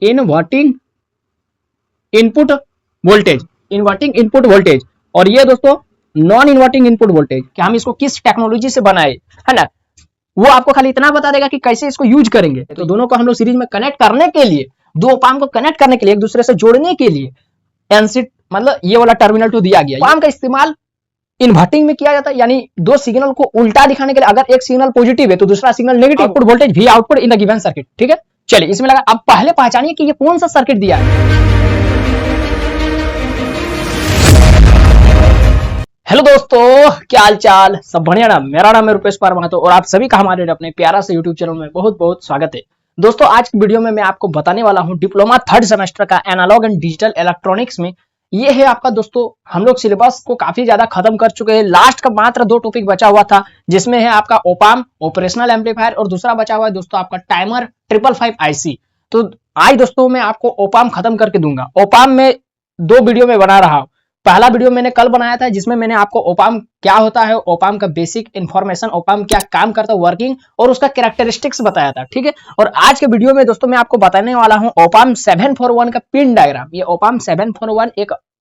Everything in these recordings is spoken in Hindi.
Inverting input voltage, inverting input voltage, और ये दोस्तों नॉन इन्वर्टिंग इनपुट वोल्टेज, कि हम इसको किस टेक्नोलॉजी से बनाए, है ना, वो आपको खाली इतना बता देगा कि कैसे इसको यूज करेंगे। तो दोनों को हम लोग सीरीज में कनेक्ट करने के लिए, दो ऑप-एम्प को कनेक्ट करने के लिए, एक दूसरे से जोड़ने के लिए एनसिट मतलब ये वाला टर्मिनल 2 दिया गया। ऑप-एम्प का इस्तेमाल इन्वर्टिंग में किया जाता है, यानी दो सिग्नल को उल्टा दिखाने के लिए, अगर एक सिग्नल पॉजिटिव है तो दूसरा सिग्नल नेगेटिव, आउटपुट वोल्टेज भी output in the given circuit. ठीक है, चलिए इसमें लगा। अब पहले पहचानिए कि ये कौन सा सर्किट दिया है। हेलो दोस्तों, क्या हाल चाल, सब बढ़िया ना। मेरा नाम है रुपेश परमार महतो और आप सभी का हमारे अपने प्यारा से यूट्यूब चैनल में बहुत बहुत स्वागत है। दोस्तों आज की वीडियो में मैं आपको बताने वाला हूं डिप्लोमा 3rd सेमेस्टर का एनालॉग एंड डिजिटल इलेक्ट्रॉनिक्स में। ये है आपका दोस्तों, हम लोग सिलेबस को काफी ज्यादा खत्म कर चुके हैं। लास्ट का मात्र 2 टॉपिक बचा हुआ था, जिसमें है आपका ओपाम ऑपरेशनल एम्पलीफायर और दूसरा बचा हुआ है दोस्तों आपका टाइमर 555 आईसी। तो आज दोस्तों मैं आपको ओपाम खत्म करके दूंगा। ओपाम में 2 वीडियो में बना रहा हूं। पहला वीडियो मैंने कल बनाया था, जिसमें मैंने आपको ओपाम क्या होता है, ओपाम का बेसिक इंफॉर्मेशन, ओपाम क्या काम करता है, वर्किंग और उसका कैरेक्टरिस्टिक्स बताया था। ठीक है, और आज के वीडियो में दोस्तों मैं आपको बताने वाला हूं ओपाम 741 का पिन डायग्राम। ये ओपाम 741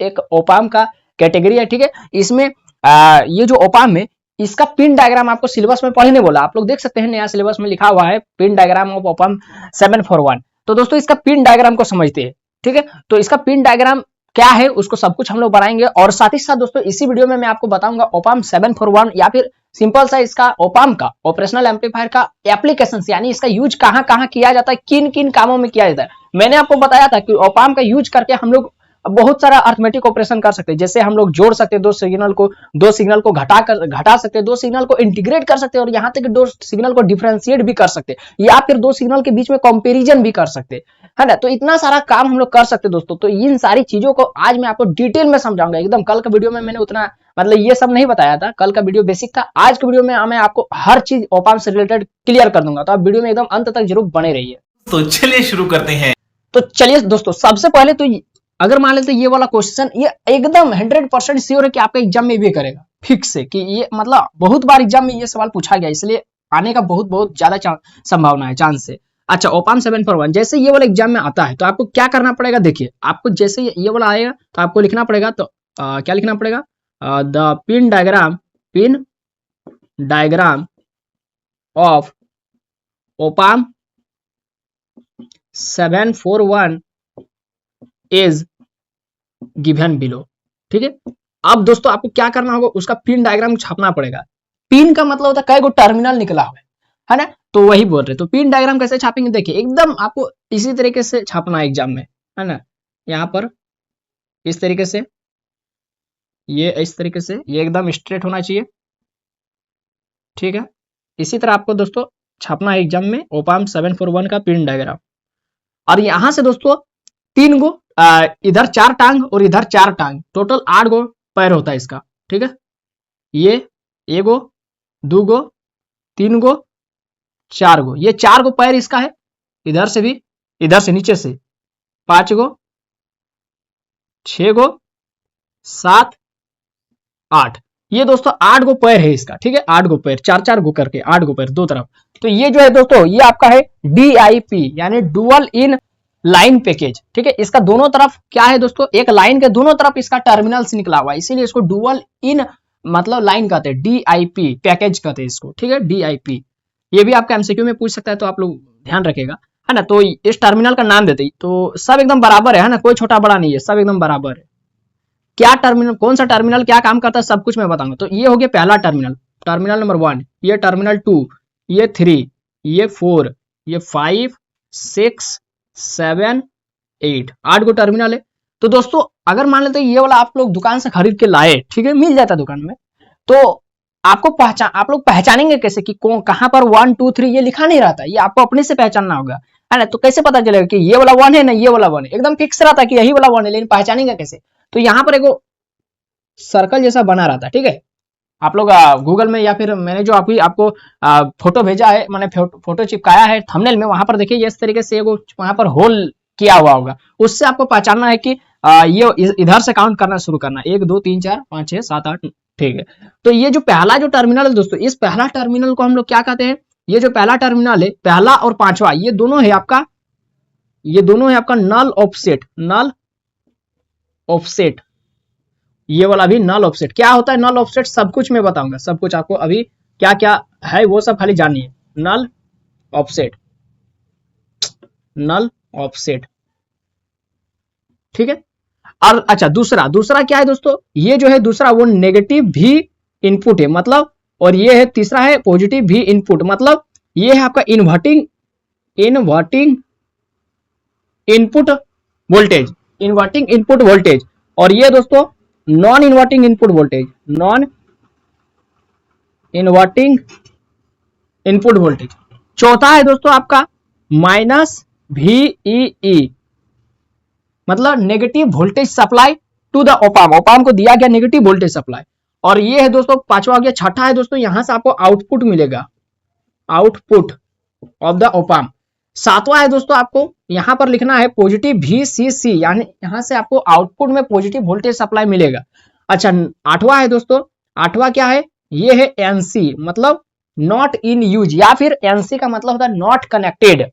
एक ओपाम का कैटेगरी है। ठीक है, इसमें ये जो ओपाम है इसका पिन डायग्राम आपको सिलेबस में पढ़ने बोला। आप लोग देख सकते हैं, नया सिलेबस में लिखा हुआ है पिन डायग्राम ऑफ ओपाम 741। तो दोस्तों इसका पिन डायग्राम को समझते हैं। ठीक है, तो इसका पिन डायग्राम क्या है उसको सब कुछ हम लोग बनाएंगे, और साथ ही साथ दोस्तों इसी वीडियो में मैं आपको बताऊंगा ओपाम 741 या फिर सिंपल सा इसका ओपाम का ऑपरेशनल एम्पलीफायर का एप्लीकेशंस, यानी इसका यूज कहां कहां किया जाता है, किन किन कामों में किया जाता है। मैंने आपको बताया था कि ओपाम का यूज करके हम लोग बहुत सारा अर्थमेटिक ऑपरेशन कर सकते हैं। जैसे हम लोग जोड़ सकते हैं दो सिग्नल को घटा सकते हैं, दो सिग्नल को इंटीग्रेट कर सकते हैं, और यहाँ तक दो सिग्नल को डिफरेंशिएट भी कर सकते हैं, या फिर दो सिग्नल के बीच में कंपैरिजन भी कर सकते हैं, है ना। तो इतना सारा काम हम लोग कर सकते हैं दोस्तों। तो इन सारी चीजों को आज मैं आपको डिटेल में समझाऊंगा एकदम। कल का वीडियो में मैंने उतना मतलब ये सब नहीं बताया था, कल का वीडियो बेसिक था। आज के वीडियो में मैं आपको हर चीज ओपाम से रिलेटेड क्लियर कर दूंगा। तो आप वीडियो में एकदम अंत तक जरूर बने रहिए। तो चलिए शुरू करते हैं। तो चलिए दोस्तों, सबसे पहले तो अगर मान लेते ये वाला क्वेश्चन, ये एकदम 100% श्योर है कि आपका एग्जाम में भी करेगा, फिक्स है कि ये मतलब बहुत बार एग्जाम में ये सवाल पूछा गया, इसलिए आने का बहुत ज्यादा संभावना है, चांस है। अच्छा, ओपाम 741 जैसे ये वाला एग्जाम में आता है तो आपको क्या करना पड़ेगा। देखिए, आपको जैसे ये वाला आएगा तो आपको लिखना पड़ेगा, तो क्या लिखना पड़ेगा, the pin diagram of opamp 741 is given below. ठीक है, अब दोस्तों आपको क्या करना होगा, उसका पिन डायग्राम छापना पड़ेगा। पिन का मतलब होता है कई गो टर्मिनल निकला हुआ है ना, तो वही बोल रहे। तो पिन डायग्राम कैसे छापेंगे, देखिए एकदम आपको इसी तरीके से छापना है एग्जाम में, है ना। यहाँ पर इस तरीके से, ये इस तरीके से, ये एकदम स्ट्रेट होना चाहिए। ठीक है, इसी तरह आपको दोस्तों छापना है एग्जाम में ओपाम 741 का पिन डायग्राम। और यहां से दोस्तों 3 गो इधर 4 टांग और इधर 4 टांग, टोटल 8 गो पैर होता है इसका। ठीक है, ये 1 गो 2 गो 3 गो 4 गो, ये 4 गो पैर इसका है। इधर से भी, इधर से नीचे से 5 गो 6 गो 7 8, ये दोस्तों 8 गो पैर है इसका। ठीक है, 8 गो पैर, 4 गो करके 8 गो पैर दो तरफ। तो ये जो है दोस्तों, ये आपका है DIP यानी डुअल इन लाइन पैकेज। ठीक है, इसका दोनों तरफ क्या है दोस्तों, एक लाइन के दोनों तरफ इसका टर्मिनल से निकला हुआ है, इसीलिए इसको डुअल इन मतलब लाइन कहते हैं, DIP पैकेज कहते हैं इसको। ठीक है, DIP ये भी आपका MCQ में पूछ सकता है, तो आप लोग ध्यान रखेगा, है ना। तो इस टर्मिनल का नाम देते ही तो सब एकदम बराबर है ना, कोई छोटा बड़ा नहीं है, सब एकदम बराबर है। क्या टर्मिनल, कौन सा टर्मिनल क्या काम करता है, सब कुछ मैं बताऊंगा। तो ये हो गया पहला टर्मिनल, टर्मिनल नंबर 1, ये टर्मिनल 2, ये 3, ये 4, ये 5 6 7 8, 8 गो टर्मिनल है। तो दोस्तों अगर मान लेते ये वाला आप लोग दुकान से खरीद के लाए, ठीक है, मिल जाता दुकान में, तो आपको आप लोग पहचानेंगे कैसे कि कहां पर 1 2 3 ये लिखा नहीं रहता, ये आपको अपने से पहचानना होगा, है ना। तो कैसे पता चलेगा कि ये वाला 1 है ना, ये वाला 1 है, एकदम फिक्स रहता है कि यही वाला 1 है, लेकिन पहचानेंगे कैसे। तो यहाँ पर एगो सर्कल जैसा बना रहता है। ठीक है, आप लोग गूगल में या फिर मैंने जो आपको फोटो भेजा है, मैंने फोटो चिपकाया है थंबनेल में, वहां पर देखिए इस तरीके से एगो वहां पर होल किया हुआ होगा, उससे आपको पहचानना है कि ये इधर से काउंट करना शुरू करना, 1 2 3 4 5 6 7 8। ठीक है, तो ये जो पहला जो टर्मिनल है दोस्तों, इस पहला टर्मिनल को हम लोग क्या कहते हैं, ये जो पहला टर्मिनल है, पहला और 5वां, ये दोनों है आपका ये दोनों है आपका नल ऑफसेट, नल ऑफसेट, ये वाला भी नल ऑफसेट। क्या होता है नल ऑफसेट, सब कुछ मैं बताऊंगा, सब कुछ आपको अभी क्या क्या है वो सब खाली जानिए। नल ऑफसेट, नल ऑफसेट, ठीक है। और अच्छा दूसरा, दूसरा क्या है दोस्तों, ये जो है दूसरा वो नेगेटिव भी इनपुट है मतलब, और ये है तीसरा है पॉजिटिव भी इनपुट, मतलब ये है आपका inverting, inverting input voltage, inverting input voltage, और ये दोस्तों non inverting input voltage, non inverting input voltage. चौथा है दोस्तों आपका माइनस VEE, मतलब negative voltage supply to the opamp, opamp को दिया गया नेगेटिव वोल्टेज सप्लाई। और ये है दोस्तों पांचवा हो गया। छठा है दोस्तों यहां से आपको आउटपुट मिलेगा, आउटपुट ऑफ द ओपाम। सातवां है दोस्तों आपको यहां पर लिखना है पॉजिटिव VCC, यानी यहां से आपको आउटपुट में पॉजिटिव वोल्टेज सप्लाई मिलेगा। अच्छा आठवां है दोस्तों, आठवां क्या है, ये है NC, मतलब नॉट इन यूज, या फिर NC का मतलब होता है नॉट कनेक्टेड।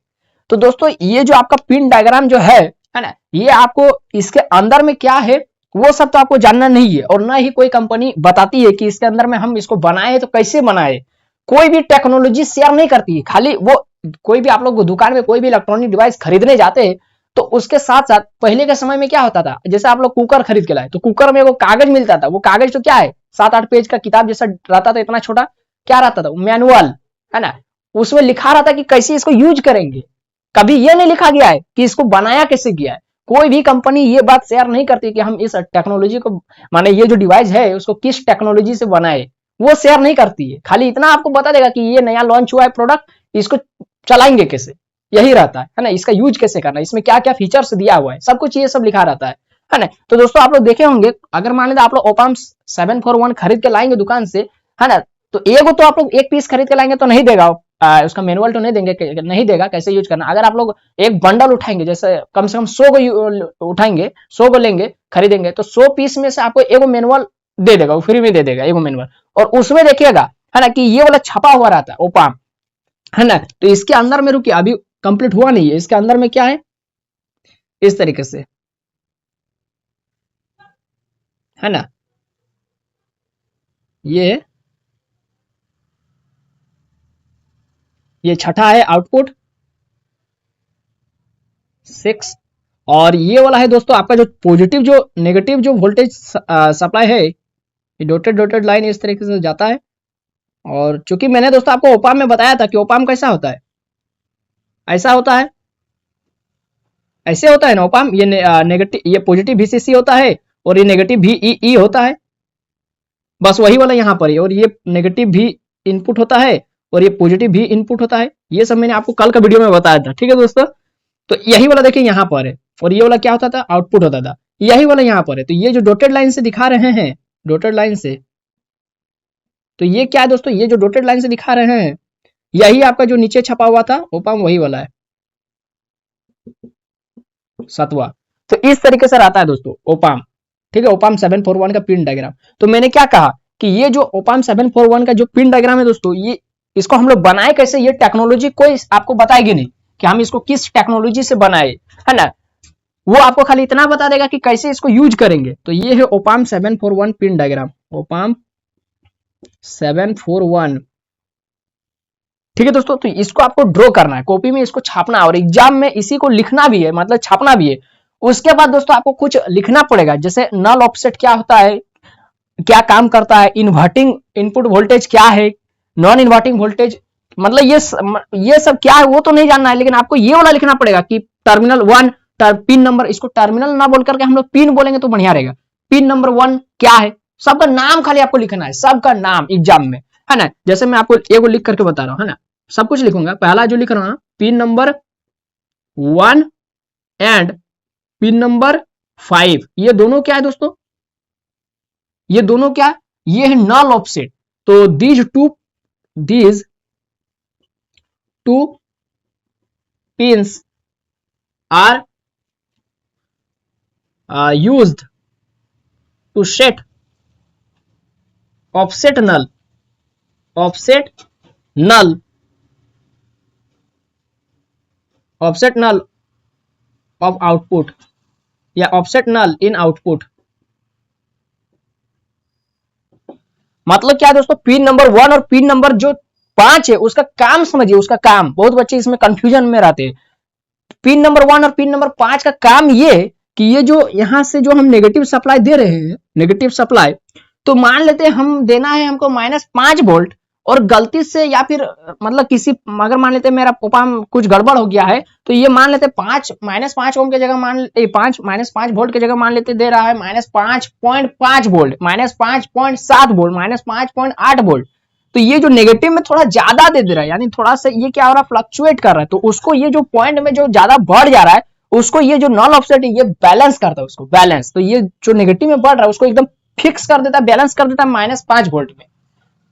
तो दोस्तों ये जो आपका पिन डायग्राम जो है ना, ये आपको इसके अंदर में क्या है वो सब तो आपको जानना नहीं है, और ना ही कोई कंपनी बताती है कि इसके अंदर में हम इसको बनाए तो कैसे बनाए। कोई भी टेक्नोलॉजी शेयर नहीं करती है, खाली वो कोई भी आप लोग दुकान में कोई भी इलेक्ट्रॉनिक डिवाइस खरीदने जाते हैं तो उसके साथ साथ पहले के समय में क्या होता था, जैसे आप लोग कुकर खरीद के लाए तो कुकर में वो कागज मिलता था, वो कागज तो क्या है 7-8 पेज का किताब जैसा रहता था, इतना छोटा, क्या रहता था मैनुअल, है ना। उसमें लिखा रहता कि कैसे इसको यूज करेंगे, कभी ये नहीं लिखा गया है कि इसको बनाया कैसे गया है। कोई भी कंपनी ये बात शेयर नहीं करती कि हम इस टेक्नोलॉजी को, माने ये जो डिवाइस है उसको किस टेक्नोलॉजी से बनाए, वो शेयर नहीं करती है। खाली इतना आपको बता देगा कि ये नया लॉन्च हुआ है प्रोडक्ट, इसको चलाएंगे कैसे, यही रहता है ना, इसका यूज कैसे करना है, इसमें क्या क्या फीचर्स दिया हुआ है, सब कुछ ये सब लिखा रहता है ना। तो दोस्तों आप लोग देखे होंगे, अगर मान लेते आप लोग ओपाम 741 खरीद के लाएंगे दुकान से, है ना, तो एगो तो आप लोग एक पीस खरीद के लाएंगे तो नहीं देगा, उसका मैनुअल तो नहीं देंगे, नहीं देगा कैसे यूज करना। अगर आप लोग एक बंडल उठाएंगे, जैसे कम से कम 100 को उठाएंगे, 100 को लेंगे खरीदेंगे, तो 100 पीस में से आपको एगो मैनुअल दे देगा, वो फ्री में दे देगा एगो मैनुअल, और उसमें देखिएगा है ना कि ये वाला छपा हुआ रहता है ओपाम, है ना। तो इसके अंदर में रुकिए, अभी कंप्लीट हुआ नहीं है, इसके अंदर में क्या है इस तरीके से, है ना, ये छठा है आउटपुट 6, और ये वाला है दोस्तों आपका जो पॉजिटिव जो नेगेटिव जो वोल्टेज सप्लाई है, ये डॉटेड डॉटेड लाइन इस तरीके से जाता है। और चूंकि मैंने दोस्तों आपको ओपाम में बताया था कि ओपाम कैसा होता है, ऐसा होता है, ऐसे होता है ना ओपाम, ये नेगेटिव, ये पॉजिटिव VCC होता है और ये नेगेटिव VEE होता है, बस वही वाला यहाँ पर है, और ये नेगेटिव भी इनपुट होता है और ये पॉजिटिव भी इनपुट होता है। ये सब मैंने आपको कल का वीडियो में बताया था, ठीक है दोस्तों। तो यही वाला देखिए यहाँ पर है, और ये वाला क्या होता था आउटपुट होता था, यही वाला यहाँ पर है। तो ये जो डॉटेड लाइन से दिखा रहे हैं, डॉटेड लाइन से, तो ये क्या है दोस्तों, ये जो डॉटेड लाइन से दिखा रहे हैं यही आपका जो नीचे छपा हुआ था ओपाम, वही वाला है 7वां। तो इस तरीके से रहता है दोस्तों ओपाम, ठीक है, ओपाम 741 का पिन डायग्राम। तो मैंने क्या कहा कि ये जो ओपाम 741 का जो पिन डायग्राम है दोस्तों, ये इसको हम लोग बनाए कैसे, ये टेक्नोलॉजी कोई आपको बताएगी नहीं कि हम इसको किस टेक्नोलॉजी से बनाए, है ना, वो आपको खाली इतना बता देगा कि कैसे इसको यूज करेंगे। तो ये है ओपाम 741 पिन डायग्राम, ओपाम 741, ठीक है दोस्तों। तो इसको आपको ड्रॉ करना है, कॉपी में इसको छापना है, और एग्जाम में इसी को लिखना भी है, मतलब छापना भी है। उसके बाद दोस्तों आपको कुछ लिखना पड़ेगा, जैसे नल ऑफसेट क्या होता है, क्या काम करता है, इन्वर्टिंग इनपुट वोल्टेज क्या है, नॉन इन्वर्टिंग वोल्टेज, मतलब ये सब क्या है वो तो नहीं जानना है, लेकिन आपको ये वाला लिखना पड़ेगा कि टर्मिनल 1 पिन नंबर, इसको टर्मिनल ना बोल करके हम लोग पिन बोलेंगे तो बढ़िया रहेगा, पिन नंबर 1 क्या है, सबका नाम खाली आपको लिखना है, सबका नाम एग्जाम में, है ना। जैसे मैं आपको एगो लिख करके बता रहा हूँ, है ना, सब कुछ लिखूंगा। पहला जो लिख रहा हूँ pin number 1 and pin number 5, ये दोनों क्या है दोस्तों, ये दोनों क्या, ये है नल ऑफसेट। तो these two pins are used to set offset null offset null of output या ऑफसेट नल इन आउटपुट। मतलब क्या है दोस्तों, पिन नंबर 1 और पिन नंबर जो 5 है उसका काम समझिए, उसका काम, बहुत बच्चे इसमें कंफ्यूजन में रहते हैं। पिन नंबर 1 और पिन नंबर 5 का काम ये कि ये जो यहां से जो हम नेगेटिव सप्लाई दे रहे हैं, नेगेटिव सप्लाई, तो मान लेते हैं हम देना है हमको -5 वोल्ट, और गलती से या फिर मतलब किसी, अगर मान लेते हैं मेरा ओपाम कुछ गड़बड़ हो गया है, तो ये मान लेते -5 ओम की जगह -5 वोल्ट की जगह मान लेते दे रहा है -5.5 वोल्ट, -5.7 वोल्ट, -5.8 वोल्ट। तो ये जो नेगेटिव में थोड़ा ज्यादा दे रहा है, यानी थोड़ा सा ये क्या हो रहा है, फ्लक्चुएट कर रहा है, तो उसको ये जो पॉइंट में जो ज्यादा बढ़ जा रहा है उसको ये जो नल ऑफसेट है ये बैलेंस करता है, उसको बैलेंस। तो ये जो नेगेटिव में बढ़ रहा है उसको एकदम फिक्स कर देता है, बैलेंस कर देता है -5 वोल्ट में।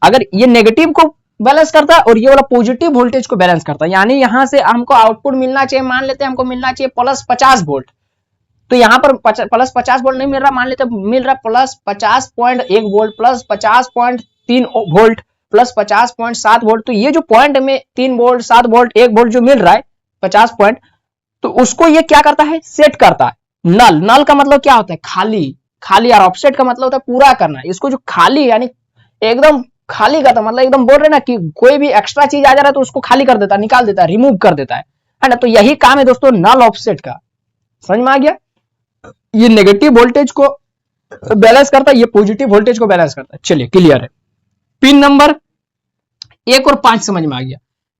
अगर ये नेगेटिव को बैलेंस करता है और ये वाला पॉजिटिव वोल्टेज को बैलेंस करता है, यानी यहां से हमको आउटपुट मिलना चाहिए, मान लेते हैं हमको मिलना चाहिए +50 वोल्ट, तो यहाँ पर +50 वोल्ट नहीं मिल रहा, मान लेते मिल रहा +50.1 वोल्ट, +50.3 वोल्ट, +50.7 वोल्ट। तो ये जो पॉइंट में 3 वोल्ट, 7 वोल्ट, 1 वोल्ट जो मिल रहा है 50 पॉइंट, तो उसको ये क्या करता है, सेट करता है। नल का मतलब क्या होता है, खाली, और ऑफसेट का मतलब होता है पूरा करना। इसको जो खाली यानी एकदम खाली करता, मतलब एकदम बोल रहे ना कि कोई भी एक्स्ट्रा चीज आ जा रहा है तो उसको खाली कर देता है, निकाल देता है, रिमूव कर देता है ना। तो यही काम है दोस्तों नल ऑफसेट का, समझ में आ गया। ये नेगेटिव वोल्टेज को बैलेंस करता है, ये पॉजिटिव वोल्टेज को बैलेंस करता है। चलिए क्लियर है। पिन नंबर 1 और 5 समझ में आ गया।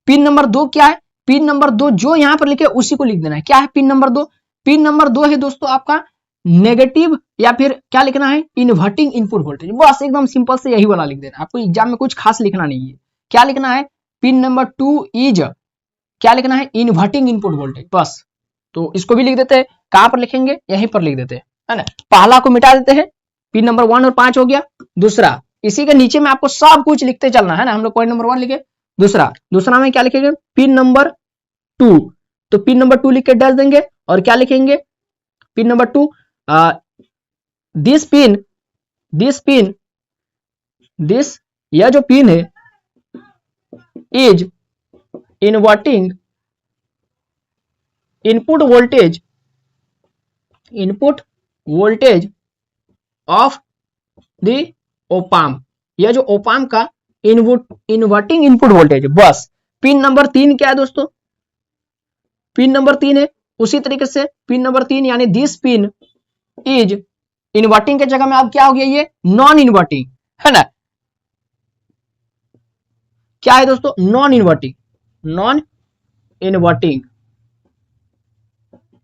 पिन नंबर 2 क्या है, पिन नंबर 2 जो यहां पर लिखे उसी को लिख देना है। क्या है पिन नंबर 2, पिन नंबर 2 है दोस्तों आपका नेगेटिव, या फिर क्या लिखना है, इन्वर्टिंग इनपुट वोल्टेज। बस एकदम सिंपल से यही वाला लिख देना, आपको एग्जाम में कुछ खास लिखना नहीं है। क्या लिखना है, पिन नंबर 2 इज, क्या लिखना है, इन्वर्टिंग इनपुट वोल्टेज, बस। तो इसको भी लिख देते हैं, कहां पर लिखेंगे, यहीं पर लिख देते हैं, है ना। पहला को मिटा देते हैं, पिन नंबर 1 और 5 हो गया। दूसरा, इसी के नीचे में आपको सब कुछ लिखते चलना है ना। हम लोग पॉइंट नंबर 1 लिखे, दूसरा में क्या लिखेंगे, पिन नंबर 2, तो पिन नंबर 2 लिख के डैश देंगे, और क्या लिखेंगे, पिन नंबर 2, दिस यह जो पिन है is inverting input voltage of the opamp, यह जो ओपाम का इन्वर्टिंग इनपुट वोल्टेज। बस। पिन नंबर 3 क्या है दोस्तों, पिन नंबर 3 है उसी तरीके से पिन नंबर 3 यानी दिस पिन इज इन्वर्टिंग के जगह में अब क्या हो गया, ये नॉन इन्वर्टिंग, है ना। क्या है दोस्तों, नॉन इन्वर्टिंग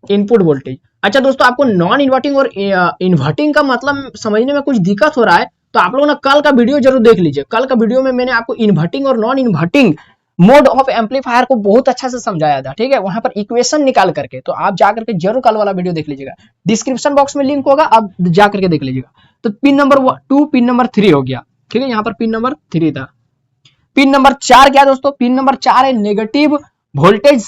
इनपुट वोल्टेज। अच्छा दोस्तों, आपको नॉन इन्वर्टिंग और इन्वर्टिंग का मतलब समझने में कुछ दिक्कत हो रहा है, तो आप लोगों ने कल का वीडियो जरूर देख लीजिए। कल का वीडियो में मैंने आपको इन्वर्टिंग और non inverting mode of amplifier को बहुत अच्छा से समझाया था, ठीक है, वहां पर इक्वेशन निकाल करके। तो आप जाकर के जरूर कल वाला वीडियो देख लीजिएगा, डिस्क्रिप्शन बॉक्स में लिंक होगा, आप जाकर के देख लीजिएगा। तो पिन नंबर 2 पिन नंबर 3 हो गया, ठीक है, यहाँ पर पिन नंबर 3 था। पिन नंबर 4 क्या दोस्तों, पिन नंबर 4 है नेगेटिव वोल्टेज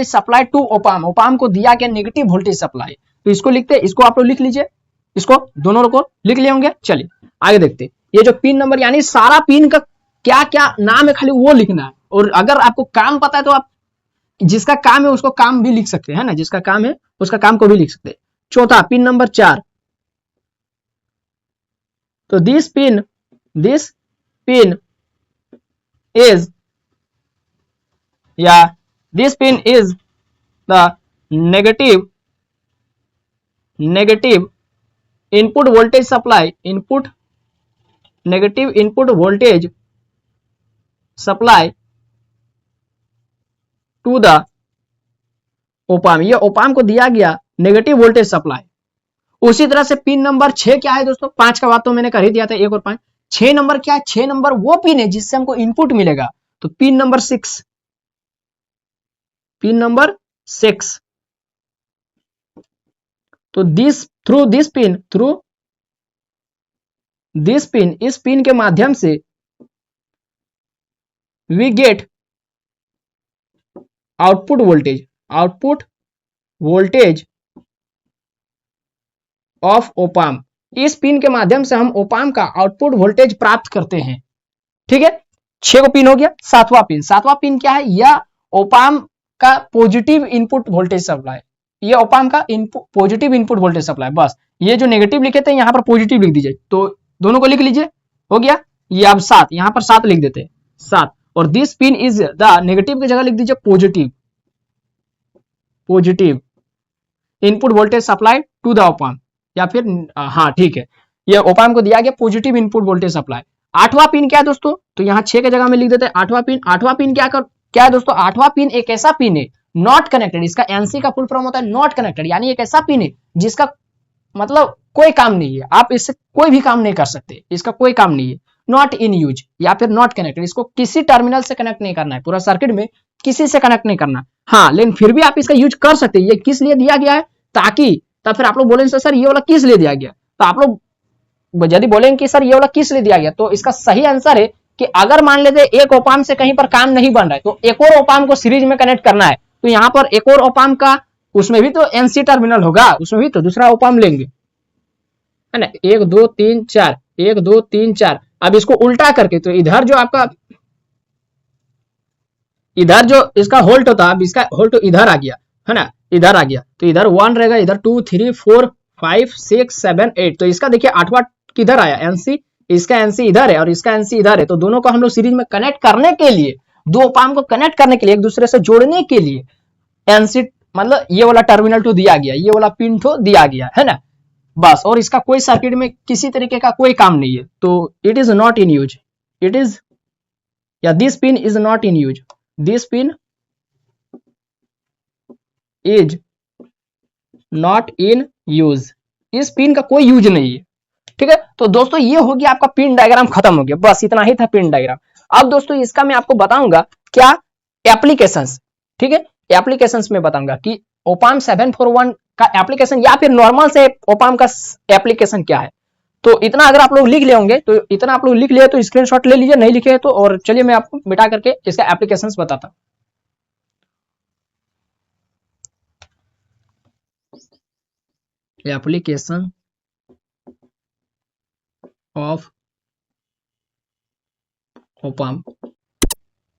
सप्लाई टू ओपाम को दिया गया नेगेटिव वोल्टेज सप्लाई। तो इसको लिखते हैं, इसको आप लोग लिख लीजिए, इसको दोनों को लिख लिए होंगे। चलिए आगे देखते हैं। ये जो पिन नंबर यानी सारा पिन का क्या क्या नाम है खाली वो लिखना है, और अगर आपको काम पता है तो आप जिसका काम है उसको काम भी लिख सकते हैं ना, जिसका काम है उसका काम को भी लिख सकते हैं। चौथा पिन नंबर 4, तो this pin is this pin is the negative input voltage supply negative input voltage supply to the ओपाम, ये ओपाम को दिया गया नेगेटिव वोल्टेज सप्लाई। उसी तरह से पिन नंबर 6 क्या है दोस्तों, 5 का बात तो मैंने कर ही दिया था, 1 और 5। 6 नंबर क्या है, 6 नंबर वो पिन है जिससे हमको इनपुट मिलेगा। तो पिन नंबर 6 तो थ्रू दिस पिन इस पिन के माध्यम से we get output voltage of opamp. इस पिन के माध्यम से हम ओपाम का आउटपुट वोल्टेज प्राप्त करते हैं, ठीक है। 6 को पिन हो गया। 7वां पिन क्या है, यह ओपाम का पॉजिटिव इनपुट वोल्टेज सप्लाई, ये ओपाम का input positive input voltage supply, बस ये जो नेगेटिव लिखे थे यहाँ पर पॉजिटिव लिख दीजिए, तो दोनों को लिख लीजिए, हो गया। ये अब 7, यहाँ पर 7 लिख देते हैं, 7, और this pin is the negative की जगह लिख दीजिए positive, positive input voltage supply to the op amp, या फिर हाँ ठीक है, ये ओपाम को दिया गया पॉजिटिव इनपुट वोल्टेज सप्लाई। 8वां पिन क्या है दोस्तों, तो यहाँ 6 के जगह में लिख देते हैं 8वां पिन। 8वां पिन क्या है दोस्तों, 8वां पिन एक ऐसा पिन है नॉट कनेक्टेड, इसका एनसी का फुल फॉर्म होता है नॉट कनेक्टेड, यानी एक ऐसा पिन है जिसका मतलब कोई काम नहीं है, आप इससे कोई भी काम नहीं कर सकते, इसका कोई काम नहीं है, नॉट इन यूज या फिर नॉट कनेक्टेड, इसको किसी टर्मिनल से कनेक्ट नहीं करना है, पूरा सर्किट में किसी से कनेक्ट नहीं करना। हाँ लेकिन फिर भी आप इसका यूज कर सकते हैं। ये किस लिए दिया गया है, ताकि तब फिर आप लोग बोलेंगे सर ये वाला किस लिए दिया गया, तो आप लोग यदि बोलेंगे कि सर ये वाला किस लिए दिया गया, तो इसका सही आंसर है कि अगर मान लेते एक ओपाम से कहीं पर काम नहीं बन रहा है तो एक और ओपाम को सीरीज में कनेक्ट करना है, तो यहाँ पर एक और ओपाम का उसमें भी तो एनसी टर्मिनल होगा, उसमें भी तो दूसरा ओपाम लेंगे, है ना। 1 2 3 4, 1 2 3 4। अब इसको उल्टा करके तो इधर जो आपका इधर जो इसका होल्ट होता है, अब इसका होल्ट इधर आ गया, है ना, इधर आ गया, तो इधर 1 रहेगा, इधर 2 3 4 5 6 7 8, तो इसका देखिए 8वां किधर आया, एनसी, इसका एनसी इधर है और इसका एनसी इधर है, तो दोनों को हम लोग सीरीज में कनेक्ट करने के लिए, दो ओपाम को कनेक्ट करने के लिए, एक दूसरे से जोड़ने के लिए एनसी मतलब ये वाला टर्मिनल टू दिया गया, ये वाला पिन टू दिया गया, है ना, बस। और इसका कोई सर्किट में किसी तरीके का कोई काम नहीं है, तो it is not in use, it is या this pin is not in use, this pin is not in use, इस पिन का कोई यूज नहीं है, ठीक है। तो दोस्तों ये हो गया आपका पिन डायग्राम खत्म हो गया, बस इतना ही था पिन डायग्राम। अब दोस्तों इसका मैं आपको बताऊंगा क्या एप्लीकेशंस, ठीक है, एप्लीकेशंस में बताऊंगा कि ओपाम 741 का एप्लीकेशन या फिर नॉर्मल से ओपाम का एप्लीकेशन क्या है। तो इतना अगर आप लोग लिख ले होंगे, तो इतना आप लोग लिख लिए तो स्क्रीनशॉट ले लीजिए, नहीं लिखे तो, और चलिए मैं आपको मिटा करके इसका एप्लीकेशंस बताता हूं। एप्लीकेशन ऑफ ओपाम,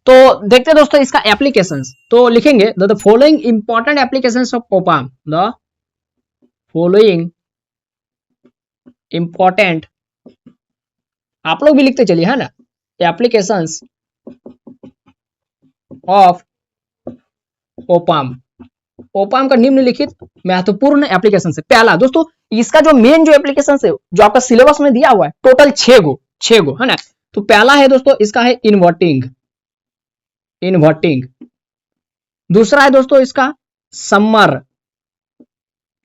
तो देखते हैं दोस्तों इसका एप्लीकेशंस, तो लिखेंगे the following important applications of op amp, the following important, आप लोग भी लिखते चलिए, है ना, एप्लीकेशंस ऑफ ओपाम, ओपाम का निम्नलिखित महत्वपूर्ण एप्लीकेशन से। पहला दोस्तों इसका जो मेन जो एप्लीकेशन है जो आपका सिलेबस में दिया हुआ है टोटल 6 गो, है ना। तो पहला है दोस्तों इसका है इन्वर्टिंग, दूसरा है दोस्तों इसका सम्मर,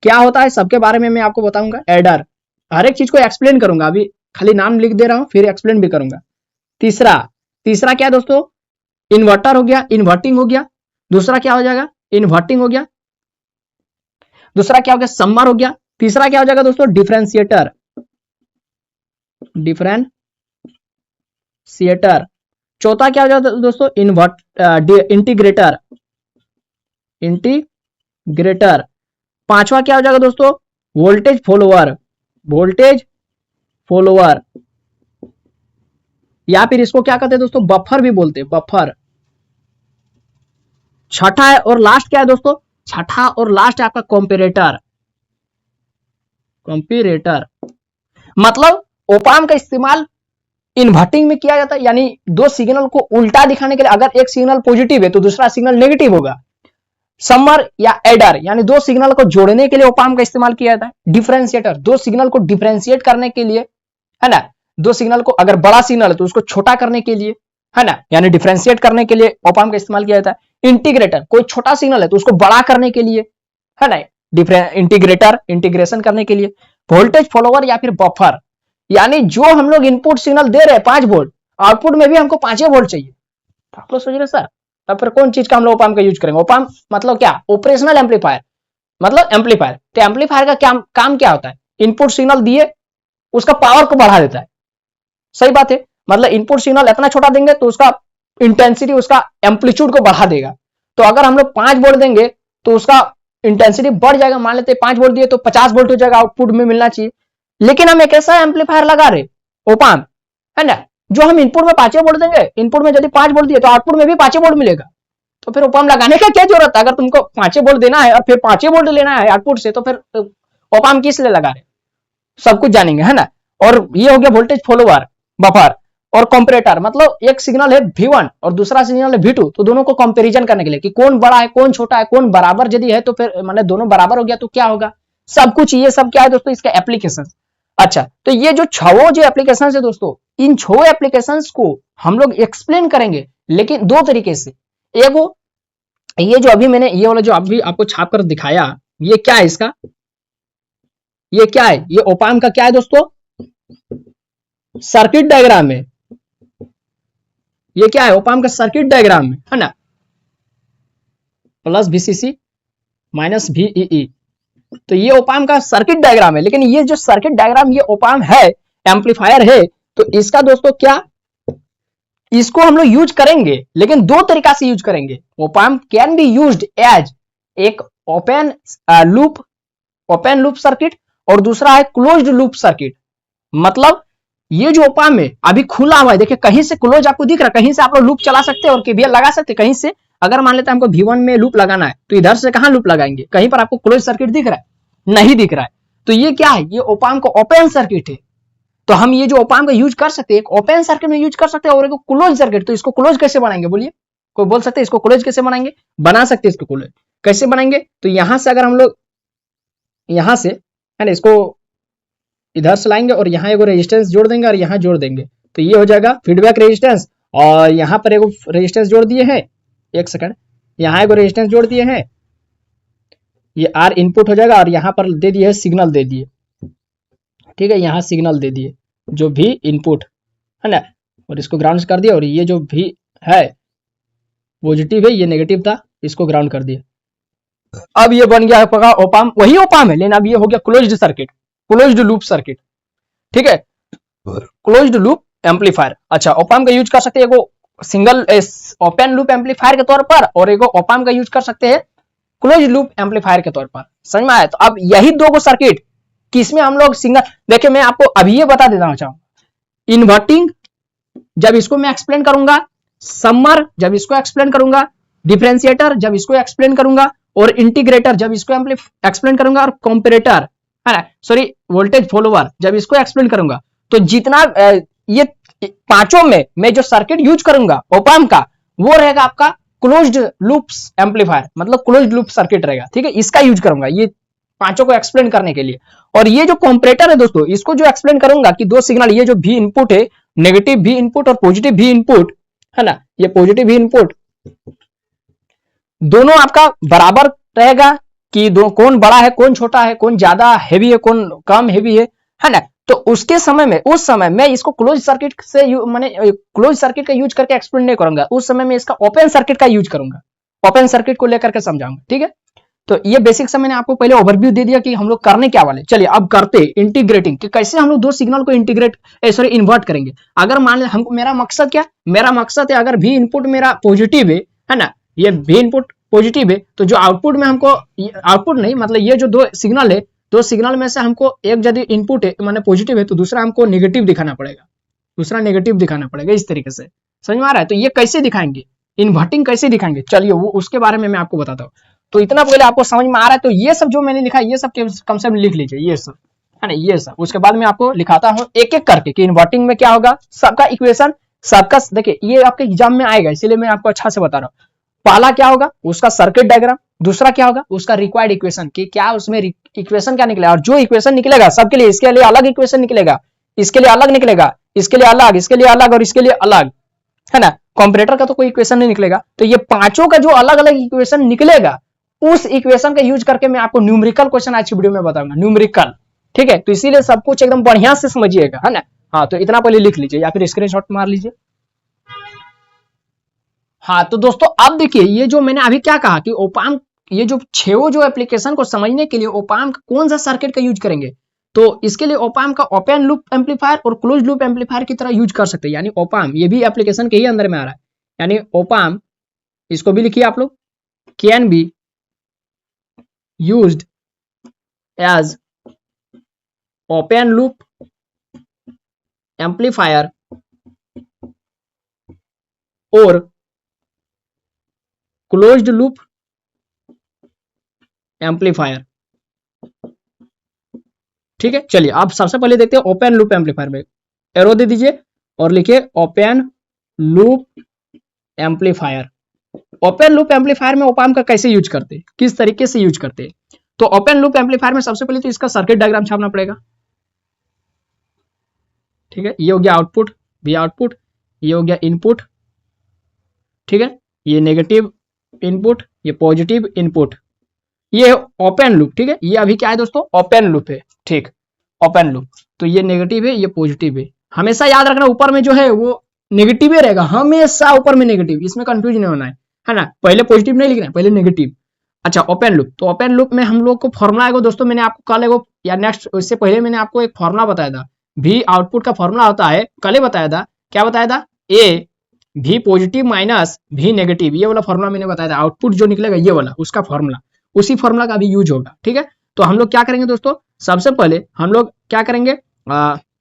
क्या होता है सबके बारे में मैं आपको बताऊंगा, एडर, हर एक चीज को एक्सप्लेन करूंगा, अभी खाली नाम लिख दे रहा हूं फिर एक्सप्लेन भी करूंगा। तीसरा क्या है दोस्तों, इन्वर्टर हो गया, इन्वर्टिंग हो गया, दूसरा क्या हो जाएगा, इन्वर्टिंग हो गया, दूसरा क्या हो गया, सम्मर हो गया, तीसरा क्या हो जाएगा दोस्तों, डिफरेंशिएटर, चौथा क्या हो जाएगा दोस्तों, इंटीग्रेटर, पांचवा क्या हो जाएगा दोस्तों, वोल्टेज फॉलोअर, या फिर इसको क्या कहते हैं दोस्तों, बफर भी बोलते हैं, बफर। छठा है और लास्ट क्या है दोस्तों, छठा और लास्ट है आपका कंपैरेटर, मतलब ओपाम का इस्तेमाल इन्वर्टिंग में किया जाता है, यानी दो सिग्नल को उल्टा दिखाने के लिए, अगर एक सिग्नल पॉजिटिव है तो दूसरा सिग्नल नेगेटिव होगा। सम्मर या एडर यानी दो सिग्नल को जोड़ने के लिए ओपाम का इस्तेमाल किया जाता है। डिफरेंशिएटर दो सिग्नल को डिफरेंशिएट करने के लिए, है ना, दो सिग्नल को अगर बड़ा सिग्नल है तो उसको छोटा करने के लिए, है ना, यानी डिफरेंशिएट करने के लिए ओपाम का इस्तेमाल किया जाता है। इंटीग्रेटर कोई छोटा सिग्नल है तो उसको बड़ा करने के लिए, है ना, इंटीग्रेशन करने के लिए। वोल्टेज फॉलोअर या फिर बफर, यानी जो हम लोग इनपुट सिग्नल दे रहे हैं 5 वोल्ट, आउटपुट में भी हमको 5 वोल्ट चाहिए, तो आप लोग सोच रहे सर तब फिर कौन चीज का हम लोग ओपाम का यूज करेंगे। ओपाम मतलब क्या, ऑपरेशनल एम्पलीफायर, मतलब एम्पलीफायर। तो एम्पलीफायर का काम क्या होता है, इनपुट सिग्नल दिए उसका पावर को बढ़ा देता है, सही बात है, मतलब इनपुट सिग्नल इतना छोटा देंगे तो उसका इंटेंसिटी, उसका एम्पलीट्यूड को बढ़ा देगा। तो अगर हम लोग 5 वोल्ट देंगे तो उसका इंटेंसिटी बढ़ जाएगा, मान लेते 5 वोल्ट दिए तो 50 वोल्ट हो जाएगा, आउटपुट में मिलना चाहिए। लेकिन हम एक ऐसा एम्पलीफायर लगा रहे ओपाम, है ना, जो हम इनपुट में 5 वोल्ट देंगे, इनपुट में यदि 5 वोल्ट दिए तो आउटपुट में भी 5 वोल्ट मिलेगा, तो फिर ओपाम लगाने का क्या जरूरत है? अगर तुमको 5 वोल्ट देना है और फिर 5 वोल्ट लेना है आउटपुट से, तो फिर ओपाम किस लिए लगा रहे? सब कुछ जानेंगे, है ना। और ये हो गया वोल्टेज फॉलोअर, बफर और कंपैरेटर। मतलब एक सिग्नल है V1 और दूसरा सिग्नल है V2, तो दोनों को कंपैरिजन करने के लिए कि कौन बड़ा है कौन छोटा है, कौन बराबर यदि है तो फिर माने दोनों बराबर हो गया तो क्या होगा, सब कुछ। ये सब क्या है दोस्तों, इसका एप्लीकेशन। अच्छा, तो ये जो छो जो एप्लीकेशन है दोस्तों, इन छो एप्लीकेशन को हम लोग एक्सप्लेन करेंगे, लेकिन दो तरीके से। एगो ये जो अभी मैंने ये वाला जो अभी आपको छाप कर दिखाया, ये क्या है इसका, ये क्या है, ये ओपाम का क्या है दोस्तों, सर्किट डायग्राम है। ये क्या है, ओपाम का सर्किट डायग्राम है ना, प्लस VCC माइनस VEE। तो ये ओपाम का सर्किट डायग्राम है, लेकिन ये जो सर्किट डायग्राम ये ओपाम है, एम्पलीफायर है, तो इसका दोस्तों क्या, इसको हम लोग यूज करेंगे, लेकिन दो तरीका से यूज करेंगे। ओपाम कैन बी यूज्ड एज एक ओपन लूप सर्किट, और दूसरा है क्लोज्ड लूप सर्किट। मतलब ये जो ओपाम है अभी खुला हुआ है, देखिए कहीं से क्लोज आपको दिख रहा है, कहीं से आप लोग लूप चला सकते हैं और KVL लगा सकते हैं कहीं से। अगर मान लेते हैं हमको V1 में लूप लगाना है, तो इधर से कहां लूप लगाएंगे, कहीं पर आपको क्लोज सर्किट दिख रहा है, नहीं दिख रहा है। तो ये क्या है, ये ओपाम का ओपन सर्किट है। तो हम ये जो ओपाम का यूज कर सकते हैं, एक ओपन सर्किट में यूज कर सकते हैं और एक क्लोज सर्किट। तो इसको क्लोज कैसे बनाएंगे बोलिए, कोई बोल सकते हैं इसको क्लोज कैसे बनाएंगे, बना सकते हैं इसको क्लोज कैसे बनाएंगे। तो यहां से अगर हम लोग यहां से है ना इसको इधर से लाएंगे और यहाँ एगो रेजिस्टेंस जोड़ देंगे और यहाँ जोड़ देंगे, तो ये हो जाएगा फीडबैक रेजिस्टेंस। और यहाँ पर एगो रेजिस्टेंस जोड़ दिए हैं, एक सेकंड, यहाँ एगो रेजिस्टेंस जोड़ दिए हैं, ये R इनपुट हो जाएगा और यहाँ पर दे दिए सिग्नल दे दिए, ठीक है, यहाँ सिग्नल दे दिए जो भी इनपुट है ना, और इसको ग्राउंड कर दिया। और ये जो भी है पॉजिटिव है, ये नेगेटिव था, इसको ग्राउंड कर दिया। अब ये बन गया आपका ओपाम, वही ओपाम है, लेकिन अब ये हो गया closed circuit, closed loop circuit, ठीक है, क्लोज्ड लूप एम्पलीफायर। अच्छा, ओपाम का यूज कर सकते हैं एगो सिंगल ओपन लूप एम्पलीफायर के तौर पर, और एगो ओपाम का यूज कर सकते हैं क्लोज लूप एम्पलीफायर के तौर पर। समझ में आया? तो अब यही दो को सर्किट किसमें हम लोग सिंगल, देखिए मैं आपको अभी ये बता देना चाहूंगा, इन्वर्टिंग जब इसको मैं एक्सप्लेन करूंगा, समर जब इसको एक्सप्लेन करूंगा, डिफरेंशिएटर जब इसको एक्सप्लेन करूंगा, और इंटीग्रेटर जब इसको एक्सप्लेन करूंगा, और कंपैरेटर है ना, सॉरी वोल्टेज फॉलोअर जब इसको एक्सप्लेन करूंगा। तो जितना ये पांचों में मैं जो सर्किट यूज करूंगा ओपाम का, वो रहेगा आपका क्लोज्ड लूप एम्पलीफायर, मतलब क्लोज्ड लूप सर्किट रहेगा, ठीक है, इसका यूज करूंगा ये पांचों को एक्सप्लेन करने के लिए। और ये जो कंपैरेटर है दोस्तों, इसको जो एक्सप्लेन करूंगा कि दो सिग्नल, ये जो V इनपुट है, नेगेटिव V इनपुट और पॉजिटिव V इनपुट है ना, ये पॉजिटिव V इनपुट दोनों आपका बराबर रहेगा कि दो कौन बड़ा है कौन छोटा है, कौन ज्यादा हैवी है कौन कम हैवी है ना। तो उसके समय में, उस समय मैं इसको क्लोज सर्किट से माने क्लोज सर्किट का यूज करके एक्सप्लेन नहीं करूंगा, उस समय मैं इसका ओपन सर्किट का यूज करूंगा, ओपन सर्किट को लेकर के समझाऊंगा, ठीक है। तो ये बेसिक से मैंने आपको पहले ओवरव्यू दे दिया कि हम लोग करने क्या वाले। चलिए अब करते इंटीग्रेटिंग, कि कैसे हम लोग दो सिग्नल को इंटीग्रेट सॉरी इन्वर्ट करेंगे। अगर मान ले हमको, मेरा मकसद क्या, मेरा मकसद है अगर V इनपुट मेरा पॉजिटिव है ना, ये V इनपुट पॉजिटिव है, तो जो आउटपुट में हमको, आउटपुट नहीं मतलब ये जो दो सिग्नल है, दो सिग्नल में से हमको एक यदि इनपुट है माने पॉजिटिव है, तो दूसरा हमको नेगेटिव दिखाना पड़ेगा, दूसरा नेगेटिव दिखाना पड़ेगा, इस तरीके से। समझ में आ रहा है? तो ये कैसे दिखाएंगे, इन्वर्टिंग कैसे दिखाएंगे, चलिए वो उसके बारे में मैं आपको बताता हूँ। तो इतना पहले आपको समझ में आ रहा है, तो ये सब जो मैंने लिखा है ये सब कंसेप्ट लिख लीजिए, ये सब है ना, ये सब। उसके बाद मैं आपको लिखाता हूँ एक एक करके कि इन्वर्टिंग में क्या होगा, सबका इक्वेशन, सबका देखिए ये आपके एग्जाम में आएगा, इसीलिए मैं आपको अच्छा से बता रहा हूँ। पहला क्या होगा, उसका सर्किट डायग्राम, दूसरा क्या होगा, उसका रिक्वायर्ड इक्वेशन, कि क्या उसमें इक्वेशन क्या निकलेगा, और जो इक्वेशन निकलेगा सबके लिए, इसके लिए अलग इक्वेशन निकलेगा, इसके लिए अलग निकलेगा, इसके लिए अलग, इसके लिए अलग और इसके लिए अलग, है ना। कंपैरेटर का तो कोई इक्वेशन नहीं निकलेगा। तो ये पांचों का जो अलग अलग इक्वेशन निकलेगा, उस इक्वेशन का यूज करके मैं आपको न्यूमेरिकल क्वेश्चन आज की वीडियो में बताऊंगा, न्यूमेरिकल, ठीक है। तो इसीलिए सब कुछ एकदम बढ़िया से समझिएगा, है ना। हाँ, तो इतना पहले लिख लीजिए या फिर स्क्रीनशॉट मार लीजिए। हाँ, तो दोस्तों अब देखिए, ये जो मैंने अभी क्या कहा कि ओपाम, ये जो छो जो एप्लीकेशन को समझने के लिए ओपाम का कौन सा सर्किट का यूज करेंगे, तो इसके लिए ओपाम का ओपन लूप एम्पलीफायर और क्लोज लूप एम्पलीफायर की तरह यूज कर सकते हैं। यानी ओपाम ये भी एप्लीकेशन के ही अंदर में आ रहा है, यानी ओपाम, इसको भी लिखिए आप लोग, can be used as open loop amplifier और क्लोज्ड लूप एम्पलीफायर। ठीक है, चलिए आप सबसे पहले देखते हैं ओपन लूप एम्पलीफायर में, एरो दे दीजिए और लिखिए open loop amplifier. Open loop amplifier में ओप एम्प का कैसे यूज करते हैं, किस तरीके से यूज करते हैं? तो ओपन लूप एम्पलीफायर में सबसे पहले तो इसका सर्किट डायग्राम छापना पड़ेगा। ठीक है, ये हो गया आउटपुट, भी आउटपुट, ये हो गया इनपुट। ठीक है, ये नेगेटिव इनपुट, ये पॉजिटिव इनपुट, ये ओपन लूप। ठीक है, ये अभी क्या है दोस्तों, ओपन लूप है। ठीक, ओपन लूप, तो ये नेगेटिव है, ये पॉजिटिव है। हमेशा याद रखना ऊपर में जो है वो नेगेटिव ही रहेगा, हमेशा ऊपर में नेगेटिव, इसमें कंफ्यूज नहीं होना है ना। पहले पॉजिटिव नहीं लिखना है, पहले नेगेटिव। अच्छा, ओपन लूप, तो ओपन लूप में हम लोग को फॉर्मुला है दोस्तों, मैंने आपको कल एगो या नेक्स्ट उससे पहले मैंने आपको एक फॉर्मुला बताया था। भी आउटपुट का फॉर्मुला होता है, कल ही बताया था। क्या बताया था? ए भी पॉजिटिव माइनस भी नेगेटिव, ये वाला फॉर्मुला मैंने बताया था। आउटपुट जो निकलेगा ये वाला, उसका फॉर्मुला, उसी फॉर्मुला का भी यूज होगा। ठीक है, तो हम लोग क्या करेंगे दोस्तों, सबसे पहले हम लोग क्या करेंगे,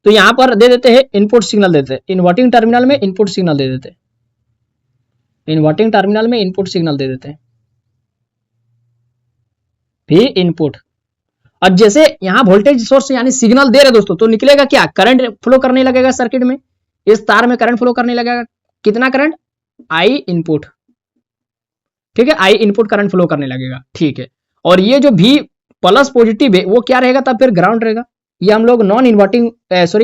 तो यहाँ पर दे देते हैं इनपुट सिग्नल देते हैं, इन्वर्टिंग टर्मिनल में इनपुट सिग्नल दे देते हैं, इन्वर्टिंग टर्मिनल में इनपुट सिग्नल दे देते हैं, भी इनपुट। अब जैसे यहाँ वोल्टेज सोर्स यानी सिग्नल दे रहे दोस्तों, तो निकलेगा क्या, करंट फ्लो करने लगेगा सर्किट में, इस तार में करंट फ्लो करने लगेगा। कितना करंट? आई इनपुट। ठीक है, आई इनपुट करंट फ्लो करने लगेगा। ठीक है, और ये जो भी प्लस पॉजिटिव है वो क्या रहेगा, तब फिर ग्राउंड रहेगा। ये हम लोग नॉन इन्वर्टिंग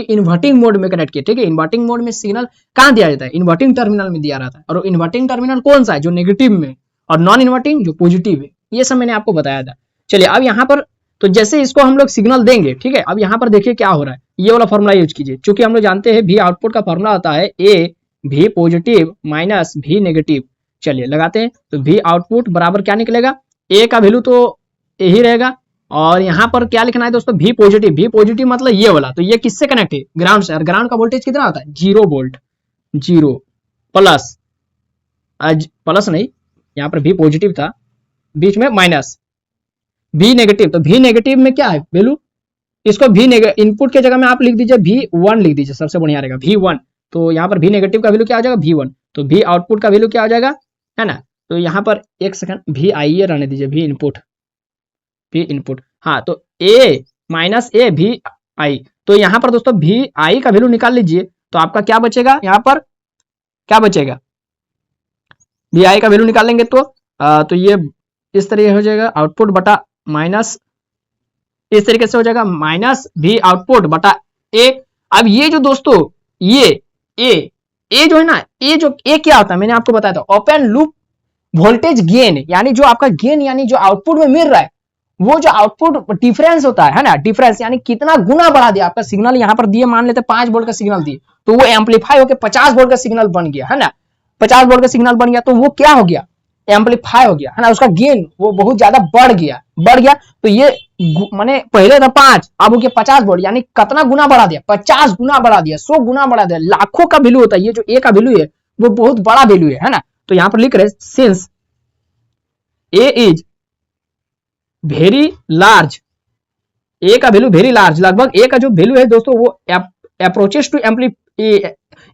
इन्वर्टिंग मोड में कनेक्ट किए। ठीक है, इन्वर्टिंग मोड में सिग्नल कहाँ दिया जाता है, इन्वर्टिंग टर्मिनल में दिया रहता है। और इन्वर्टिंग टर्मिनल कौन सा है, जो नेगेटिव में, और नॉन इन्वर्टिंग जो पॉजिटिव है। ये सब मैंने आपको बताया था। चलिए अब यहाँ पर तो जैसे इसको हम लोग सिग्नल देंगे, ठीक है, अब यहाँ पर देखिए क्या हो रहा है, ये वाला फॉर्मुला यूज कीजिए। चूंकि हम लोग जानते हैं भी आउटपुट का फॉर्मुला होता है ए भी पॉजिटिव माइनस भी नेगेटिव। चलिए लगाते हैं, तो भी आउटपुट बराबर क्या निकलेगा, ए का वैल्यू तो यही रहेगा, और यहाँ पर क्या लिखना है दोस्तों, भी पॉजिटिव। भी पॉजिटिव मतलब ये वाला, तो ये किससे कनेक्ट है, ग्राउंड से। और ग्राउंड का वोल्टेज कितना होता है, 0 वोल्ट, 0 प्लस, आज प्लस नहीं, यहाँ पर भी पॉजिटिव था, बीच में माइनस, भी नेगेटिव। तो भी नेगेटिव में क्या है वैल्यू, इसको भी इनपुट के जगह में आप लिख दीजिए V1 लिख दीजिए, सबसे बढ़िया रहेगा V1। तो यहाँ पर भी नेगेटिव का वैल्यू क्या हो जाएगा, V1। तो भी आउटपुट का वैल्यू क्या हो जाएगा, है ना। तो यहाँ पर एक सेकंड भी आइए रहने दीजिए, भी इनपुट, भी इनपुट, हाँ, तो ए माइनस ए भी आई। तो यहाँ पर दोस्तों भी आई का वैल्यू निकाल लीजिए, तो आपका क्या बचेगा, यहाँ पर क्या बचेगा, भी आई का वैल्यू निकालेंगे तो ये इस तरीके हो जाएगा, आउटपुट बटा माइनस, इस तरीके से हो जाएगा माइनस भी आउटपुट बटा ए। अब ये जो दोस्तों ये ए जो है ना, ए क्या होता है, मैंने आपको बताया था, ओपन लूप वोल्टेज गेन, यानी जो आपका गेन यानी जो आउटपुट में मिल रहा है, वो जो आउटपुट डिफरेंस होता है ना, डिफरेंस यानी कितना गुना बढ़ा दिया आपका सिग्नल। यहाँ पर दिए, मान लेते 5 वोल्ट का सिग्नल दिए, तो वो एम्पलीफाई होकर 50 वोल्ट का सिग्नल बन गया, है ना। 50 वोल्ट का सिग्नल बन गया, तो वो क्या हो गया, एम्पलीफाई हो गया, है ना। उसका गेन वो बहुत ज्यादा बढ़ गया। तो ये माने पहले था 5, अब हो गया 50 वोल्ट, यानी कितना गुना बढ़ा दिया, 50 गुना बढ़ा दिया, 100 गुना बढ़ा दिया, लाखों का वैल्यू होता है। ये जो ए का वैल्यू है वो बहुत बड़ा वैल्यू है ना। तो यहाँ पर लिख रहे since A is very large, A का वैल्यू वेरी लार्ज, लगभग ए का जो वैल्यू है दोस्तों वो अप्रोचेस टू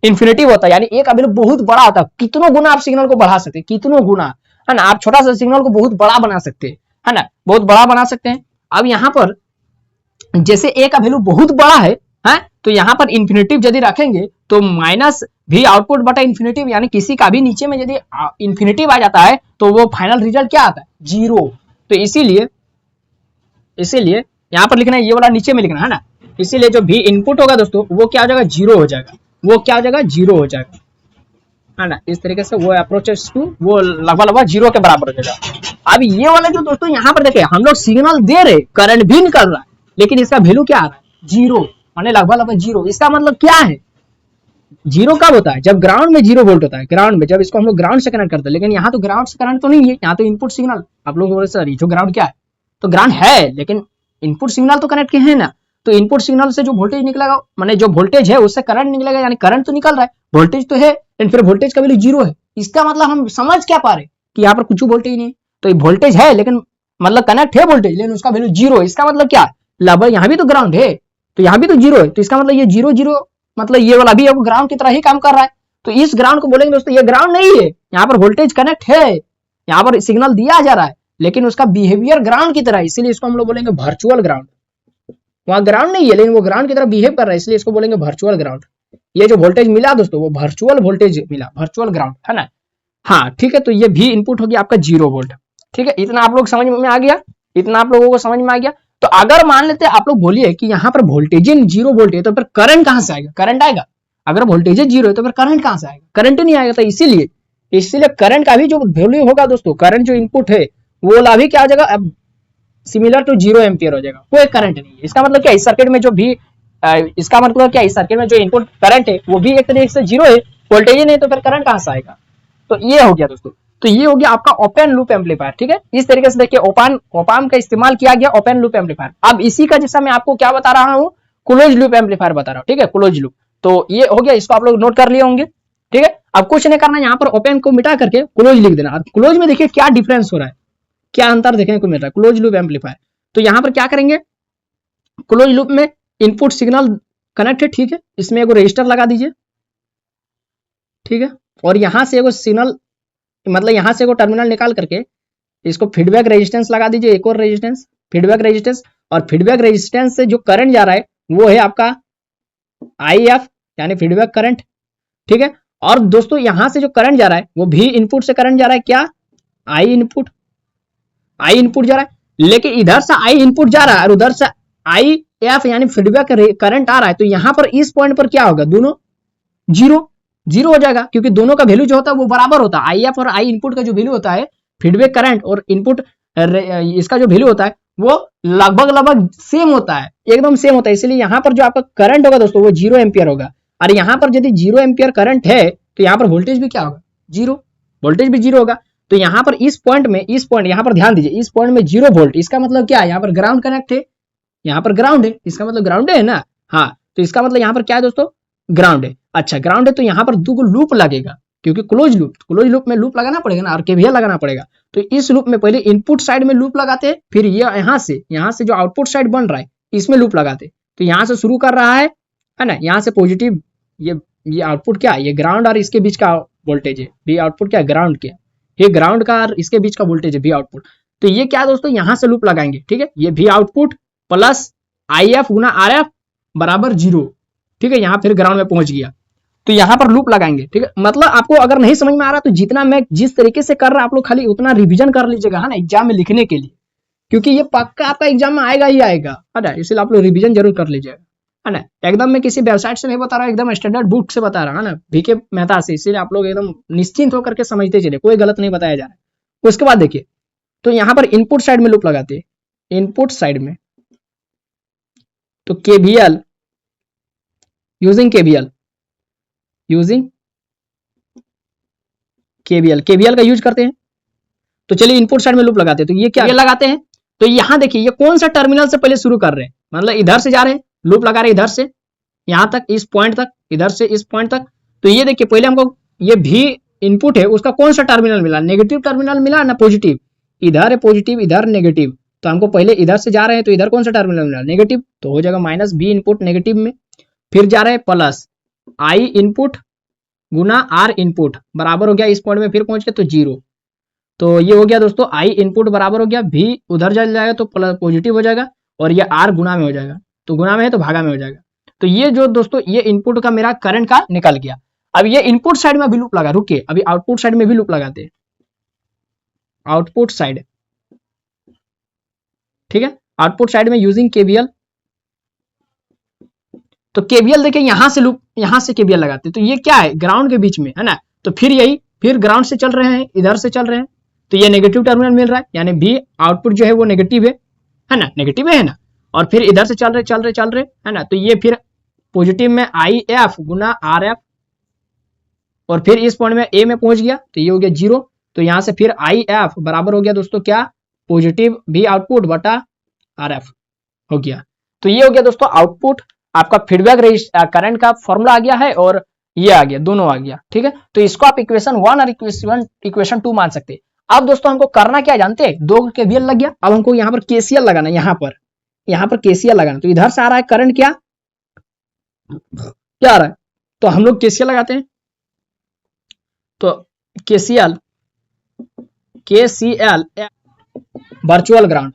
इंफिनिटी होता है, यानी ए का वैल्यू बहुत बड़ा होता है। कितनों गुना आप सिग्नल को बढ़ा सकते हैं, कितनों गुना, है ना। आप छोटा सा सिग्नल को बहुत बड़ा बना सकते हैं, है ना, बहुत बड़ा बना सकते हैं। अब यहाँ पर जैसे ए का वैल्यू बहुत बड़ा है, तो यहाँ पर इंफिनिटिव यदि रखेंगे तो माइनस भी आउटपुट बटा इंफिनिटिव, यानी किसी का भी नीचे में यदि इंफिनिटिव आ जाता है तो वो फाइनल रिजल्ट क्या आता है, 0। तो इसीलिए यहाँ पर लिखना है, ये वाला नीचे में लिखना है ना। इसीलिए जो भी इनपुट होगा दोस्तों वो क्या हो जाएगा, 0 हो जाएगा, वो क्या हो जाएगा, 0 हो जाएगा, है ना। इस तरीके से वो अप्रोचेस टू वो लगभग 0 के बराबर हो जाएगा। अब ये वाला जो दोस्तों यहाँ पर देखिए, हम लोग सिग्नल दे रहे, करंट भी निकल रहा है, लेकिन इसका वैल्यू क्या आ रहा है, 0, माने लगभग 0। इसका मतलब क्या है, 0 कब होता है, जब ग्राउंड में 0 वोल्ट होता है, ग्राउंड में, जब इसको हम लोग ग्राउंड से कनेक्ट करते हैं। लेकिन यहाँ तो ग्राउंड से करंट तो नहीं है, यहाँ तो इनपुट सिग्नल, आप लोग बोले सर जो ग्राउंड क्या है, तो ग्राउंड है लेकिन इनपुट सिग्नल तो कनेक्ट किए हैं ना। तो इनपुट सिग्नल से जो वोल्टेज निकलेगा, माने जो वोल्टेज है उससे करंट निकलेगा, यानी करंट तो निकल रहा है, वोल्टेज तो है, लेकिन फिर वोल्टेज का वैल्यू 0 है। इसका मतलब हम समझ क्या पा रहे कि यहाँ पर कुछ वोल्टेज नहीं है। तो वोल्टेज है लेकिन मतलब कनेक्ट है वोल्टेज, लेकिन उसका वैल्यू 0 है। इसका मतलब क्या, लगभग यहाँ भी तो ग्राउंड है, तो यहाँ भी तो 0 है, तो इसका मतलब ये 0 मतलब ये वाला भी ग्राउंड की तरह ही काम कर रहा है। तो इस ग्राउंड को बोलेंगे दोस्तों ये ग्राउंड नहीं है, यहाँ पर वोल्टेज कनेक्ट है, यहाँ पर सिग्नल दिया जा रहा है लेकिन उसका बिहेवियर ग्राउंड की तरह है, इसीलिए इसको हम लोग बोलेंगे वर्चुअल ग्राउंड। वहां ग्राउंड नहीं है लेकिन वो ग्राउंड की तरह बिहेव कर रहा है, इसलिए इसको बोलेंगे वर्चुअल ग्राउंड। ये जो वोल्टेज मिला दोस्तों वो वर्चुअल वोल्टेज मिला, वर्चुअल ग्राउंड है ना। हाँ ठीक है, तो ये भी इनपुट हो गया आपका 0 वोल्ट। ठीक है, इतना आप लोग समझ में आ गया, इतना आप लोगों को समझ में आ गया। तो अगर मान लेते आप लोग बोलिए कि यहाँ पर वोल्टेज 0 वोल्ट है तो फिर करंट कहां से आएगा? करंट आएगा? अगर वोल्टेज 0 है तो फिर करंट कहां से आएगा? करंट नहीं आएगा। तो इसीलिए करंट का भी जो वैल्यू होगा दोस्तों, करंट जो इनपुट है वो वाला भी क्या हो जाएगा? अब सिमिलर टू 0 एम्पियर हो जाएगा, कोई करंट नहीं है। इसका मतलब क्या, इस सर्किट में जो भी इसका मतलब क्या, इस सर्किट में जो इनपुट करंट है वो भी एक तरीके से 0 है, वोल्टेज नहीं तो फिर करंट कहां से आएगा? तो ये हो गया दोस्तों। तो ये हो गया आपका ओपन लूप एम्पलीफायर। ठीक है, इस तरीके से देखिए ओपाम का इस्तेमाल किया गया ओपन लूप एम्पलीफायर। अब इसी का जैसा मैं आपको क्या बता रहा हूँ, क्लोज लूप एम्पलीफायर बता रहा हूँ। ठीक है, क्लोज लूप। तो ये हो गया, इसको आप लोग नोट कर लिए होंगे। ठीक है, अब कुछ नहीं करना, यहाँ पर ओपन को मिटा करके क्लोज लिख देना। क्लोज में देखिए क्या डिफरेंस हो रहा है, क्या अंतर देखने को मिल रहा है क्लोज लूप एम्पलीफायर। तो यहाँ पर क्या करेंगे, क्लोज लूप में इनपुट सिग्नल कनेक्ट है। ठीक है, इसमें एगो रजिस्टर लगा दीजिए। ठीक है, और यहां से एगो सिग्नल, मतलब यहां से एगो टर्मिनल निकाल करके इसको फीडबैक रेजिस्टेंस लगा दीजिए, एक और रेजिस्टेंस, फीडबैक रेजिस्टेंस। और फीडबैक रेजिस्टेंस से जो करंट जा रहा है वो है आपका IF यानी फीडबैक करंट। ठीक है, और दोस्तों यहां से जो करंट जा रहा है वो भी इनपुट से करंट जा रहा है, क्या? आई इनपुट जा रहा है। लेकिन इधर से आई इनपुट जा रहा है और उधर से IF यानी फीडबैक करंट आ रहा है। तो यहां पर इस पॉइंट पर क्या होगा, दोनों जीरो हो जाएगा, क्योंकि दोनों का वैल्यू जो होता है वो बराबर होता है। IF और आई इनपुट का जो वैल्यू होता है, फीडबैक करंट और इनपुट इसका जो वैल्यू होता है वो लगभग सेम होता है, एकदम सेम होता है। इसलिए यहाँ पर जो आपका करंट होगा दोस्तों वो 0 एम्पियर होगा। और यहाँ पर यदि 0 एम्पियर करंट है तो यहाँ पर वोल्टेज भी क्या होगा, 0, वोल्टेज भी 0 होगा। तो यहाँ पर इस पॉइंट यहाँ पर ध्यान दीजिए, इस पॉइंट में 0 वोल्ट, इसका मतलब क्या है, यहाँ पर ग्राउंड कनेक्ट है, यहाँ पर ग्राउंड है, इसका मतलब ग्राउंड है ना। हाँ, तो इसका मतलब यहाँ पर क्या है दोस्तों, ग्राउंड है। अच्छा, ग्राउंड है तो यहाँ पर 2 लूप लगेगा, क्योंकि क्लोज लूप में लूप लगाना पड़ेगा ना, और KVL लगाना पड़ेगा। तो इस लूप में पहले इनपुट साइड में लूप लगाते हैं, फिर ये यहाँ से जो आउटपुट साइड बन रहा है इसमें लूप लगाते। तो यहाँ से शुरू कर रहा है ना, यहाँ से पॉजिटिव, ये आउटपुट क्या है, ये ग्राउंड और इसके बीच का वोल्टेज है, भी आउटपुट क्या है, ग्राउंड क्या, ये ग्राउंड का और इसके बीच का वोल्टेज है भी आउटपुट। तो ये क्या दोस्तों, यहाँ से लूप लगाएंगे। ठीक है, ये भी output plus IF Guna RF बराबर 0। ठीक है, यहाँ फिर ग्राउंड में पहुंच गया, तो यहाँ पर लूप लगाएंगे। ठीक है, मतलब आपको अगर नहीं समझ में आ रहा तो जितना मैं जिस तरीके से कर रहा आप लोग खाली उतना रिवीजन कर लीजिएगा, है ना, एग्जाम में लिखने के लिए, क्योंकि ये पक्का आपका एग्जाम में आएगा ही आएगा, है ना। इसलिए आप लोग रिवीजन जरूर कर लीजिएगा, है ना। एकदम मैं किसी वेबसाइट से नहीं बता रहा, एकदम स्टैंडर्ड बुक से बता रहा, है ना, VK मेहता से। इसीलिए आप लोग एकदम निश्चिंत होकर के समझते चले, कोई गलत नहीं बताया जा रहा है। उसके बाद देखिए, तो यहाँ पर इनपुट साइड में लूप लगाते हैं, इनपुट साइड में तो KVL यूजिंग KVL का यूज करते हैं। तो चलिए इनपुट साइड में लूप लगाते हैं। तो ये क्या लगाते हैं, तो यहां देखिए ये कौन सा टर्मिनल से पहले शुरू कर रहे हैं, मतलब इधर से जा रहे हैं, लूप लगा रहे हैं इधर से यहां तक, इस पॉइंट तक, इधर से इस पॉइंट तक। तो ये देखिए पहले हमको ये भी इनपुट है, उसका कौन सा टर्मिनल मिला, नेगेटिव टर्मिनल मिला ना पॉजिटिव, इधर है पॉजिटिव, इधर नेगेटिव। तो हमको पहले इधर से जा रहे हैं तो इधर कौन सा टर्मिनल मिला, नेगेटिव, तो हो जाएगा -B इनपुट नेगेटिव में। फिर जा रहे हैं plus I input Guna R input बराबर हो गया, इस पॉइंट में फिर पहुंच गए तो 0। तो ये हो गया दोस्तों, I इनपुट बराबर हो गया, V उधर चल जाएगा तो प्लस पॉजिटिव हो जाएगा, और ये R गुना में हो जाएगा, तो गुना में है तो भागा में हो जाएगा। तो ये जो दोस्तों ये इनपुट का मेरा करंट का निकल गया। अब ये इनपुट साइड में भी लूप लगा, रुकिए अभी आउटपुट साइड में भी लूप लगाते हैं, आउटपुट साइड। ठीक है, आउटपुट साइड में यूजिंग KVL। तो KVL देखिए यहाँ से KVL लगाते हैं। तो ये क्या है, ग्राउंड के बीच में है ना, तो फिर ग्राउंड से चल रहे हैं, इधर से चल रहे हैं, तो ये नेगेटिव टर्मिनल मिल रहा है, यानी भी आउटपुट जो है वो नेगेटिव है ना, नेगेटिव है ना। और फिर इधर से चल रहे है ना, तो ये फिर पॉजिटिव में IF गुना RF, और फिर इस पॉइंट में A में पहुंच गया तो ये हो गया 0। तो यहां से फिर IF बराबर हो गया दोस्तों क्या, पॉजिटिव भी आउटपुट बटा RF हो गया। तो ये हो गया दोस्तों आउटपुट, आपका फीडबैक करंट का फॉर्मूला आ गया है, और ये आ गया, दोनों आ गया। ठीक है, तो इसको आप इक्वेशन 1 और इक्वेशन 2 मान सकते हैं। अब दोस्तों हमको करना क्या जानते हैं, 2 KVL लग गया, अब हमको यहाँ पर KCL लगाना, यहाँ पर KCL लगाना। तो इधर से आ रहा है करंट, क्या आ रहा है, तो हम लोग KCL लगाते हैं। तो KCL वर्चुअल ग्राउंड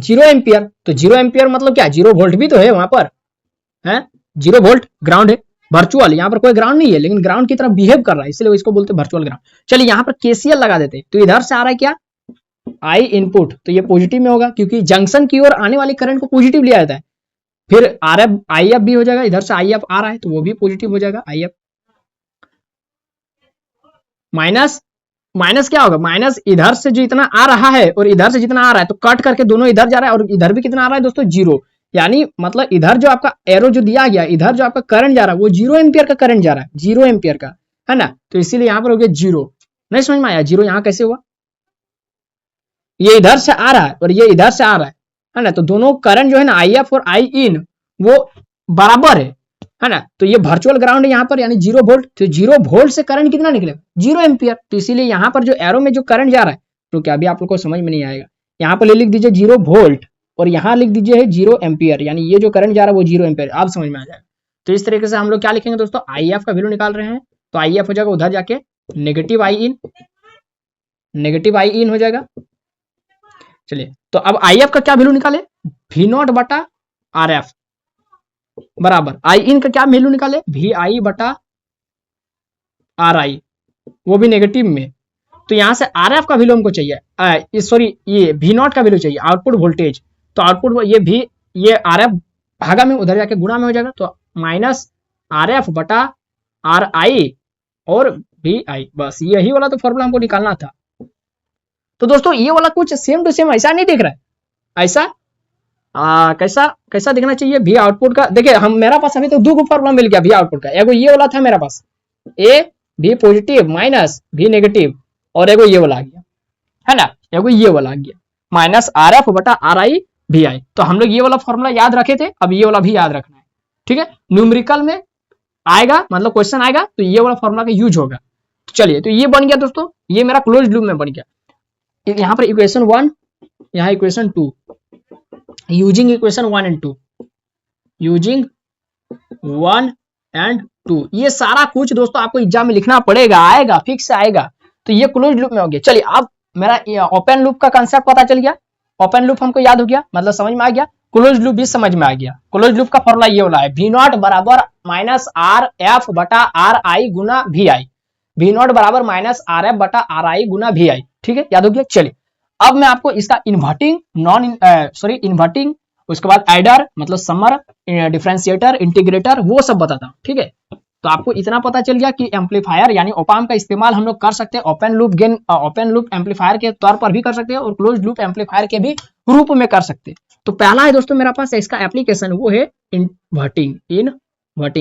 0 एम्पियर। तो 0 एम्पियर मतलब क्या, 0 वोल्ट भी तो है वहां पर, है 0 वोल्ट ग्राउंड है, वर्चुअल, यहाँ पर कोई ग्राउंड नहीं है लेकिन ग्राउंड की तरह बिहेव कर रहा है, इसलिए इसको बोलते हैं वर्चुअल ग्राउंड। चलिए यहाँ पर KCL लगा देते हैं, तो इधर से आ रहा है क्या, I इनपुट, तो ये पॉजिटिव में होगा क्योंकि जंक्शन की ओर आने वाली करंट को पॉजिटिव लिया जाता है। फिर RF IF भी हो जाएगा, इधर से IF आ रहा है तो वो भी पॉजिटिव हो जाएगा IF। माइनस, माइनस क्या होगा, माइनस इधर से जो इतना आ रहा है और इधर से जितना आ रहा है तो कट करके दोनों इधर जा रहा है, और इधर भी कितना आ रहा है दोस्तों, 0। यानी मतलब इधर जो आपका एरो जो दिया गया, इधर जो आपका करंट जा रहा है वो 0 एम्पियर का करंट जा रहा है, 0 एम्पियर का, है ना। तो इसीलिए यहाँ पर हो गया 0। नहीं समझ में आया, 0 यहाँ कैसे हुआ, ये इधर से आ रहा है और ये इधर से आ रहा है ना, तो दोनों करंट जो है ना IF और I इन वो बराबर है ना। तो ये वर्चुअल ग्राउंड है यहाँ पर, यानी 0 वोल्ट, तो 0 वोल्ट से करंट कितना निकलेगा, 0 एम्पियर। तो इसीलिए यहाँ पर जो एरो में जो करंट जा रहा है, तो क्या अभी आप लोग को समझ में नहीं आएगा, यहाँ पर लिख दीजिए 0 वोल्ट और यहाँ लिख दीजिए 0 एम्पियर, यानी ये जो करंट जा रहा है वो 0 एम्पियर, आप समझ में आ जाएगा। तो इस तरीके से हम लोग क्या लिखेंगे दोस्तों, IF का वैल्यू निकाल रहे हैं, तो IF हो जाएगा उधर जाके negative I in, negative I इन हो जाएगा। चलिए तो अब IF का क्या वैल्यू निकाले, V0 बटा RF बराबर I इन का क्या वैल्यू निकाले, VI बटा RI, वो भी नेगेटिव में। तो यहां से RF का वैल्यू हमको चाहिए, सॉरी ये V0 का वैल्यू चाहिए, आउटपुट वोल्टेज। तो आउटपुट ये RF भागा में उधर जाके गुणा में हो जाएगा, तो माइनस RF बटा RI और VI, बस यही वाला तो फॉर्मूला हमको निकालना था। तो दोस्तों ये वाला कुछ सेम टू सेम ऐसा नहीं दिख रहा है, ऐसा कैसा दिखना चाहिए, V आउटपुट का देखिए, हम मेरा पास अभी तो दो फॉर्मूला मिल गया V आउटपुट का, एगो ये वाला था मेरा पास, A V positive minus V negative, और एगो ये वाला आ गया, है ना, एगो ये वाला आ गया माइनस RF बटा RI VI। तो हम लोग ये वाला फॉर्मूला याद रखे थे, अब ये वाला भी याद रखना है, ठीक है। न्यूमेरिकल में आएगा, मतलब क्वेश्चन आएगा तो ये वाला फॉर्मूला का यूज होगा। चलिए तो ये बन गया दोस्तों, ये मेरा क्लोज लूप में बन गया। यहाँ पर इक्वेशन 1, यहाँ equation 2, using equation 1 and 2, using 1 and 2, ये सारा कुछ दोस्तों आपको एग्जाम में लिखना पड़ेगा, आएगा फिक्स आएगा। तो ये क्लोज लूप में हो गया। चलिए अब मेरा ओपन लूप का कंसेप्ट पता चल गया, ओपन लूप हमको याद हो गया, मतलब समझ में आ गया, क्लोज लूप भी समझ में आ गया। क्लोज लूप का फॉर्मूला ये वाला है, V0 बराबर माइनस RF बटा RI गुना VI, V0 बराबर माइनस RF बटा RI गुना VI, ठीक है, याद हो गया। चलिए अब मैं आपको इसका इन्वर्टिंग इन्वर्टिंग, उसके बाद एडर मतलब समर, डिफरेंशिएटर, इंटीग्रेटर, वो सब बताता हूँ, ठीक है। तो आपको इतना पता चल गया कि एम्पलीफायर यानी ओपाम का इस्तेमाल हम लोग कर सकते हैं open loop gain, open loop amplifier के तौर पर भी कर सकते हैं और क्लोज लूप एम्पलीफायर के भी रूप में कर सकते हैं। तो पहला है दोस्तों मेरा पास इसका एप्लीकेशन, वो है इन्वर्टिंग,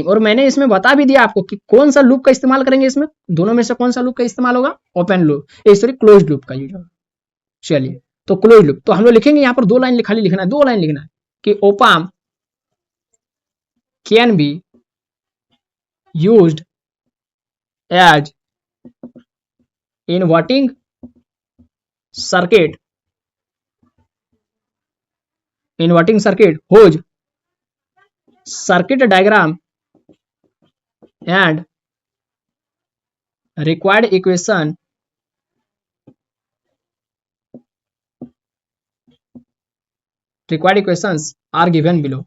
और मैंने इसमें बता भी दिया आपको कि कौन सा लूप का इस्तेमाल करेंगे, इसमें दोनों में से कौन सा लूप का इस्तेमाल होगा, open loop, sorry close loop का यूज होगा। चलिए तो क्लोज लूप, तो हम लोग लिखेंगे यहाँ पर 2 लाइन खाली लिखना है, 2 लाइन लिखना है कि op amp can be used as inverting circuit, whose circuit diagram and required equations are given below,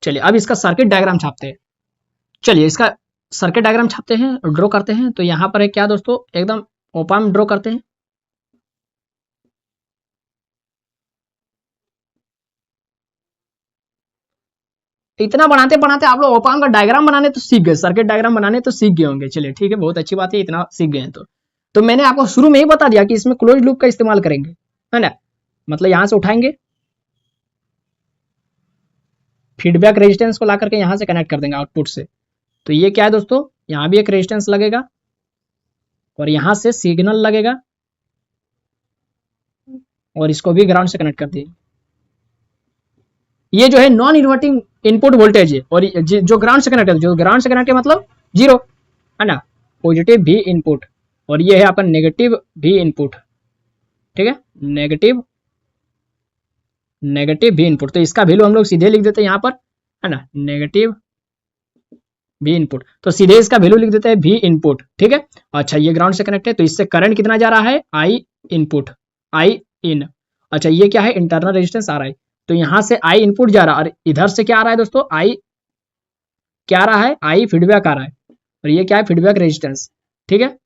चलिए अब इसका सर्किट डायग्राम छापते हैं। चलिए इसका सर्किट डायग्राम छापते हैं, ड्रॉ करते हैं। तो यहां पर है क्या दोस्तों, एकदम ओपाम ड्रॉ करते हैं। इतना बनाते बनाते आप लोग ओपाम का डायग्राम बनाने तो सीख गए, सर्किट डायग्राम बनाने तो सीख गए होंगे। चलिए ठीक है, बहुत अच्छी बात है, इतना सीख गए हैं तो मैंने आपको शुरू में ही बता दिया कि इसमें क्लोज लूप का इस्तेमाल करेंगे, है ना। मतलब यहां से उठाएंगे, फीडबैक रेजिस्टेंस को ला करके यहां से कनेक्ट कर देंगे आउटपुट से। तो ये क्या है दोस्तों, यहां भी एक रेजिस्टेंस लगेगा और यहां से सिग्नल लगेगा और इसको भी ग्राउंड से कनेक्ट कर दिए। ये जो है नॉन इन्वर्टिंग इनपुट वोल्टेज है, और जो ग्राउंड से कनेक्ट है, जो ग्राउंड से कनेक्ट है मतलब 0, है ना, पॉजिटिव भी इनपुट, और ये है अपन नेगेटिव भी इनपुट, ठीक है, नेगेटिव भी इनपुट। तो इसका वैल्यू हम लोग सीधे लिख देते हैं यहाँ पर, है ना, नेगेटिव भी इनपुट, तो सीधे इसका वैल्यू लिख देते हैं भी इनपुट, ठीक है। अच्छा ये ग्राउंड से कनेक्ट है, तो इससे करंट कितना जा रहा है, आई इनपुट, आई इन। अच्छा ये क्या है, इंटरनल रेजिस्टेंस आर आई, तो यहां से आई इनपुट जा रहा है और इधर से क्या आ रहा है दोस्तों, आई क्या आ रहा है, आई फीडबैक आ रहा है, और ये क्या है, फीडबैक रेजिस्टेंस, ठीक है।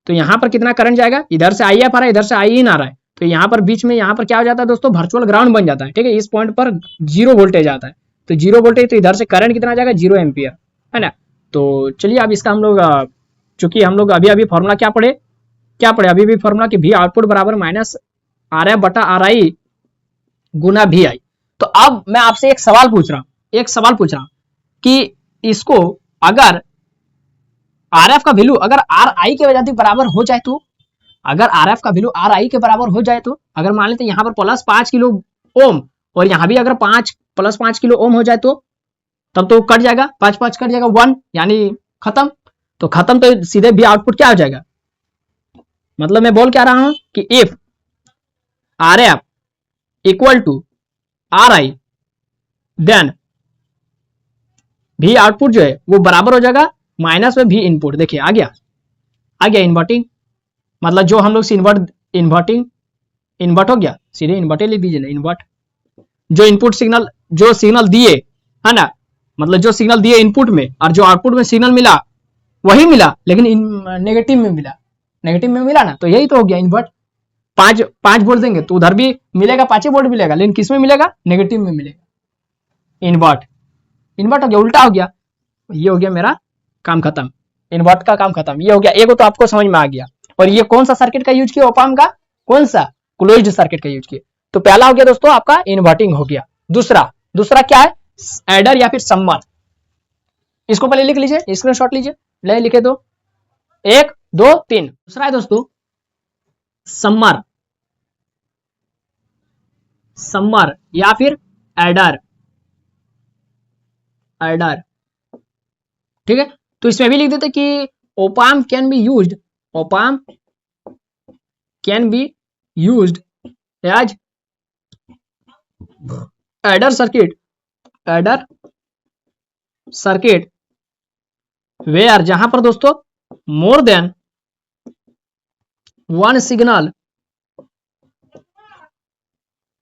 तो यहाँ पर कितना करंट जाएगा, इधर से आई एफ आ रहा है, इधर से आई इन आ रहा है, तो यहाँ पर बीच में यहाँ पर क्या हो जाता है दोस्तों, वर्चुअल ग्राउंड बन जाता है, ठीक है। इस पॉइंट पर 0 वोल्टेज आता है, तो 0 वोल्टेज, तो इधर से करंट कितना जाएगा, 0 एम्पियर, है ना। तो चलिए अब इसका हम लोग चूंकि हम लोग अभी अभी फॉर्मूला क्या पढ़े अभी भी फॉर्मूला कि भी आउटपुट बराबर माइनस आर एफ बटा आर आई गुना भी आई। तो अब मैं आपसे एक सवाल पूछ रहा हूं कि इसको अगर आर एफ का वैल्यू अगर आर आई के वजह से बराबर हो जाए तो, अगर आर एफ का वैल्यू आर आई के बराबर हो जाए तो, अगर मान लेते हैं यहाँ पर प्लस 5 किलो ओम और यहाँ भी अगर प्लस 5 किलो ओम हो जाए तो, तब तो कट जाएगा, 5 कट जाएगा, 1 यानी खत्म। तो खत्म, तो सीधे भी आउटपुट क्या हो जाएगा, मतलब मैं बोल क्या रहा हूं कि if R F equal to R I then भी आउटपुट जो है वो बराबर हो जाएगा माइनस में भी इनपुट। देखिए आ गया इन्वर्टिंग, मतलब जो हम लोग से इन्वर्ट हो गया, सीधे इन्वर्ट लिख दीजिए ना, इन्वर्ट। जो इनपुट सिग्नल, जो सिग्नल दिए है ना, मतलब जो सिग्नल दिए इनपुट में और जो आउटपुट में सिग्नल मिला वही मिला, लेकिन नेगेटिव में मिला ना, तो यही तो हो गया इन्वर्ट। 5 वोल्ट देंगे तो उधर भी मिलेगा 5 वोल्ट मिलेगा, लेकिन किस में मिलेगा, नेगेटिव में मिलेगा। इन्वर्ट हो गया, उल्टा हो गया, ये हो गया मेरा काम खत्म, इन्वर्ट का काम खत्म, ये हो गया। एक तो आपको समझ में आ गया। और ये कौन सा सर्किट का यूज किया, ओपाम का कौन सा, क्लोज्ड सर्किट का यूज किया। तो पहला हो गया दोस्तों आपका इन्वर्टिंग हो गया। दूसरा क्या है, एडर या फिर सम्मर। इसको पहले लिख लीजिए, स्क्रीनशॉट लीजिए, ले लिखे दो, 1 2 3। दूसरा है दोस्तों सम्मर या फिर एडर, ठीक है। तो इसमें भी लिख देते कि op amp can be used as adder circuit where, जहां पर दोस्तों more than one signal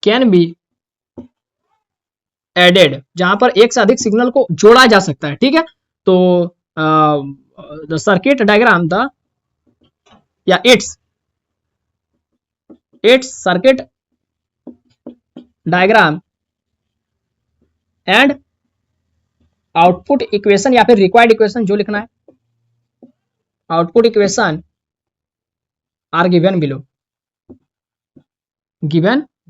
can be added, जहां पर एक से अधिक सिग्नल को जोड़ा जा सकता है, ठीक है। तो द सर्किट डायग्राम या its circuit diagram and output equation या फिर रिक्वायर्ड इक्वेशन, जो लिखना है, output equation are given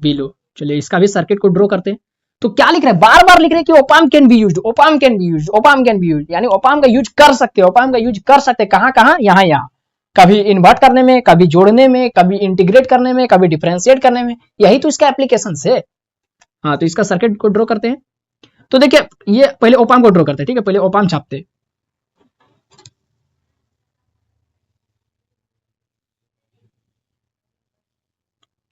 below. चलिए इसका भी सर्किट को ड्रॉ करते हैं। तो क्या लिख रहे हैं, बार बार लिख रहे हैं कि ओपाम कैन बी यूज्ड, यानी ओपाम का यूज कर सकते हैं, कहां, यहां, कभी इन्वर्ट करने में, कभी जोड़ने में, कभी इंटीग्रेट करने में, कभी डिफरेंशिएट करने में, यही तो इसका एप्लीकेशन है। हाँ तो इसका सर्किट को ड्रॉ करते हैं। तो देखिए ये पहले ओपाम को ड्रॉ करते हैं, ठीक है, पहले ओपाम छापते हैं।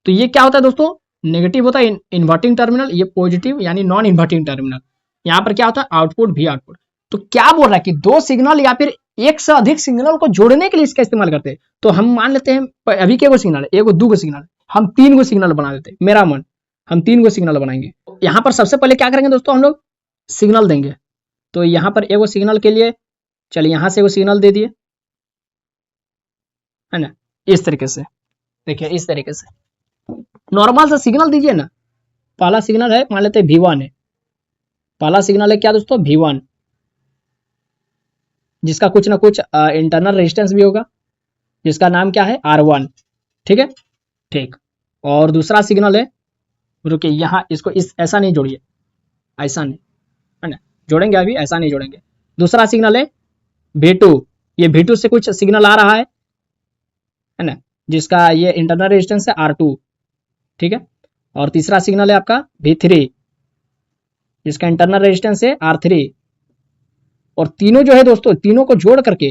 तो ये क्या होता है दोस्तों, नेगेटिव होता है इन्वर्टिंग टर्मिनल, ये पॉजिटिव यानी नॉन इन्वर्टिंग टर्मिनल। यहाँ पर क्या होता है, आउटपुट भी आउटपुट। तो क्या बोल रहा है कि 2 सिग्नल या फिर एक से अधिक सिग्नल को जोड़ने के लिए इसका इस्तेमाल करते हैं। तो हम मान लेते हैं अभी के सिग्नल है, 1 2 सिग्नल, हम 3 सिग्नल बना देते हैं, मेरा मन, हम 3 सिग्नल बनाएंगे। यहाँ पर सबसे पहले क्या करेंगे दोस्तों, हम लोग सिग्नल देंगे। तो यहाँ पर 1 सिग्नल के लिए चलिए यहाँ से 1 सिग्नल दे दिए, है ना, इस तरीके से। देखिए इस तरीके से नॉर्मल सा सिग्नल दीजिए ना। पहला सिग्नल है, मान लेते हैं V1 है, पहला सिग्नल है क्या दोस्तों, V1, जिसका कुछ ना कुछ इंटरनल रेजिस्टेंस भी होगा, जिसका नाम क्या है, R1, ठीक है, ठीक। और दूसरा सिग्नल है, रुकिए यहाँ इसको ऐसा नहीं जोड़िए, ऐसा नहीं, है ना, जोड़ेंगे अभी, ऐसा नहीं जोड़ेंगे। दूसरा सिग्नल है V2, ये V2 से कुछ सिग्नल आ रहा है ना, जिसका ये इंटरनल रेजिस्टेंस है R2, ठीक है। और तीसरा सिग्नल है आपका V3, जिसका इंटरनल रेजिस्टेंस है R3। और तीनों जो है दोस्तों, तीनों को जोड़ करके,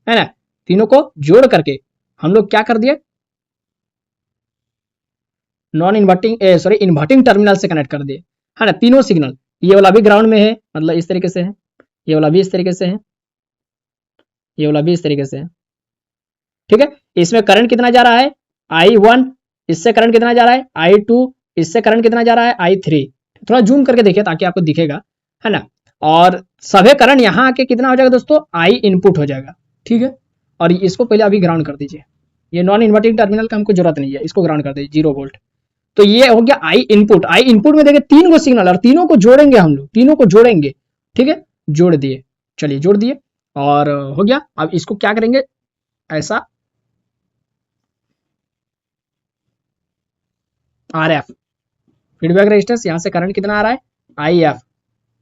है ना, तीनों को जोड़ करके हम लोग क्या कर दिए, इन्वर्टिंग टर्मिनल से कनेक्ट कर दिए, है ना। तीनों सिग्नल, ये वाला भी ग्राउंड में है, मतलब इस तरीके से है, ये वाला भी इस तरीके से है, ये वाला भी इस तरीके से है, ठीक है। इसमें करंट कितना जा रहा है I1, इससे करंट कितना जा रहा है I2, इससे करंट कितना जा रहा है I3। थोड़ा जूम करके देखिए ताकि आपको दिखेगा, है ना। और सभी करंट यहाँ आके कितना हो जाएगा दोस्तों, I इनपुट हो जाएगा, ठीक है। और इसको पहले अभी ग्राउंड कर दीजिए, ये नॉन इन्वर्टिंग टर्मिनल का हमको जरूरत नहीं है, इसको ग्राउंड कर दीजिए 0 वोल्ट। तो ये हो गया I इनपुट। I इनपुट में देखिए 3 गो सिग्नल और तीनों को जोड़ेंगे हम लोग, तीनों को जोड़ेंगे, ठीक है। जोड़ दिए, चलिए जोड़ दिए और हो गया। अब इसको क्या करेंगे, ऐसा RF फीडबैक रेजिस्टेंस, यहाँ से करंट कितना आ रहा है IF,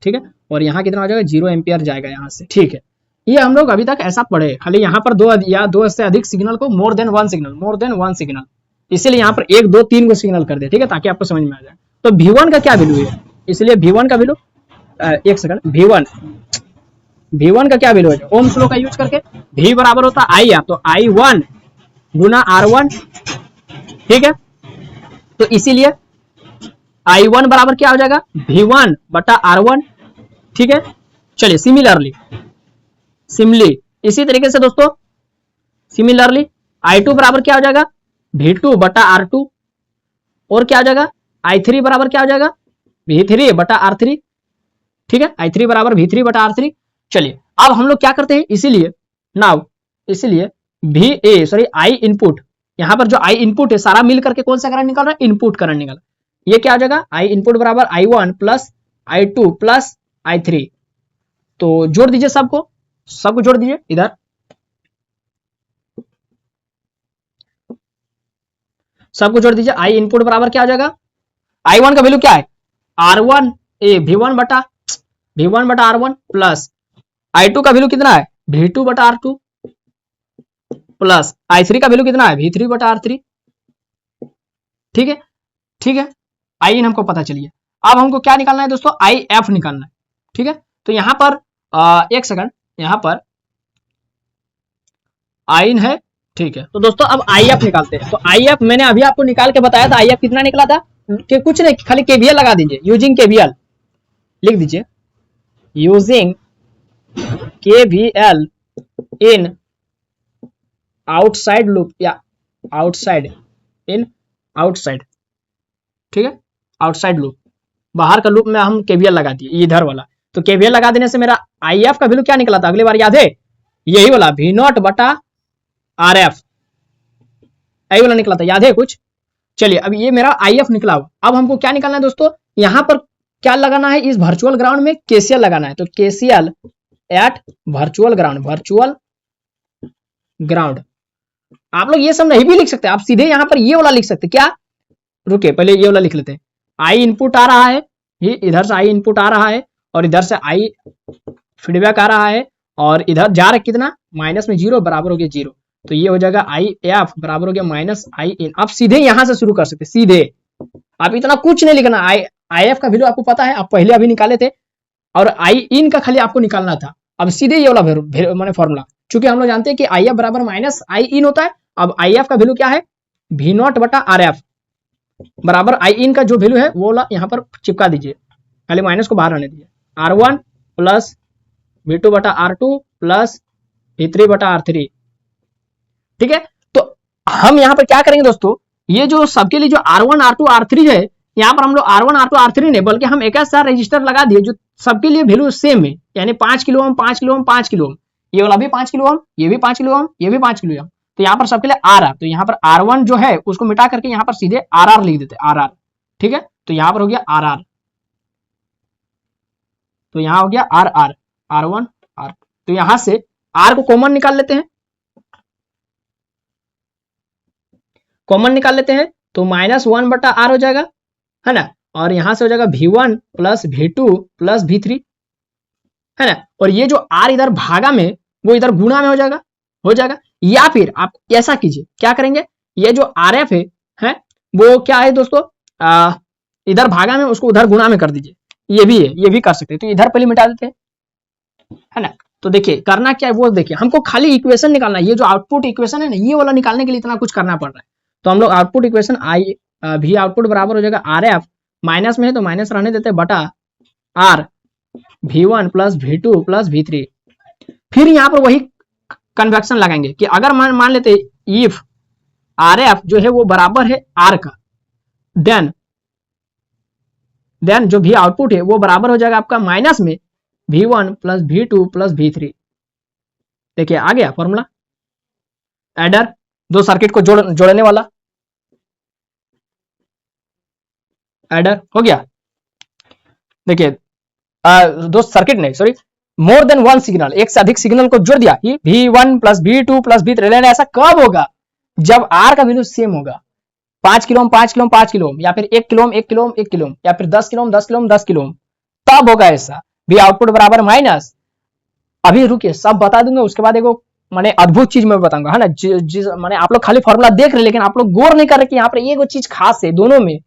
ठीक है। और यहाँ कितना हो जाएगा 0 एम्पियर जाएगा यहाँ से, ठीक है। ये हम लोग अभी तक ऐसा पढ़े, खाली यहाँ पर 2 या 2 से अधिक सिग्नल को मोर देन वन सिग्नल, इसीलिए यहाँ पर 1 2 3 को सिग्नल कर दे, ठीक है, ताकि आपको समझ में आ जाए। तो V1 का क्या वैल्यू है, इसलिए V1 का वैल्यू एक सेकंड, V1 का क्या वैल्यू है, ओम्स लॉ का यूज करके V बराबर होता है I, तो I1 गुना R1, ठीक है। तो इसीलिए I1 बराबर क्या हो जाएगा V1 बटा R1, ठीक है। चलिए सिमिलरली इसी तरीके से दोस्तों सिमिलरली I2 बराबर क्या हो जाएगा V2 बटा R2, और क्या हो जाएगा I3 बराबर क्या हो जाएगा V3 बटा R3, ठीक है। I3 बराबर V3 बटा R3। चलिए अब हम लोग क्या करते हैं, इसीलिए I इनपुट, यहाँ पर जो I इनपुट है सारा मिल करके कौन सा करंट निकल रहा है, इनपुट करंट निकल। ये क्या हो जाएगा I इनपुट बराबर I1 plus I2 plus I3। तो जोड़ दीजिए सबको जोड़ दीजिए इधर, सबको जोड़ दीजिए। I इनपुट बराबर क्या हो जाएगा, I1 का वैल्यू क्या है R1 V1 बटा R1 प्लस I2 का वैल्यू कितना है V2 बटा R2 प्लस I3 का वैल्यू कितना है V3 बटा R3, ठीक है। I इन हमको पता चलिए। अब हमको क्या निकालना है दोस्तों, IF निकालना है, ठीक है। तो यहाँ पर एक सेकंड, यहाँ पर I इन है, ठीक है। तो दोस्तों अब IF निकालते हैं। तो IF मैंने अभी आपको निकाल के बताया था, IF कितना निकला था कि कुछ नहीं, खाली KVL लगा दीजिए, यूजिंग KVL लिख दीजिए, using KVL in outside loop या आउटसाइड, ठीक है, आउटसाइड लूप, बाहर का लूप में हम KVL लगा दिए इधर वाला। तो KVL लगा देने से मेरा IF का वैल्यू क्या निकला था, अगली बार याद है, यही वाला V0 बटा RF, यही वाला निकला था, याद है कुछ। चलिए अब ये मेरा IF निकला हुआ। अब हमको क्या निकालना है दोस्तों, यहाँ पर क्या लगाना है, इस वर्चुअल ग्राउंड में KCL लगाना है। तो KCL एट वर्चुअल ग्राउंड, आप लोग ये सब नहीं भी लिख सकते, आप सीधे यहाँ पर ये वाला लिख सकते, क्या, रुके पहले ये वाला लिख लेते हैं। I इनपुट आ रहा है, ये इधर से I इनपुट आ रहा है और इधर से I फीडबैक आ रहा है, और इधर जा रहा है कितना माइनस में 0 बराबर हो गया 0। तो ये हो जाएगा IF बराबर हो गया माइनस I इन। आप सीधे यहाँ से शुरू कर सकते, सीधे, आप इतना कुछ नहीं लिखना। IF का वैल्यू आपको पता है, आप पहले अभी निकाले थे, और I इन का खाली आपको निकालना था। अब सीधे ये वाला मैंने फॉर्मूला, चूंकि हम लोग जानते हैं कि IF बराबर माइनस I इन होता है। अब IF का वैल्यू क्या है V0 बटा RF बराबर I इन का जो वैल्यू है वो यहाँ पर चिपका दीजिए, खाली माइनस को बाहर आने दीजिए, R1 प्लस V2 बटा R2 प्लस V3 बटा R3, ठीक है। तो हम यहाँ पर क्या करेंगे दोस्तों, ये जो सबके लिए जो R1 R2 R3 है, यहाँ पर हम लोग R1 R2 R3 नहीं बल्कि हम एक साथ रजिस्टर लगा दिए जो सबके लिए वैल्यू सेम है, यानी 5 kilo ohm 5 kilo ohm 5 kilo ohm, ये वाला भी 5 किलो ओम, ये भी 5 किलो ओम, ये भी 5 किलो ओम। तो यहाँ पर सबके लिए RR, तो यहाँ पर R1 जो है उसको मिटा करके यहाँ पर सीधे RR लिख देते हैं, RR, ठीक है। तो यहाँ पर हो गया RR, तो यहाँ हो गया RR, R1 R। तो यहाँ से R को कॉमन निकाल लेते हैं, तो -1 बटा R हो जाएगा, है ना। और यहाँ से हो जाएगा V1 plus V2 plus V3, है ना। और ये जो R इधर भागा में वो इधर गुणा में हो जाएगा। या फिर आप ऐसा कीजिए, क्या करेंगे, ये जो RF है वो क्या है दोस्तों, इधर भागा में उसको उधर गुणा में कर दीजिए, ये भी है, ये भी कर सकते हैं। तो इधर पहले मिटा देते हैं, है ना। तो देखिए करना क्या है वो देखिए, हमको खाली इक्वेशन निकालना है, ये जो आउटपुट इक्वेशन है ना, ये वाला निकालने के लिए इतना कुछ करना पड़ रहा है। तो हम लोग आउटपुट इक्वेशन V आउटपुट बराबर हो जाएगा RF, माइनस में है तो माइनस रहने देते हैं बटा R V1 plus V2 plus V3। फिर यहां पर वही कन्वेक्शन लगाएंगे कि अगर मान लेते इफ RF जो है वो बराबर है R का, देन जो V आउटपुट है वो बराबर हो जाएगा आपका माइनस में V1 plus V2 plus V3। देखिए आ गया फॉर्मूला, एडर, दो सर्किट को जोड़ने वाला एडर हो गया। देखिए दो सर्किट नहीं, सॉरी, मोर देन वन सिग्नल, एक से अधिक सिग्नल को जोड़ दिया, V1 plus V2 plus V3। ऐसा कब होगा? जब R का वैल्यू सेम होगा, 5 kilo ohm 5 kilo ohm 5 kilo ohm, या फिर 1 kilo ohm 1 kilo ohm 1 kilo ohm, या फिर 10 kilo ohm 10 kilo ohm 10 kilo ohm, तब होगा ऐसा। V आउटपुट बराबर माइनस, अभी रुकिए सब बता दूंगा, उसके बाद एगो मैंने अद्भुत चीज मैं बताऊंगा, है ना। मैंने आप लोग खाली फॉर्मूला देख रहे, लेकिन आप लोग गौर नहीं कर रहे कि यहाँ पर ये चीज खास है, दोनों में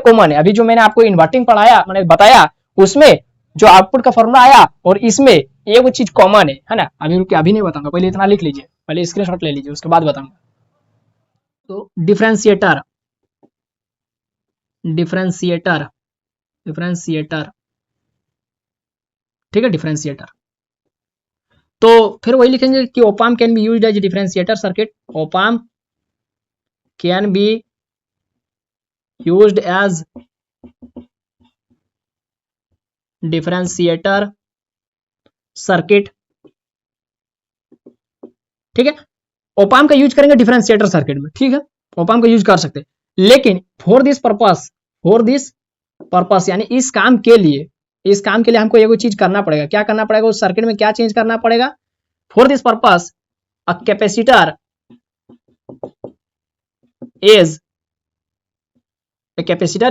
कॉमन है। अभी जो मैंने आपको इन्वर्टिंग पढ़ाया, मैंने बताया, उसमें जो आउटपुट का फॉर्मूला आया और इसमें ये वो चीज कॉमन है ना। अभी रुकिए, अभी नहीं बताऊंगा, पहले इतना लिख लीजिए, पहले स्क्रीनशॉट ले लीजिए, उसके बाद बताऊंगा। तो डिफरेंशिएटर ठीक है, डिफरेंशिएटर। तो फिर वही लिखेंगे कि op amp can be used as differentiator circuit, op amp can be used as differentiator circuit. ठीक है, ओप-एम्प का यूज करेंगे डिफरेंशिएटर सर्किट में, ठीक है, ओप-एम्प का यूज कर सकते हैं, लेकिन फॉर दिस पर्पस यानी इस काम के लिए हमको ये चीज करना पड़ेगा। क्या करना पड़ेगा? उस सर्किट में क्या चेंज करना पड़ेगा? For this purpose a capacitor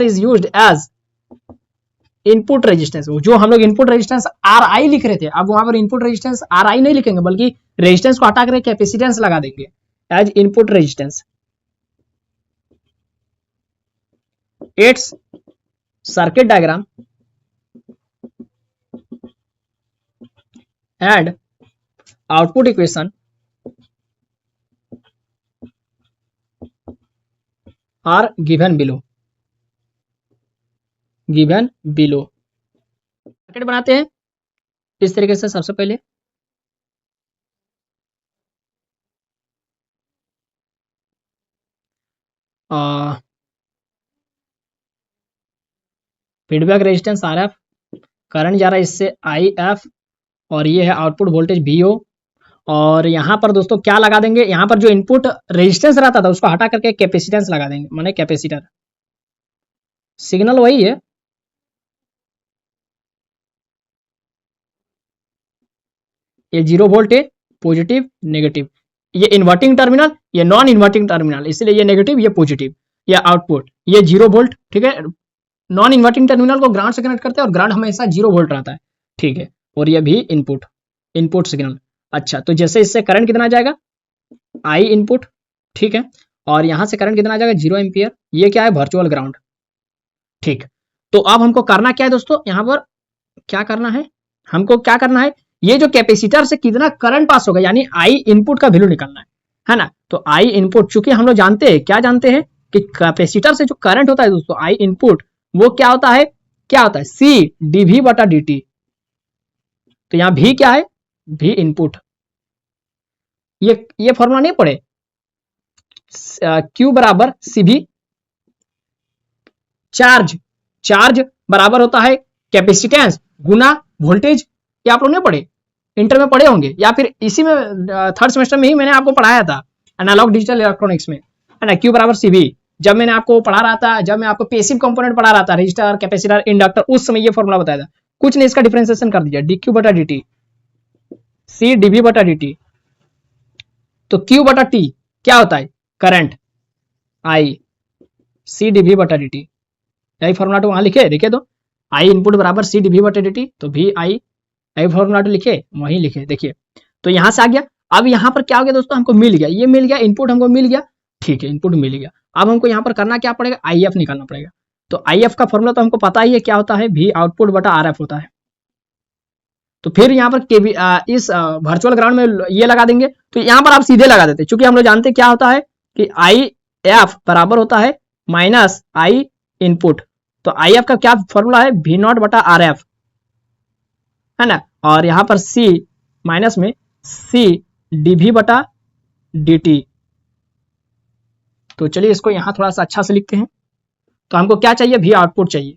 is used as input resistance. जो हम लोग इनपुट रेजिस्टेंस RI लिख रहे थे, अब वहां पर इनपुट रेजिस्टेंस RI नहीं लिखेंगे, बल्कि रेजिस्टेंस को हटा कर कैपेसिटेंस लगा देंगे as input resistance. Its circuit diagram and output equation are given below. Circuit बनाते हैं इस तरीके से। सबसे पहले फीडबैक रेजिस्टेंस RF, करंट जा रहा है इससे IF, और ये है आउटपुट वोल्टेज VO। और यहाँ पर दोस्तों क्या लगा देंगे? यहाँ पर जो इनपुट रेजिस्टेंस रहता था उसको हटा करके कैपेसिटेंस लगा देंगे, माने कैपेसिटर। सिग्नल वही है, ये 0 वोल्ट है, पॉजिटिव नेगेटिव, ये इन्वर्टिंग टर्मिनल, ये नॉन इन्वर्टिंग टर्मिनल, इसलिए ये नेगेटिव ये पॉजिटिव, ये आउटपुट, ये 0 वोल्ट। ठीक है, नॉन इन्वर्टिंग टर्मिनल को ग्राउंड से कनेक्ट करते हैं और ग्राउंड हमेशा 0 वोल्ट रहता है, ठीक है, और ये भी इनपुट सिग्नल। अच्छा, तो जैसे इससे करंट कितना जाएगा? I इनपुट, ठीक है, और यहां से करंट कितना जाएगा? 0 एम्पियर। ये क्या है? Virtual ground. ठीक, तो अब हमको करना क्या है दोस्तों? यहां पर क्या करना है? हमको क्या करना है? ये जो कैपेसिटर से कितना करंट पास होगा, यानी I इनपुट का वैल्यू निकालना है ना। तो I इनपुट, चूंकि हम लोग जानते हैं, क्या जानते हैं कि कैपेसिटर से जो करंट होता है दोस्तों, I इनपुट, वो क्या होता है? C dV बटा dt। तो यहां V क्या है? V input. ये फॉर्मूला नहीं पढ़े? Q बराबर CV, चार्ज बराबर होता है कैपेसिटेंस गुना वोल्टेज। ये आप लोग नहीं पढ़े? इंटर में पढ़े होंगे, या फिर इसी में थर्ड सेमेस्टर में ही मैंने आपको पढ़ाया था, एनालॉग डिजिटल इलेक्ट्रॉनिक्स में, है ना। Q बराबर CV, जब मैंने आपको पढ़ा रहा था, जब मैं आपको पैसिव कंपोनेंट पढ़ा रहा था, रजिस्टर, कैपेसिटर, इंडक्टर, उस समय ये फॉर्मूला बताया था। कुछ नहीं, इसका डिफरेंशिएशन कर दीजिए, dq बटा dt, C dV बटा dt। तो Q बटा T क्या होता है? करंट, I C dV बटा dt। यही फॉर्मूला तो वहां लिखे, देखिए तो, I इनपुट बराबर C dV बटा dt, तो V I, यही फॉर्मूला तो लिखे, वहीं लिखे, देखिए। तो यहां से आ गया। अब यहां पर क्या हो गया दोस्तों? हमको मिल गया, ये मिल गया, इनपुट हमको मिल गया, ठीक है, इनपुट मिल गया। अब हमको यहाँ पर करना क्या पड़ेगा? IF निकालना पड़ेगा। तो IF का फॉर्मूला तो हमको पता ही है, क्या होता है? V आउटपुट बटा RF होता है। तो फिर यहाँ पर इस वर्चुअल ग्राउंड में ये लगा देंगे, तो यहाँ पर आप सीधे लगा देते, क्योंकि हम लोग जानते क्या होता है कि IF बराबर होता है माइनस I इनपुट। तो IF का क्या फॉर्मूला है? V नॉट बटा RF। है ना, और यहाँ पर सी माइनस में सी डीवी बटा dt। तो चलिए इसको यहाँ थोड़ा सा अच्छा से लिखते हैं। तो हमको क्या चाहिए, भी आउटपुट चाहिए।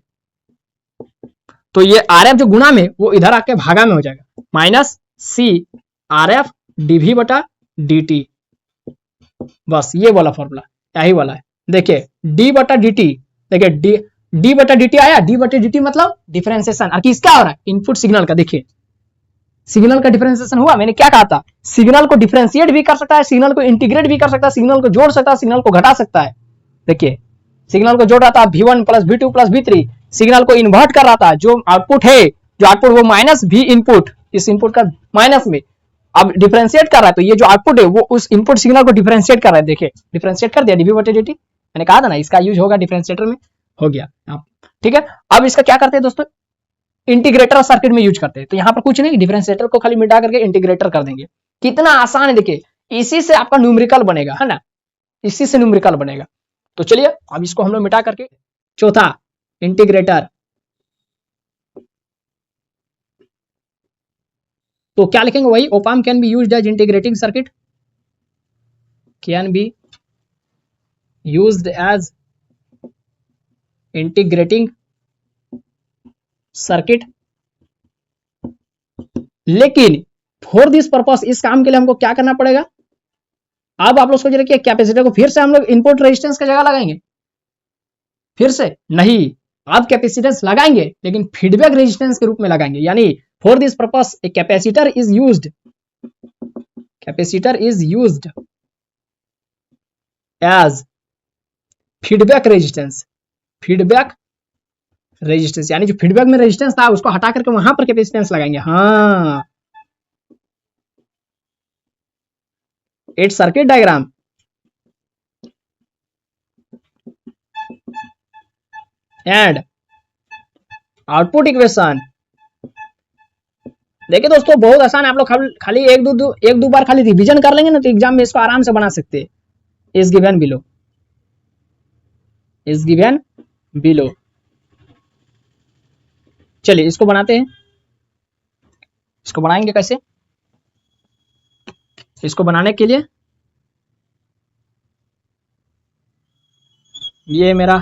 तो ये आर एफ जो गुणा में वो इधर आके भागा में हो जाएगा, minus C R F d v बटा dt। बस ये वाला फॉर्मूला यही वाला है। देखिए डी बटा dt, देखिए डी बटा dt आया, डी बटा dt मतलब डिफरेंशिएशन। और किसका हो रहा है, इनपुट सिग्नल का। देखिए सिग्नल का डिफरेंशिएशन हुआ। मैंने क्या कहा था, सिग्नल को डिफरेंशिएट भी कर सकता है, सिग्नल को इंटीग्रेट भी कर सकता है, सिग्नल को जोड़ सकता है, सिग्नल को घटा सकता है। देखिए सिग्नल को जोड़ रहा था v1 plus v2 plus v3, signal को इन्वर्ट कर रहा था, जो आउटपुट है, जो आउटपुट वो माइनस v इनपुट, इस इनपुट का माइनस में अब डिफरेंशिएट कर रहा है। तो ये जो आउटपुट है वो उस इनपुट सिग्नल को डिफरेंशिएट कर रहा है। देखिए डिफरेंशिएट कर दिया dv बटे dt, मैंने कहा था ना इसका यूज होगा डिफरेंशिएटर में, हो गया। ठीक है, अब इसका क्या करते हैं दोस्तों, इंटीग्रेटर सर्किट में यूज करते हैं। तो यहाँ पर कुछ नहीं, डिफरेंशिएटर को खाली मिटा करके इंटीग्रेटर कर देंगे। कितना आसान है, देखिए इसी से आपका न्यूमेरिकल बनेगा, है ना, इसी से न्यूमेरिकल बनेगा। तो चलिए अब इसको हम लोग मिटा करके, चौथा इंटीग्रेटर। तो क्या लिखेंगे, वही op amp can be used as integrating circuit, can be used as integrating circuit. लेकिन फॉर दिस पर्पस, इस काम के लिए हमको क्या करना पड़ेगा। अब आप लोग सोच रहे कि कैपेसिटर को फिर से हम लोग इनपुट रेजिस्टेंस की जगह लगाएंगे, फिर से नहीं, अब कैपेसिटेंस लगाएंगे लेकिन फीडबैक रेजिस्टेंस के रूप में लगाएंगे। यानी for this purpose a capacitor is used as feedback resistance, यानी जो फीडबैक में रेजिस्टेंस था उसको हटा करके वहां पर कैपेसिटेंस लगाएंगे। हाँ, it's circuit diagram and output equation. देखिए दोस्तों बहुत आसान है, आप लोग खाली एक दो बार खाली रिवीजन कर लेंगे ना तो एग्जाम में इसको आराम से बना सकते हैं। Is given below. चलिए इसको बनाते हैं। इसको बनाएंगे कैसे, इसको बनाने के लिए ये मेरा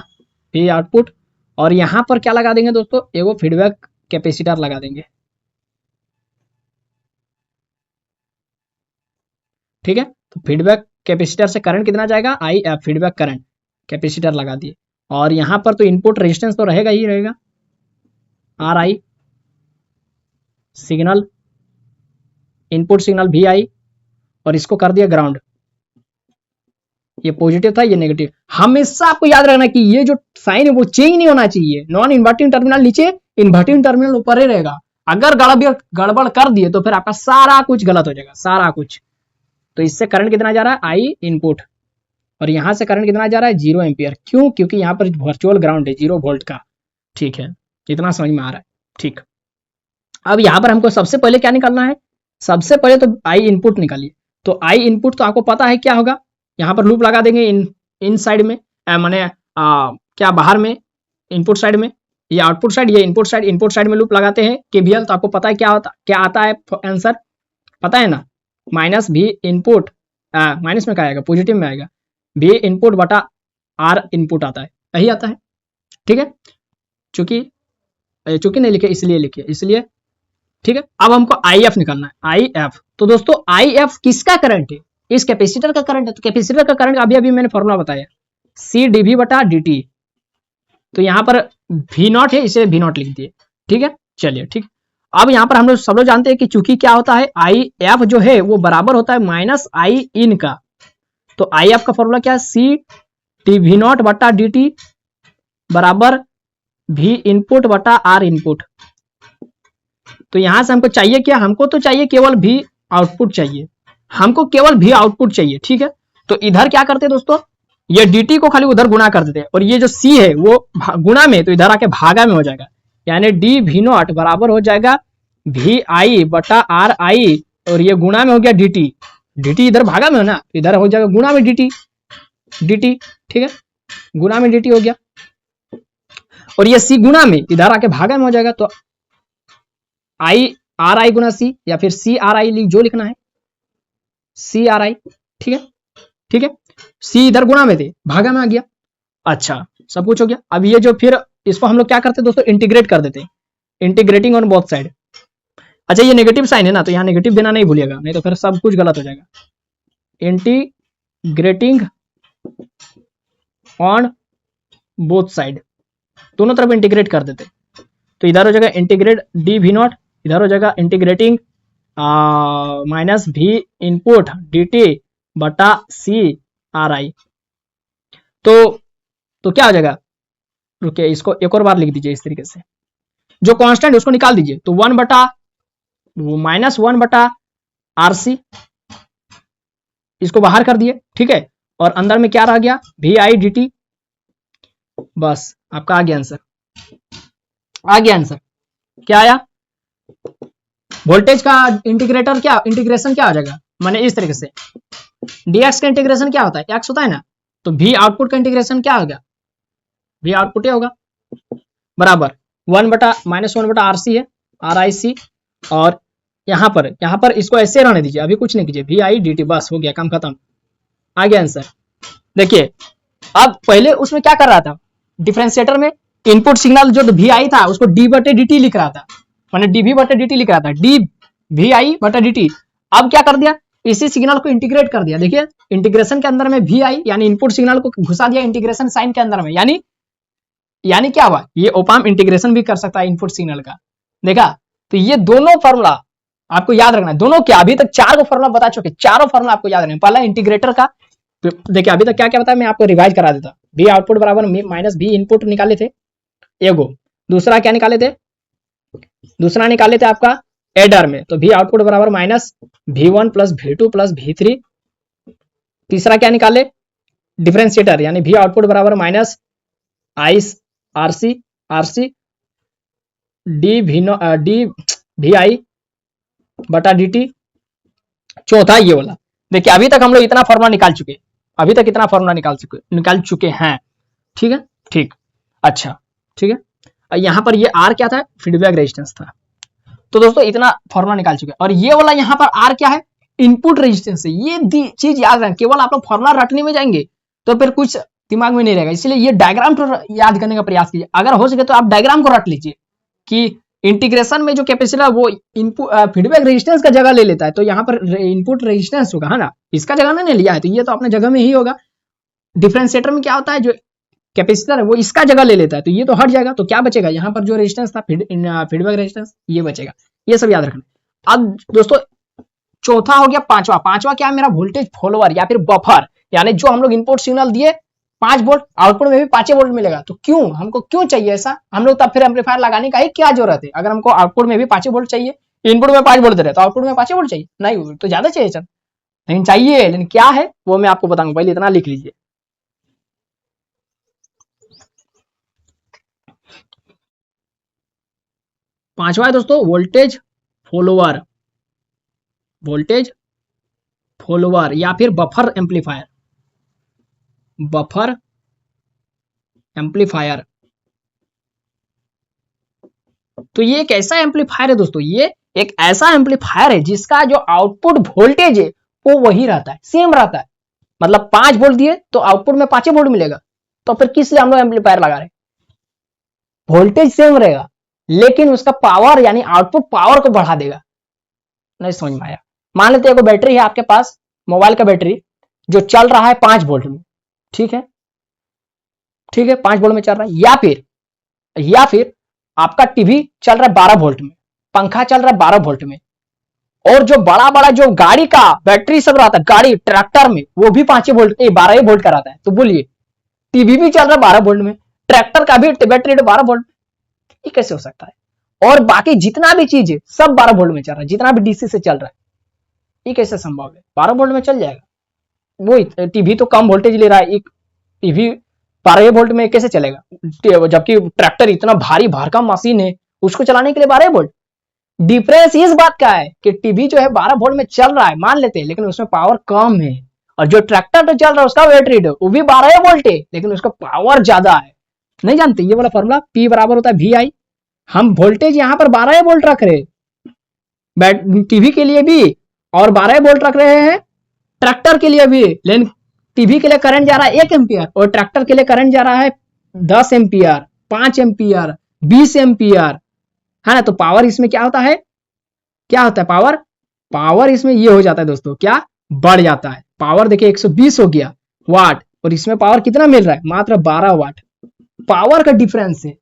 भी आउटपुट, और यहां पर क्या लगा देंगे दोस्तों, एगो फीडबैक कैपेसिटर लगा देंगे। ठीक है, तो फीडबैक कैपेसिटर से करंट कितना जाएगा, I F, feedback current, capacitor लगा दिए। और यहां पर तो इनपुट रेजिस्टेंस तो रहेगा ही रहेगा, R I, signal, input signal V I, और इसको कर दिया ग्राउंड। ये पॉजिटिव था, ये नेगेटिव। हमेशा आपको याद रखना कि ये जो साइन है वो चेंज नहीं होना चाहिए। नॉन इन्वर्टिंग टर्मिनल नीचे, इन्वर्टिंग टर्मिनल ऊपर ही रहेगा। अगर गड़बड़ कर दिए तो फिर आपका सारा कुछ गलत हो जाएगा, सारा कुछ। तो इससे करंट कितना जा रहा है, आई इनपुट, और यहां से करंट कितना जा रहा है, 0 एम्पियर। क्यों, क्योंकि यहाँ पर वर्चुअल ग्राउंड है 0 वोल्ट का। ठीक है, इतना समझ में आ रहा है। ठीक, अब यहाँ पर हमको सबसे पहले क्या निकालना है, सबसे पहले तो आई इनपुट निकालिए। तो आई इनपुट तो आपको पता है क्या होगा, यहाँ पर लूप लगा देंगे इन साइड में, माने क्या बाहर में, इनपुट साइड में, ये आउटपुट साइड, ये इनपुट साइड। इनपुट साइड में लूप लगाते हैं केवीएल, तो आपको पता है क्या आता है आंसर, पता है ना, माइनस भी इनपुट, माइनस में क्या आएगा, पॉजिटिव में आएगा, भी इनपुट बटा आर इनपुट आता है, यही आता है। ठीक है, चूंकि नहीं लिखे इसलिए लिखे, इसलिए। ठीक है, अब हमको आई एफ निकालना है, आई एफ। तो दोस्तों आई एफ किसका करंट है, इस कैपेसिटर का करंट है। तो कैपेसिटर का करंट अभी मैंने फॉर्मूला बताया, सी डीवी बटा dt। तो यहाँ पर वी नॉट है, इसे वी नॉट लिख दिए। ठीक है, चलिए ठीक। अब यहाँ पर हम लोग सब लोग जानते हैं कि चूंकि क्या होता है, आई एफ जो है वो बराबर होता है माइनस आई इन का। तो आई एफ का फॉर्मूला क्या है, सी टी वी नॉट बटा dt बराबर भी इनपुट बटा आर इनपुट। तो यहां से हमको चाहिए क्या, हमको तो चाहिए केवल भी आउटपुट चाहिए, हमको केवल भी आउटपुट चाहिए। ठीक है, तो इधर क्या करते हैं दोस्तों, ये dt को खाली उधर गुणा कर देते हैं, और ये जो c है वो गुणा में, तो इधर आके भागा में हो जाएगा। यानी डी वी नॉट बराबर हो जाएगा भी आई बटा आर आई, और ये गुणा में हो गया dt इधर भागा में हो ना, इधर हो जाएगा गुणा में dt। ठीक है, गुणा में dt हो गया, और ये c गुणा में इधर आके भागा में हो जाएगा। तो आई आर आई गुना सी, या फिर सी आर आई जो लिखना है, सी आर आई। ठीक है, ठीक है, सी इधर गुना में थे, भागा में आ गया। अच्छा, सब कुछ हो गया। अब ये जो फिर इसको हम लोग क्या करते हैं दोस्तों, इंटीग्रेट कर देते हैं, इंटीग्रेटिंग ऑन बोथ साइड। अच्छा, ये नेगेटिव साइन है ना, तो यहाँ नेगेटिव देना नहीं भूलिएगा, नहीं तो फिर सब कुछ गलत हो जाएगा। इंटीग्रेटिंग ऑन बोथ साइड, दोनों तरफ इंटीग्रेट कर देते। तो इधर हो जाएगा इंटीग्रेट डी वी नॉट, इधर हो जाएगा इंटीग्रेटिंग माइनस भी इनपुट डी टी बटा सी आर आई। तो क्या हो जाएगा, रुकिए इसको एक और बार लिख दीजिए इस तरीके से, जो कांस्टेंट उसको निकाल दीजिए, तो 1 बटा -1 बटा आर सी, इसको बाहर कर दिए। ठीक है, और अंदर में क्या रह गया, वी आई डी टी। बस आपका आ गया आंसर, आ गया आंसर। क्या आया, वोल्टेज का इंटीग्रेटर क्या, इंटीग्रेशन क्या हो जाएगा, माने इस तरीके से dx का इंटीग्रेशन क्या होता है, x होता है ना, तो v आउटपुट का इंटीग्रेशन क्या होगा, v आउटपुट ही होगा, बराबर 1 बटा आर सी है, आर आई सी। और यहाँ पर इसको ऐसे रहने दीजिए, अभी कुछ नहीं कीजिए, वी आई डी टी, बस हो गया, काम खत्म, आ गया आंसर। देखिए अब पहले उसमें क्या कर रहा था, डिफरेंशिएटर में इनपुट सिग्नल जो वी आई था उसको डी बटे डी टी लिख रहा था, मैंने डीवी बटे डी टी लिख रहा था, डी वी आई बटे डी टी। अब क्या कर दिया, इसी सिग्नल को इंटीग्रेट कर दिया। देखिए इंटीग्रेशन के अंदर में वी आई यानी इनपुट सिग्नल को घुसा दिया इंटीग्रेशन साइन के अंदर में, यानी क्या हुआ, ये ओपाम इंटीग्रेशन भी कर सकता है इनपुट सिग्नल का, देखा। तो ये दोनों फॉर्मूला आपको याद रखना है, दोनों क्या, अभी तक 4 को फॉर्मूला बता चुके, चारों फॉर्मूला आपको याद रखना। पहला इंटीग्रेटर का, देखिए अभी तक क्या क्या बताया, मैं आपको रिवाइज करा देता। बी आउटपुट बराबर माइनस बी इनपुट निकाले थे एगो, दूसरा क्या निकाले थे, दूसरा निकाले थे आपका एडर में, तो भी आउटपुट बराबर minus V1 plus V2 plus V3। तीसरा क्या निकाले, डिफरेंशिएटर यानी भी आउटपुट बराबर minus I R C D V I बटा डी टी। चौथा ये वाला, देखिए अभी तक हम लोग इतना फॉर्मूला निकाल चुके, अभी तक इतना फॉर्मूला निकाल चुके हैं। ठीक है, ठीक, अच्छा ठीक है। यहाँ पर ये आर क्या था, फीडबैक रेजिस्टेंस था। तो दोस्तों इतना फॉर्मूला निकाल चुके, और ये वाला यहाँ पर आर क्या है, इनपुट रेजिस्टेंस है। ये चीज याद रखें, केवल आप लोग फॉर्मूला रटने में जाएंगे तो फिर कुछ दिमाग में नहीं रहेगा, इसलिए ये डायग्राम तो याद करने का प्रयास कीजिए। अगर हो सके तो आप डायग्राम को रट लीजिए कि इंटीग्रेशन में जो कैपेसिटर वो इनपुट फीडबैक रेजिस्टेंस का जगह ले लेता है, तो यहाँ पर इनपुट रेजिस्टेंस होगा, है ना, इसका जगह नहीं लिया है, तो ये तो अपने जगह में ही होगा। डिफरेंशिएटर में क्या होता है, जो कैपेसिटर है वो इसका जगह ले लेता है, तो ये तो हट जाएगा, तो क्या बचेगा, यहाँ पर जो रेजिस्टेंस था फीडबैक रेजिस्टेंस, ये बचेगा। ये सब याद रखना। अब दोस्तों चौथा हो गया, पांचवा क्या है मेरा, वोल्टेज फॉलोअर या फिर बफर, यानी जो हम लोग इनपुट सिग्नल दिए 5 वोल्ट, आउटपुट में भी 5 वोल्ट मिलेगा। तो क्यों, हमको क्यों चाहिए ऐसा, हम लोग तब फिर एम्पलीफायर लगाने का ही क्या जरूरत है, अगर हमको आउटपुट में भी 5 वोल्ट चाहिए, इनपुट में 5 वोल्ट दे रहे तो आउटपुट में 5 वोल्ट चाहिए, नहीं तो ज्यादा चाहिए सर, लेकिन चाहिए, लेकिन क्या है वो मैं आपको बताऊंगा, पहले इतना लिख लीजिए। पांचवा है दोस्तों वोल्टेज फॉलोअर या फिर बफर एम्पलीफायर। तो ये एक ऐसा एम्पलीफायर है दोस्तों, ये एक ऐसा एम्पलीफायर है जिसका जो आउटपुट वोल्टेज है वो वही रहता है, सेम रहता है। मतलब 5 वोल्ट दिए तो आउटपुट में 5 वोल्ट मिलेगा, तो फिर किस लिए हम लोग एम्पलीफायर लगा रहे हैं, वोल्टेज सेम रहेगा लेकिन उसका पावर यानी आउटपुट पावर को बढ़ा देगा। नहीं समझ में आया, मान लेते हैं बैटरी है आपके पास, मोबाइल का बैटरी जो चल रहा है 5 वोल्ट में, ठीक है 5 वोल्ट में चल रहा है, या फिर आपका टीवी चल रहा है 12 वोल्ट में, पंखा चल रहा है 12 वोल्ट में, और जो बड़ा बड़ा जो गाड़ी का बैटरी सब रहता है, गाड़ी ट्रैक्टर में वो भी 5 वोल्ट 12 वोल्ट का रहता है। तो बोलिए टीवी भी चल रहा है 12 वोल्ट में, ट्रैक्टर का भी बैटरी 12 वोल्ट, ये कैसे हो सकता है? और बाकी जितना भी चीज है सब 12 वोल्ट में चल रहा है, जितना भी डीसी से चल रहा है, ये कैसे संभव है? 12 वोल्ट में चल जाएगा, वो टीवी तो कम वोल्टेज ले रहा है, एक टीवी 12 वोल्ट में कैसे चलेगा, जबकि ट्रैक्टर इतना भारी भरकम मशीन है, उसको चलाने के लिए 12 वोल्ट। डिफरेंस इस बात का है कि टीवी जो है 12 वोल्ट में चल रहा है मान लेते हैं, लेकिन उसमें पावर कम है, और जो ट्रैक्टर तो चल रहा है उसका बैटरी वो भी 12 वोल्ट है लेकिन उसका पावर ज्यादा है। नहीं जानते ये वाला फॉर्मूला, P बराबर होता है VI, हम वोल्टेज यहां पर 12 वोल्ट रख रहे, टीवी के लिए भी, और 12 वोल्ट रख रहे हैं ट्रैक्टर के लिए भी। लेकिन टीवी के लिए करंट जा रहा है 1 एम्पियर और ट्रैक्टर के लिए करंट जा रहा है 10 एम्पियर, 5 एम्पियर, 20 एम्पियर, है ना। तो पावर इसमें क्या होता है, क्या होता है पावर, पावर इसमें ये हो जाता है दोस्तों, क्या बढ़ जाता है। पावर देखिए 120 हो गया वाट, और इसमें पावर कितना मिल रहा है, मात्र 12 वाट। पावर का डिफरेंस है,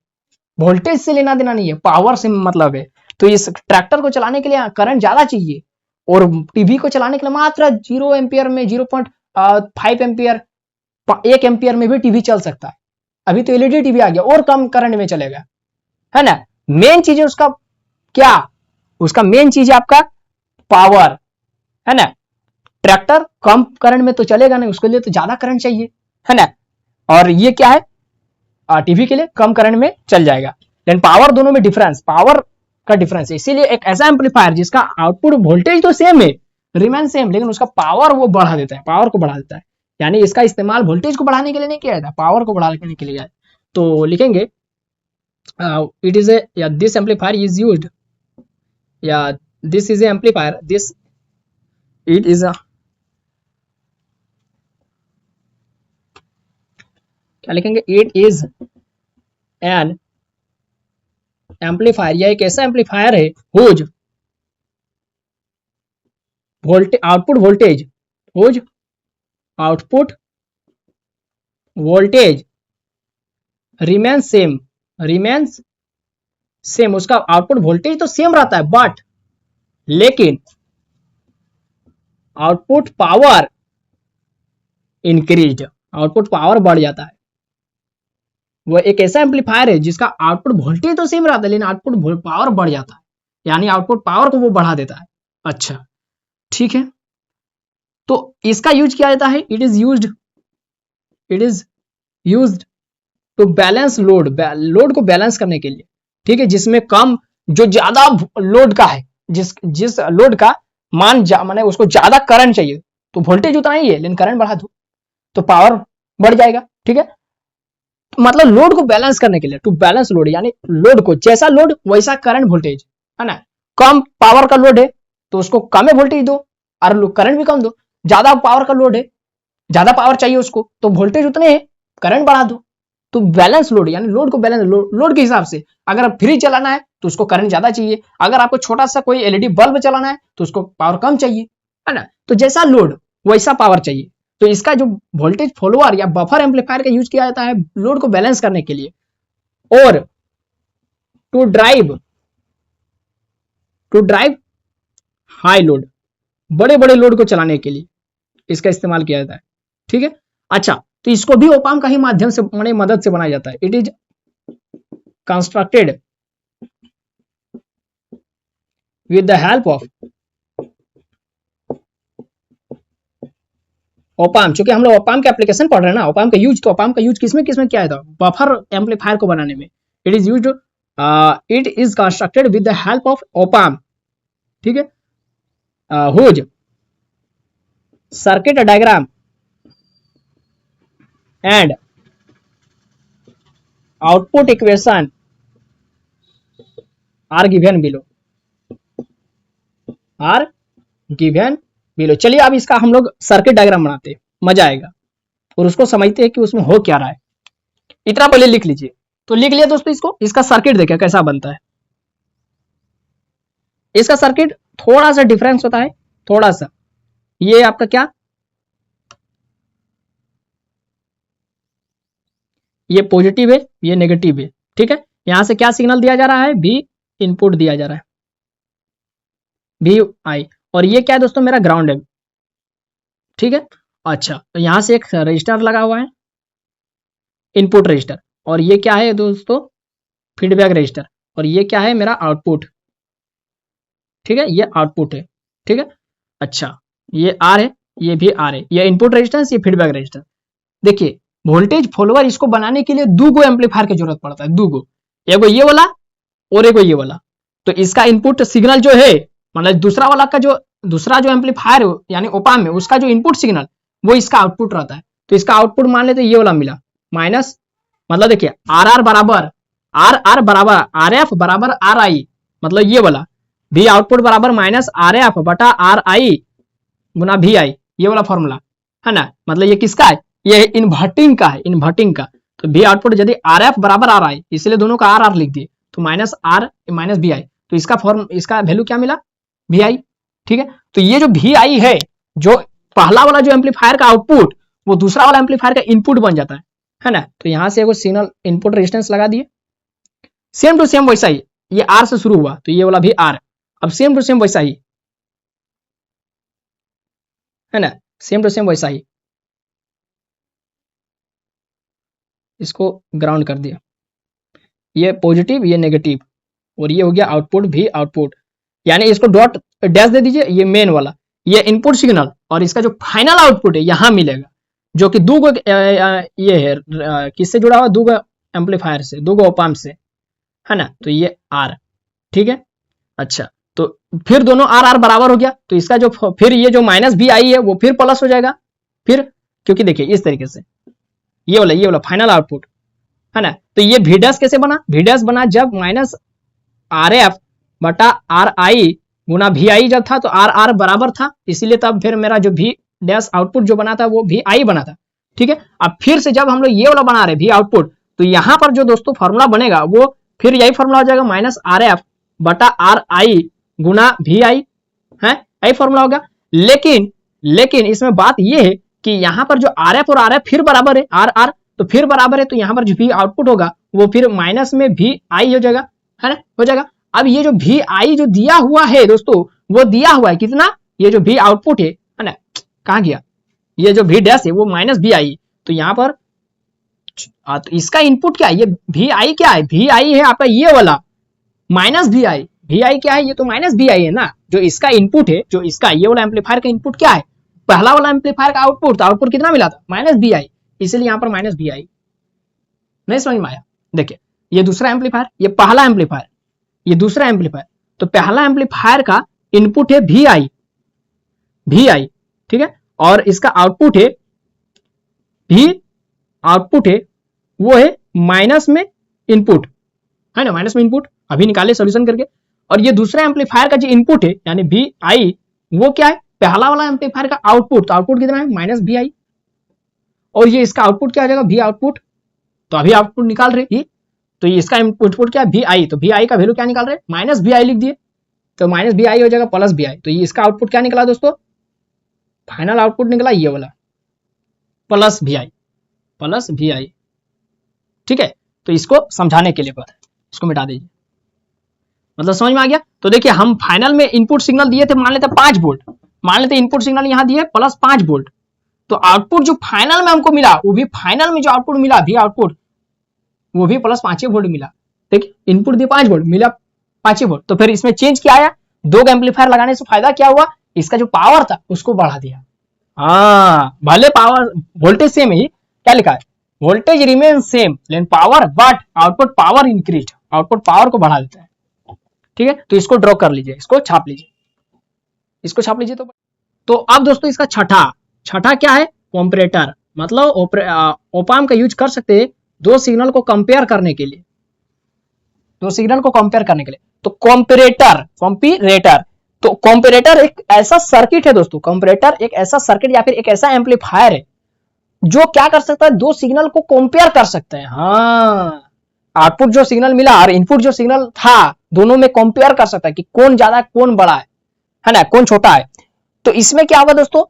वोल्टेज से लेना देना नहीं है, पावर से मतलब है। तो इस ट्रैक्टर को चलाने के लिए करंट ज्यादा चाहिए, और टीवी को चलाने के लिए मात्र 0 एम्पियर में 0.5 एम्पियर, 1 एम्पियर में भी टीवी चल सकता है। अभी तो एलईडी टीवी आ गया और कम करंट में चलेगा, है ना। मेन चीज है उसका क्या, उसका मेन चीज है आपका पावर, है ना। ट्रैक्टर कम करंट में तो चलेगा नहीं, उसके लिए तो ज्यादा करंट चाहिए, है ना। और ये क्या है, टीवी के लिए कम करंट में चल जाएगा। लेकिन पावर दोनों में डिफरेंस, पावर का डिफरेंस है। इसीलिए एक ऐसा एम्पलीफायर जिसका आउटपुट वोल्टेज तो सेम है, रिमेन सेम, लेकिन उसका पावर वो बढ़ा देता है, पावर को बढ़ा देता है। यानी इसका इस्तेमाल वोल्टेज को बढ़ाने के लिए नहीं किया जाता, पावर को बढ़ाने के लिए। तो लिखेंगे it is a, this amplifier is used, या this is a amplifier, this it is uh, क्या लिखेंगे, इट इज एन एम्पलीफायर, यह एक ऐसा एम्पलीफायर है whose output voltage remains same, उसका आउटपुट वोल्टेज तो सेम रहता है, बट लेकिन output power increase, output power बढ़ जाता है। वो एक ऐसा एम्पलीफायर है जिसका आउटपुट वोल्टेज तो सेम रहता है, लेकिन आउटपुट पावर बढ़ जाता है, यानी आउटपुट पावर को वो बढ़ा देता है। अच्छा ठीक है, तो इसका यूज किया जाता है, it is used to balance load को बैलेंस करने के लिए, ठीक है। जिसमें कम, जो ज्यादा लोड का है, जिस लोड का मान माने उसको ज्यादा करंट चाहिए, तो वोल्टेज उतना ही है लेकिन करंट बढ़ा दो तो पावर बढ़ जाएगा, ठीक है। मतलब लोड को बैलेंस करने के लिए, टू बैलेंस लोड, यानी लोड को, जैसा लोड वैसा करंट वोल्टेज, है ना। कम पावर का लोड है तो उसको कम वोल्टेज दो और करंट भी कम दो। ज्यादा पावर का लोड है, ज्यादा पावर चाहिए उसको, तो वोल्टेज उतने है, करंट बढ़ा दो। तो बैलेंस लोड, यानी लोड को बैलेंस, लोड के हिसाब से, अगर आप फ्रिज चलाना है तो उसको करंट ज्यादा चाहिए, अगर आपको छोटा सा कोई एलईडी बल्ब चलाना है तो उसको पावर कम चाहिए, है ना। तो जैसा लोड वैसा पावर चाहिए। तो इसका जो वोल्टेज फॉलोअर या बफर एम्पलीफायर का यूज किया जाता है लोड को बैलेंस करने के लिए, और टू ड्राइव हाई लोड, बड़े बड़े लोड को चलाने के लिए इसका इस्तेमाल किया जाता है, ठीक है। अच्छा, तो इसको भी ओपाम का ही माध्यम से, मदद से बनाया जाता है। It is constructed with the help of op amp. चूंकि हम लोग ओपाम के एप्लीकेशन पढ़ रहे हैं ना, ओपाम का यूज, तो ओपाम का यूज किसमें किया जाता है, बफर एम्पलीफायर को बनाने में। It is used, it is constructed with the help of op amp, ठीक है। Whose circuit diagram and output equation are given below. चलिए अब इसका हम लोग सर्किट डायग्राम बनाते हैं, मजा आएगा, और उसको समझते हैं कि उसमें हो क्या रहा है। इतना पहले लिख लीजिए। तो लिख लिया दोस्तों इसको, इसका सर्किट देखिए कैसा बनता है। इसका सर्किट थोड़ा सा डिफरेंस होता है, थोड़ा सा। ये आपका क्या, ये पॉजिटिव है, ये नेगेटिव है, ठीक है। यहां से क्या सिग्नल दिया जा रहा है, भी इनपुट दिया जा रहा है, भी आई, और ये क्या है दोस्तों, मेरा ग्राउंड है, ठीक है। अच्छा, तो यहां से एक रजिस्टर लगा हुआ है, इनपुट रजिस्टर, और ये क्या है दोस्तों, फीडबैक रजिस्टर, और ये क्या है, मेरा आउटपुट, ठीक है, ये आउटपुट है, ठीक है। अच्छा, ये आर है, ये भी आर है, ये इनपुट रेजिस्टेंस, ये फीडबैक रेजिस्टेंस। देखिए वोल्टेज फॉलोअर इसको बनाने के लिए दो एम्पलीफायर की जरूरत पड़ता है, एगो ये वाला और एगो ये वाला। तो इसका इनपुट सिग्नल जो है, मतलब दूसरा वाला का जो दूसरा जो एम्पलीफायर यानी ओपाम है, उसका जो इनपुट सिग्नल वो इसका आउटपुट रहता है। तो इसका आउटपुट मान लेते ये वाला मिला, माइनस, मतलब देखिए आर आर बराबर आर एफ बराबर आर आई, मतलब ये वाला, भी आउटपुट बराबर माइनस आर एफ बटा आर आई गुना भी आई, ये वाला फॉर्मूला है ना। मतलब ये किसका है, ये इन्वर्टिंग का है, इन्वर्टिंग का। तो भी आउटपुट यदि आर एफ बराबर आर आई, इसलिए दोनों का आर आर लिख दिए, तो माइनस आर माइनस भी आई, तो इसका वैल्यू क्या मिला, भी आई। ठीक है, तो ये जो भी आई है, जो पहला वाला जो एम्पलीफायर का आउटपुट वो दूसरा वाला एम्पलीफायर का इनपुट बन जाता है ना। तो यहां से एगो सिग्नल इनपुट रेजिस्टेंस लगा दिए, सेम टू सेम वैसा ही, ये आर से शुरू हुआ तो ये वाला भी आर, अब सेम टू सेम वैसा ही है ना, सेम टू सेम वैसा ही। इसको ग्राउंड कर दिया, ये पॉजिटिव ये नेगेटिव, और ये हो गया आउटपुट भी आउटपुट, यानी इसको डॉट डैश दे दीजिए, ये मेन वाला ये इनपुट सिग्नल, और इसका जो फाइनल आउटपुट है यहां मिलेगा, जो कि दो ये है किससे जुड़ा हुआ, दो एम्पलीफायर से, दो ऑप-एम्प से, है ना। तो ये आर, ठीक है। अच्छा, तो फिर दोनों आर आर बराबर हो गया, तो इसका जो फिर ये जो माइनस भी आई है वो फिर प्लस हो जाएगा, फिर क्योंकि देखिए इस तरीके से ये वाला फाइनल आउटपुट है ना। तो ये भी डैश कैसे बना, भी डैश बना जब माइनस आर एफ बटा आर आई गुना भी आई जब था, तो आर आर बराबर था, इसीलिए तब फिर मेरा जो भी डैश आउटपुट जो बना था वो भी आई बना था। ठीक है, अब फिर से जब हम लोग ये वाला बना रहे भी आउटपुट, तो यहां पर जो दोस्तों फॉर्मूला बनेगा वो फिर यही फॉर्मूला हो जाएगा, माइनस आर एफ बटा आर आई गुना भी आई है, यही फॉर्मूला होगा। लेकिन इसमें बात ये है कि यहाँ पर जो आर एफ और आर एफ फिर बराबर है, आर आर तो फिर बराबर है, तो यहाँ पर जो भी आउटपुट होगा वो फिर माइनस में भी आई हो जाएगा, है ना, हो जाएगा। अब ये जो भी आई जो दिया हुआ है दोस्तों, वो दिया हुआ है कितना, ये जो भी आउटपुट है ना, कहाँ गया, ये जो भी डैश है वो माइनस भी आई, तो यहाँ पर तो इसका इनपुट क्या है, ये भी आई क्या है, भी आई है आपका ये वाला माइनस भी आई, भी आई क्या है, ये तो माइनस भी आई है ना, जो इसका इनपुट है, जो इसका ये वाला एम्पलीफायर का इनपुट क्या है, पहला वाला एम्पलीफायर का आउटपुट, तो आउटपुट कितना मिला था, माइनस भी आई, इसलिए यहाँ पर माइनस भी आई। नहीं समझ में आया, देखिए ये दूसरा एम्पलीफायर, ये पहला एम्पलीफायर, ये दूसरा एम्पलीफायर, तो पहला एम्पलीफायर का इनपुट है भी आई, ठीक है, और इसका आउटपुट है भी आउटपुट है वो है माइनस में इनपुट, है ना, माइनस में इनपुट अभी निकाले सोल्यूशन करके। और ये दूसरा एम्पलीफायर का जो इनपुट है यानी भी आई, वो क्या है, पहला वाला एम्पलीफायर का आउटपुट, तो आउटपुट कितना है, माइनस भी आई, और ये इसका आउटपुट क्या आ जाएगा, भी आउटपुट, तो अभी आउटपुट निकाल रहे, तो ये इसका इनपुट क्या है, भी आई, तो भी आई का वैल्यू क्या निकाल रहे, माइनस भी आई लिख दिए, तो माइनस भी आई हो जाएगा प्लस भी आई, तो ये इसका आउटपुट क्या निकला दोस्तों, फाइनल आउटपुट निकला ये वाला प्लस भी आई, ठीक है। तो इसको समझाने के लिए इसको मिटा दीजिए, मतलब समझ में आ गया। तो देखिए हम फाइनल में इनपुट सिग्नल दिए थे, मान लेते 5 वोल्ट, मान लेते इनपुट सिग्नल यहां दिए प्लस 5 वोल्ट, तो आउटपुट जो फाइनल में हमको मिला, वो भी फाइनल में जो आउटपुट मिला भी आउटपुट, वो भी प्लस 5 वोल्ट मिला। ठीक, इनपुट दिए 5 वोल्ट, मिला 5 वोल्ट, तो फिर इसमें चेंज क्या आया, दो एम्पलीफायर लगाने से फायदा क्या हुआ, इसका जो पावर था उसको बढ़ा दिया। हाँ, भले पावर वोल्टेज सेम ही, क्या लिखा है, वोल्टेज रिमेन सेम लेकिन power but output power increase, output power को बढ़ा देता है। ठीक है, तो इसको ड्रॉ कर लीजिए, इसको छाप लीजिए, इसको छाप लीजिए। तो अब दोस्तों इसका छठा क्या है, कॉम्परेटर, मतलब ओप-एम्प का यूज कर सकते हैं दो सिग्नल को कंपेयर करने के लिए, तो कॉम्परेटर, तो कॉम्परेटर एक ऐसा सर्किट है दोस्तों, कॉम्परेटर एक ऐसा सर्किट या फिर एक ऐसा एम्पलीफायर है जो क्या कर सकता है, दो सिग्नल को कंपेयर कर सकते हैं। हाँ, आउटपुट जो सिग्नल मिला और इनपुट जो सिग्नल था, दोनों में कंपेयर कर सकता है कि कौन ज्यादा कौन बड़ा है ना, कौन छोटा है। तो इसमें क्या होगा दोस्तों,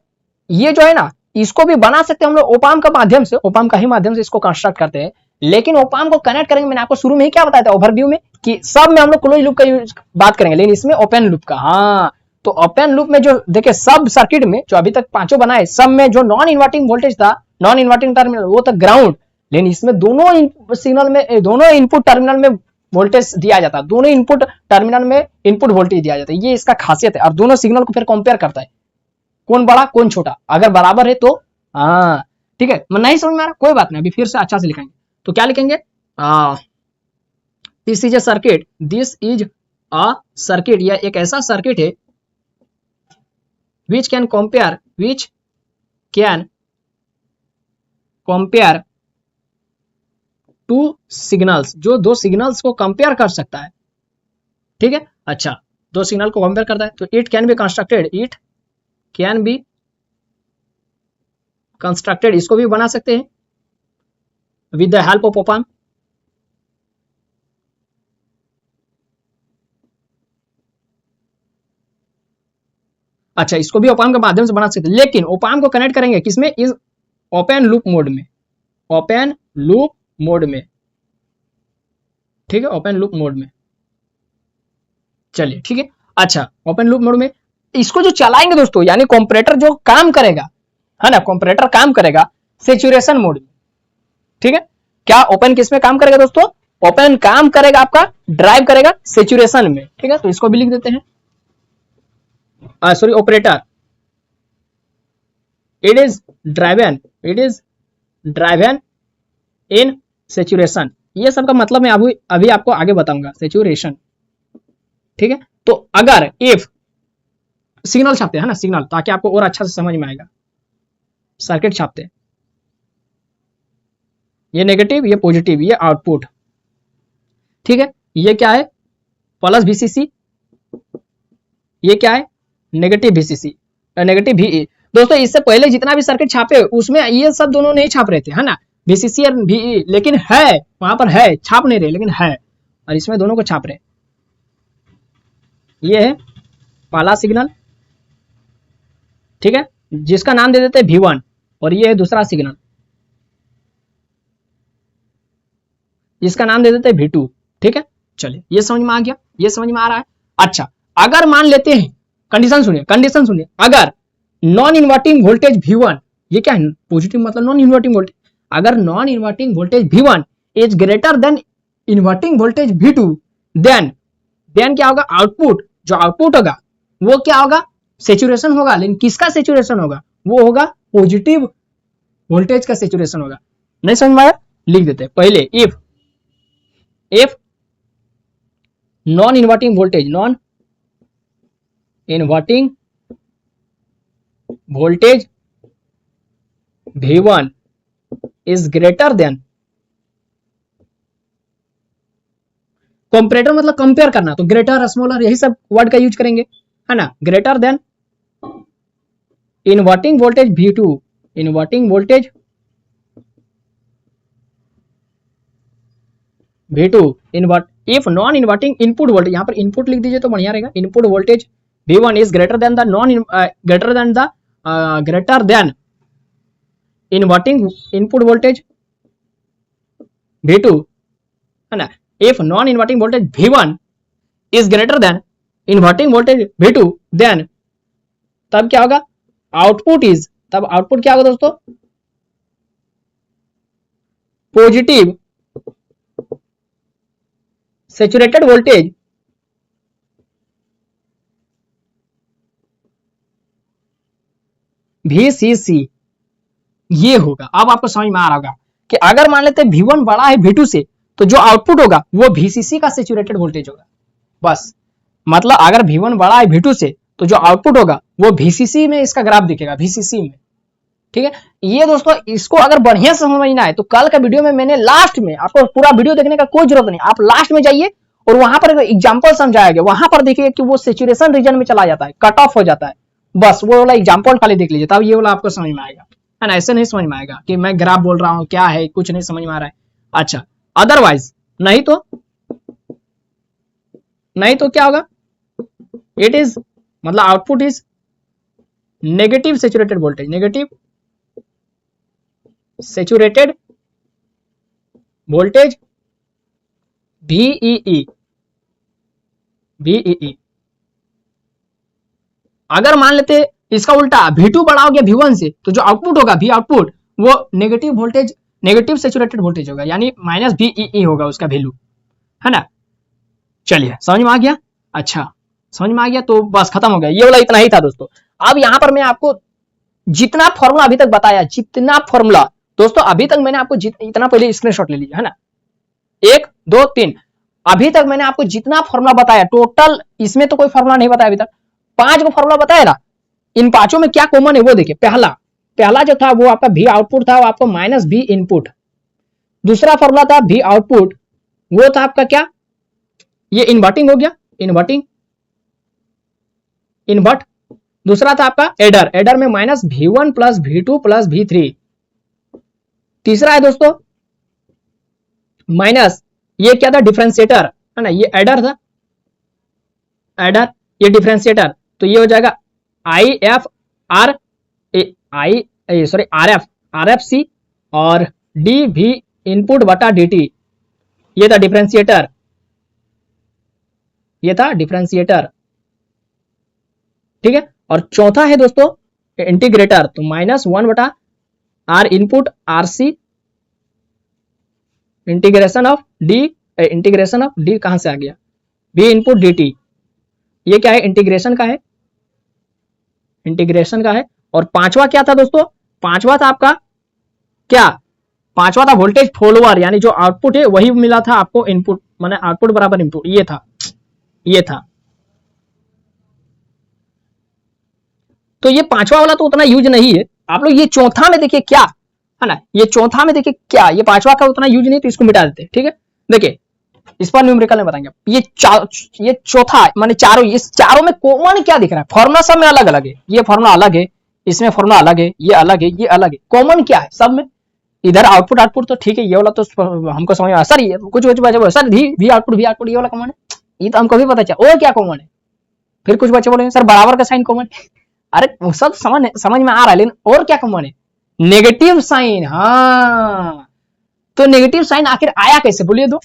ये जो है ना, इसको भी बना सकते हैं हम लोग ओप-एम्प का माध्यम से, ओप-एम्प का ही माध्यम से इसको कंस्ट्रक्ट करते हैं। लेकिन ओप-एम्प को कनेक्ट करेंगे, मैंने आपको शुरू में ही क्या बताया था ओवरव्यू में, कि सब में हम लोग क्लोज लूप का यूज बात करेंगे, लेकिन इसमें ओपन लूप का। हाँ, तो ओपन लूप में जो देखिए सब सर्किट में जो अभी तक पांचों बनाए, सब में जो नॉन इन्वर्टिंग वोल्टेज था, नॉन इन्वर्टिंग टर्मिनल वो था ग्राउंड, लेकिन इसमें दोनों सिग्नल में, दोनों इनपुट टर्मिनल में वोल्टेज दिया जाता है, दोनों इनपुट टर्मिनल में इनपुट वोल्टेज दिया जाता है, ये इसका खासियत है। और दोनों सिग्नल को फिर कंपेयर करता है, कौन बड़ा कौन छोटा, अगर बराबर है तो हाँ ठीक है। नहीं समझ में आ रहा, कोई बात नहीं, अभी फिर से अच्छा से लिखेंगे। तो क्या लिखेंगे, दिस इज अ सर्किट, यह एक ऐसा सर्किट है which can compare two signals, जो दो सिग्नल्स को कंपेयर कर सकता है। ठीक है, अच्छा दो सिग्नल को कंपेयर करता है, तो it can be constructed, it can be constructed, इसको भी बना सकते हैं with the help of op-amp. अच्छा, इसको भी ऑप-एम्प के माध्यम से बना सकते हैं, लेकिन ऑप-एम्प को कनेक्ट करेंगे किसमें, इस ओपन लूप मोड में, ओपन लूप मोड में, ठीक है, ओपन लूप मोड में। चलिए ठीक है, अच्छा ओपन लूप मोड में इसको जो चलाएंगे दोस्तों, यानी कंपैरेटर जो काम करेगा, है ना, कंपैरेटर काम करेगा सैचुरेशन मोड में, ठीक है। क्या ओपन किस में काम करेगा दोस्तों, ओपन काम करेगा आपका, ड्राइव करेगा सैचुरेशन में, ठीक है। तो इसको भी लिख देते हैं, sorry operator, it is driven in saturation. ये सब का मतलब मैं अभी आपको आगे बताऊंगा, सैचुरेशन, ठीक है। तो अगर इफ सिग्नल छापते हैं ना, सिग्नल, ताकि आपको और अच्छा से समझ में आएगा, सर्किट छापते हैं, ये नेगेटिव, ये पॉजिटिव, ये आउटपुट, ठीक है। ये क्या है, प्लस वीसीसी, ये क्या है, नेगेटिव वीसीसी, नेगेटिव वीई। दोस्तों इससे पहले जितना भी सर्किट छापे उसमें ये सब दोनों नहीं छाप रहे थे, है ना, वीसीसी और वीई, लेकिन है वहां पर, है, छाप नहीं रहे लेकिन है, और इसमें दोनों को छाप रहे। ये है पहला सिग्नल, ठीक है, जिसका नाम दे देते हैं V1, और ये है दूसरा सिग्नल जिसका नाम दे देते हैं V2, ठीक है। चलिए ये समझ में आ गया, ये समझ में आ रहा है। अच्छा, अगर मान लेते हैं, कंडीशन सुनिए, अगर नॉन इन्वर्टिंग वोल्टेज V1, ये क्या है, पॉजिटिव मतलब नॉन इन्वर्टिंग वोल्टेज, अगर non inverting voltage V1 is greater than inverting voltage V2, then क्या होगा, आउटपुट, जो आउटपुट होगा वो क्या होगा, सैचुरेशन होगा, लेकिन किसका सैचुरेशन होगा, वो होगा पॉजिटिव वोल्टेज का सैचुरेशन होगा। नहीं समझ में आया, लिख देते हैं पहले, if non inverting voltage V1 is greater then, comparator मतलब कंपेयर करना, तो ग्रेटर, स्मॉलर, यही सब वर्ड का यूज करेंगे, है ना, greater than inverting voltage V2, inverting voltage V2, if non inverting input voltage, यहां पर इनपुट लिख दीजिए तो बढ़िया रहेगा, input voltage V1 is greater than inverting input voltage V2, है ना। If non inverting voltage V1 is greater than inverting voltage V2, then तब क्या होगा, तब आउटपुट क्या होगा दोस्तों, पॉजिटिव सैचुरेटेड वोल्टेज VCC, ये होगा। अब आपको समझ में आ रहा होगा कि अगर मान लेते हैं V1 बड़ा है V2 से, तो जो आउटपुट होगा वो VCC का सैचुरेटेड वोल्टेज होगा, बस। मतलब अगर V1 बड़ा है V2 से, तो जो आउटपुट होगा वो VCC में इसका ग्राफ दिखेगा, VCC में, ठीक है। ये दोस्तों इसको अगर बढ़िया से समझना है तो कल का वीडियो में मैंने लास्ट में, आपको पूरा वीडियो देखने का कोई जरूरत नहीं, आप लास्ट में जाइए और वहां पर एग्जांपल समझाया गया, वहां पर देखिए कि वो सैचुरेशन रीजन में चला जाता है, कट ऑफ हो जाता है, बस वो वाला एग्जांपल खाली देख लीजिए, तब ये वाला आपको समझ में आएगा, है ना। ऐसे नहीं समझ में आएगा कि मैं ग्राफ बोल रहा हूं, क्या है, कुछ नहीं समझ में आ रहा है। अच्छा, अदरवाइज नहीं तो क्या होगा, इट इज मतलब output is negative saturated voltage, negative saturated voltage VEE। अगर मान लेते इसका उल्टा V2 बड़ा हो गया V1 से, तो जो आउटपुट होगा V आउटपुट, वो negative voltage, negative saturated voltage होगा, यानी माइनस VEE होगा उसका वैल्यू, है ना। चलिए समझ में आ गया, अच्छा समझ में आ गया, तो बस खत्म हो गया, ये वाला इतना ही था दोस्तों। अब यहां पर मैं आपको जितना फॉर्मूला अभी तक बताया, जितना फॉर्मूला दोस्तों अभी तक मैंने आपको इतना, पहले स्क्रीनशॉट ले लीजिए, है ना, 1 2 3, अभी तक मैंने आपको जितना फॉर्मूला बताया टोटल, इसमें तो कोई फॉर्मूला नहीं बताया अभी तक, 5 को फॉर्मूला बताया ना, इन 5 में क्या कॉमन है वो देखिए। पहला जो था वो आपका V आउटपुट था, वो आपको माइनस V इनपुट। दूसरा फॉर्मूला था V आउटपुट, वो था आपका क्या, ये इन्वर्टिंग हो गया, इन्वर्टिंग इन्वर्ट। दूसरा था आपका एडर, एडर में minus V1 plus V2 plus V3। तीसरा है दोस्तों माइनस, ये क्या था, डिफरेंशिएटर है ना, ये एडर था, एडर, ये डिफरेंशिएटर, तो ये हो जाएगा RFC और DV इनपुट बटा DT, ये था डिफरेंशिएटर, ये था डिफरेंशिएटर, ठीक है। और चौथा है दोस्तों इंटीग्रेटर, तो -1 बटा R input RC integration of D कहां से आ गया, V इनपुट DT, ये क्या है, इंटीग्रेशन का है, इंटीग्रेशन का है। और पांचवा क्या था दोस्तों, पांचवा था आपका क्या, पांचवा था वोल्टेज फॉलोअर, यानी जो आउटपुट है वही मिला था आपको इनपुट, माने आउटपुट बराबर इनपुट, ये था, ये था। तो ये पांचवा वाला तो उतना यूज नहीं है, आप लोग ये चौथा में देखिए क्या है ना, ये चौथा में देखिए क्या, ये पांचवा का उतना यूज नहीं, तो इसको मिटा देते, ठीक है। देखिए इस पर न्यूमेरिकल में बताएंगे, ये चौथा माने चारों, इस चारों में कॉमन क्या दिख रहा है, फॉर्मूला सब में अलग अलग है, ये फॉर्मूला अलग है, इसमें फॉर्मूला अलग है, ये अलग है, ये अलग है, कॉमन क्या है सब में, इधर आउटपुट तो ठीक है, ये वाला तो हमको समझ में, सर ये कुछ बच्चे सर भी आउटपुट ये वाला कॉमन है, ये तो हमको भी पता चला, और क्या कॉमन है, फिर कुछ बच्चे बोलेंगे सर बराबर का साइन कॉमन है, अरे वो सब समझ में आ रहा है, लेकिन और क्या कॉमन है, नेगेटिव साइन, हाँ, तो नेगेटिव साइन आखिर आया कैसे, बोलिए तो,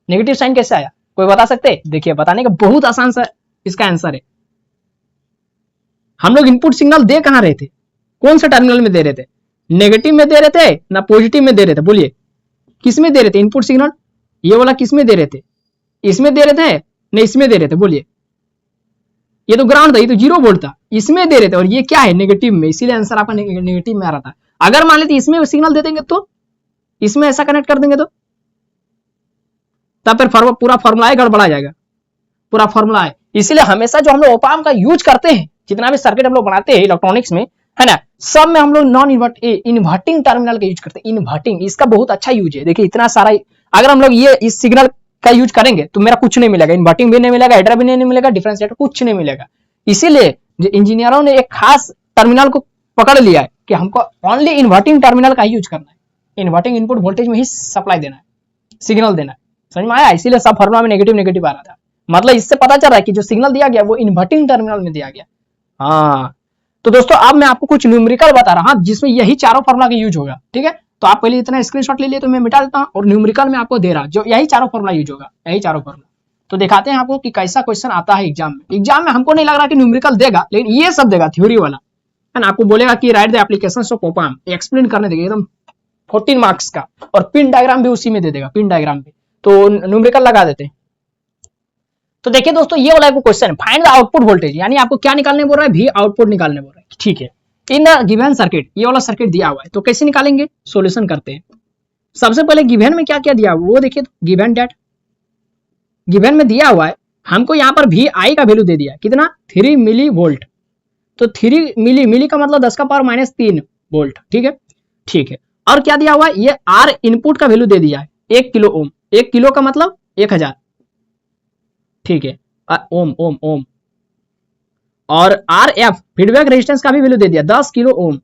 नेगेटिव साइन कैसे आया, कोई बता सकते हैं? देखिए बताने का बहुत आसान सा इसका आंसर है, हम लोग इनपुट सिग्नल दे कहां रहे थे, कौन सा टर्मिनल में दे रहे थे, नेगेटिव में दे रहे थे ना पॉजिटिव में दे रहे थे, बोलिए किस में दे रहे थे इनपुट सिग्नल, ये वाला किस में दे रहे थे, इसमें दे रहे थे ना इसमें दे रहे थे, बोलिए, ये तो ग्राउंड था, ये तो 0 वोल्ट था, इसमें दे रहे थे, और ये क्या है नेगेटिव में, इसीलिए आंसर आपका नेगेटिव में आ रहा था। अगर मान लेते इसमें सिग्नल दे देंगे तो इसमें ऐसा कनेक्ट कर देंगे तो तब फिर पूरा फॉर्मूला गड़बड़ा जाएगा, पूरा फॉर्मूला है। इसीलिए हमेशा जो हम लोग ओपाम का यूज करते हैं, जितना भी सर्किट हम लोग बनाते हैं इलेक्ट्रॉनिक्स में, है ना, सब में हम लोग नॉन इन्वर्टिंग टर्मिनल का यूज करते हैं, इन्वर्टिंग, इसका बहुत अच्छा यूज है। देखिए इतना सारा, अगर हम लोग ये इस सिग्नल का यूज करेंगे तो मेरा कुछ नहीं मिलेगा, इन्वर्टिंग भी नहीं मिलेगा, एडर भी नहीं मिलेगा, डिफरेंशिएटर कुछ नहीं मिलेगा। इसीलिए जो इंजीनियरों ने एक खास टर्मिनल को पकड़ लिया है कि हमको ओनली इन्वर्टिंग टर्मिनल का यूज करना है, इन्वर्टिंग इनपुट वोल्टेज में ही सप्लाई देना है, सिग्नल देना है, समझ में आया। इसीलिए सब फॉर्मूला में नेगेटिव आ रहा था, मतलब इससे पता चल रहा है कि जो सिग्नल दिया गया वो इन्वर्टिंग टर्मिनल में दिया गया। हाँ तो दोस्तों अब मैं आपको कुछ न्यूमेरिकल बता रहा हूं जिसमें यही चारों फॉर्मूला का यूज होगा, ठीक है। तो आप पहले इतना स्क्रीनशॉट ले लिए, तो मैं मिटा देता हूं और न्यूमेरिकल में आपको दे रहा जो यही चारों फॉर्मूला यूज होगा, यही चारों फॉर्मूला। तो दिखाते हैं आपको कि कैसा क्वेश्चन आता है एग्जाम में। एग्जाम में हमको नहीं लग रहा कि न्यूमेरिकल देगा, लेकिन ये सब देगा, थ्योरी वाला है ना। आपको बोलेगा कि write the applications of op amp, explain करने देगा एकदम 14 मार्क्स का, और पिन डायग्राम भी उसी में दे देगा, पिन डायग्राम भी। तो न्यूमेरिकल लगा देते हैं। तो देखिए दोस्तों ये वाला question, find the output voltage, यानी आपको क्या निकालने बोल रहा है, भी आउटपुट निकालने बोल रहा है, ठीक है। इन द गिवन सर्किट, ये वाला सर्किट दिया हुआ है, तो कैसे निकालेंगे, सॉल्यूशन करते हैं। सबसे पहले गिवन में क्या क्या दिया हुआ वो देखिए, गिवन डेट गिवन में दिया हुआ है, हमको यहाँ पर भी आई का वैल्यू दे दिया कितना, 3 मिली वोल्ट। तो 3 मिली का मतलब 10 का पावर -3 वोल्ट, ठीक है, ठीक है। और क्या दिया हुआ है, ये आर इनपुट का वैल्यू दे दिया है 1 किलो ओम, 1 किलो का मतलब 1000, ठीक है, ओम ओम ओम। और आर एफ फीडबैक रेजिस्टेंस का भी वैल्यू दे दिया 10 किलो ओम,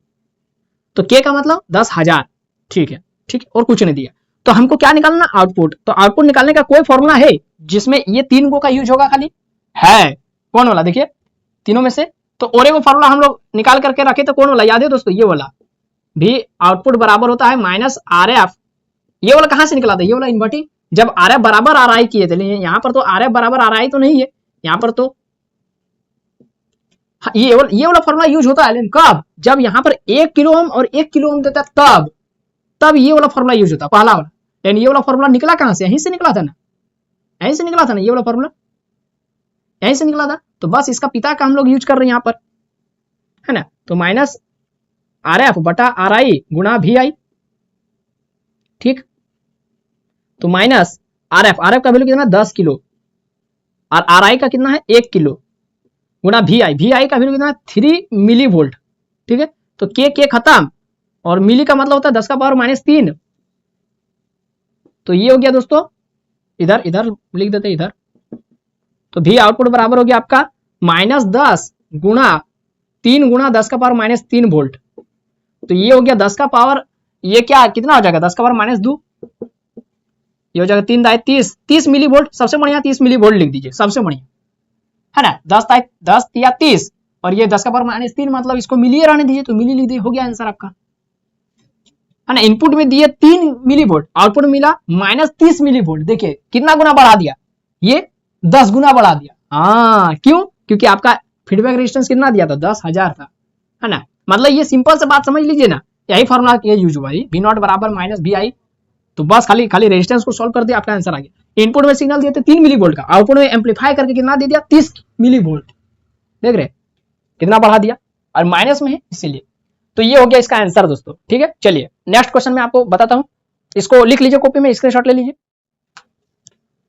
तो के का मतलब 10,000, ठीक है, ठीक है, और कुछ नहीं दिया। तो हमको क्या निकालना, आउटपुट। तो आउटपुट निकालने का कोई फॉर्मूला है जिसमें ये 3 गो का यूज होगा, खाली है कौन वाला, देखिए तीनों में से। तो और एक फॉर्मूला हम लोग निकाल करके रखे, तो कौन वाला याद है दोस्तों, ये वाला भी आउटपुट बराबर होता है -RF। ये वाला कहां से निकला था, ये वाला इन्वर्टिंग, जब RF बराबर RI किए थे, यहाँ पर तो RF बराबर RI तो नहीं है, यहाँ पर तो ये वाला फॉर्मूला यूज होता है, लेकिन कब, जब यहाँ पर 1 किलो ओम और 1 किलो ओम देता है, तब ये वाला फॉर्मूला यूज होता है, पहला वाला। लेकिन ये वाला फॉर्मूला निकला कहां से, यहीं से निकला था ना, यहीं से निकला था ना, ये वाला फॉर्मूला यहीं से निकला था। तो बस इसका पिता का हम लोग यूज कर रहे हैं यहाँ पर, है ना। तो -RF बटा RI गुणा VI, ठीक। तो -RF का वैल्यू कितना, 10 किलो, और RI का कितना है 1 किलो, गुणा VI का वैल्यू कितना है 3 मिली वोल्ट, ठीक है। तो के खत्म, और मिली का मतलब होता है 10 का पावर -3। तो ये हो गया दोस्तों, इधर लिख देते इधर। तो भी आउटपुट बराबर हो गया आपका -10 गुणा 3 गुणा 10 का पावर -3 वोल्ट। तो ये हो गया 10 का पावर, ये क्या कितना हो जाएगा 10 का पावर -2, ये हो जाएगा 3 दाई 30 मिली वोल्ट। सबसे बढ़िया 30 मिली वोल्ट लिख दीजिए, सबसे बढ़िया है ना। 10 या 30 और ये 10 का पावर -3 मतलब इसको मिली रहने दीजिए, तो मिली लिख दीजिए, हो गया आंसर आपका, है ना। इनपुट में दिए 3 मिली वोल्ट, आउटपुट में मिला -30 मिली वोल्ट। देखिए कितना गुना बढ़ा दिया, ये 10 गुना बढ़ा दिया। हाँ क्यों, क्योंकि आपका फीडबैक रेजिस्टेंस कितना दिया था 10,000 था, है ना। मतलब ये सिंपल से बात समझ लीजिए ना, यही फॉर्मूला यूज हुआ है, V नॉट बराबर -Vi। तो बस खाली रेजिस्टेंस को सॉल्व कर दिया, आपका आंसर आ गया। इनपुट में सिग्नल दिए थे 3 मिली वोल्ट का, आउटपुट में एम्पलीफाई करके कितना दे दिया 30 मिली वोल्ट। देख रहे कितना बढ़ा दिया, और माइनस में है इसीलिए। तो ये हो गया इसका आंसर दोस्तों, ठीक है। चलिए नेक्स्ट क्वेश्चन में आपको बताता हूं, इसको लिख लीजिए कॉपी में, स्क्रीनशॉट ले लीजिए।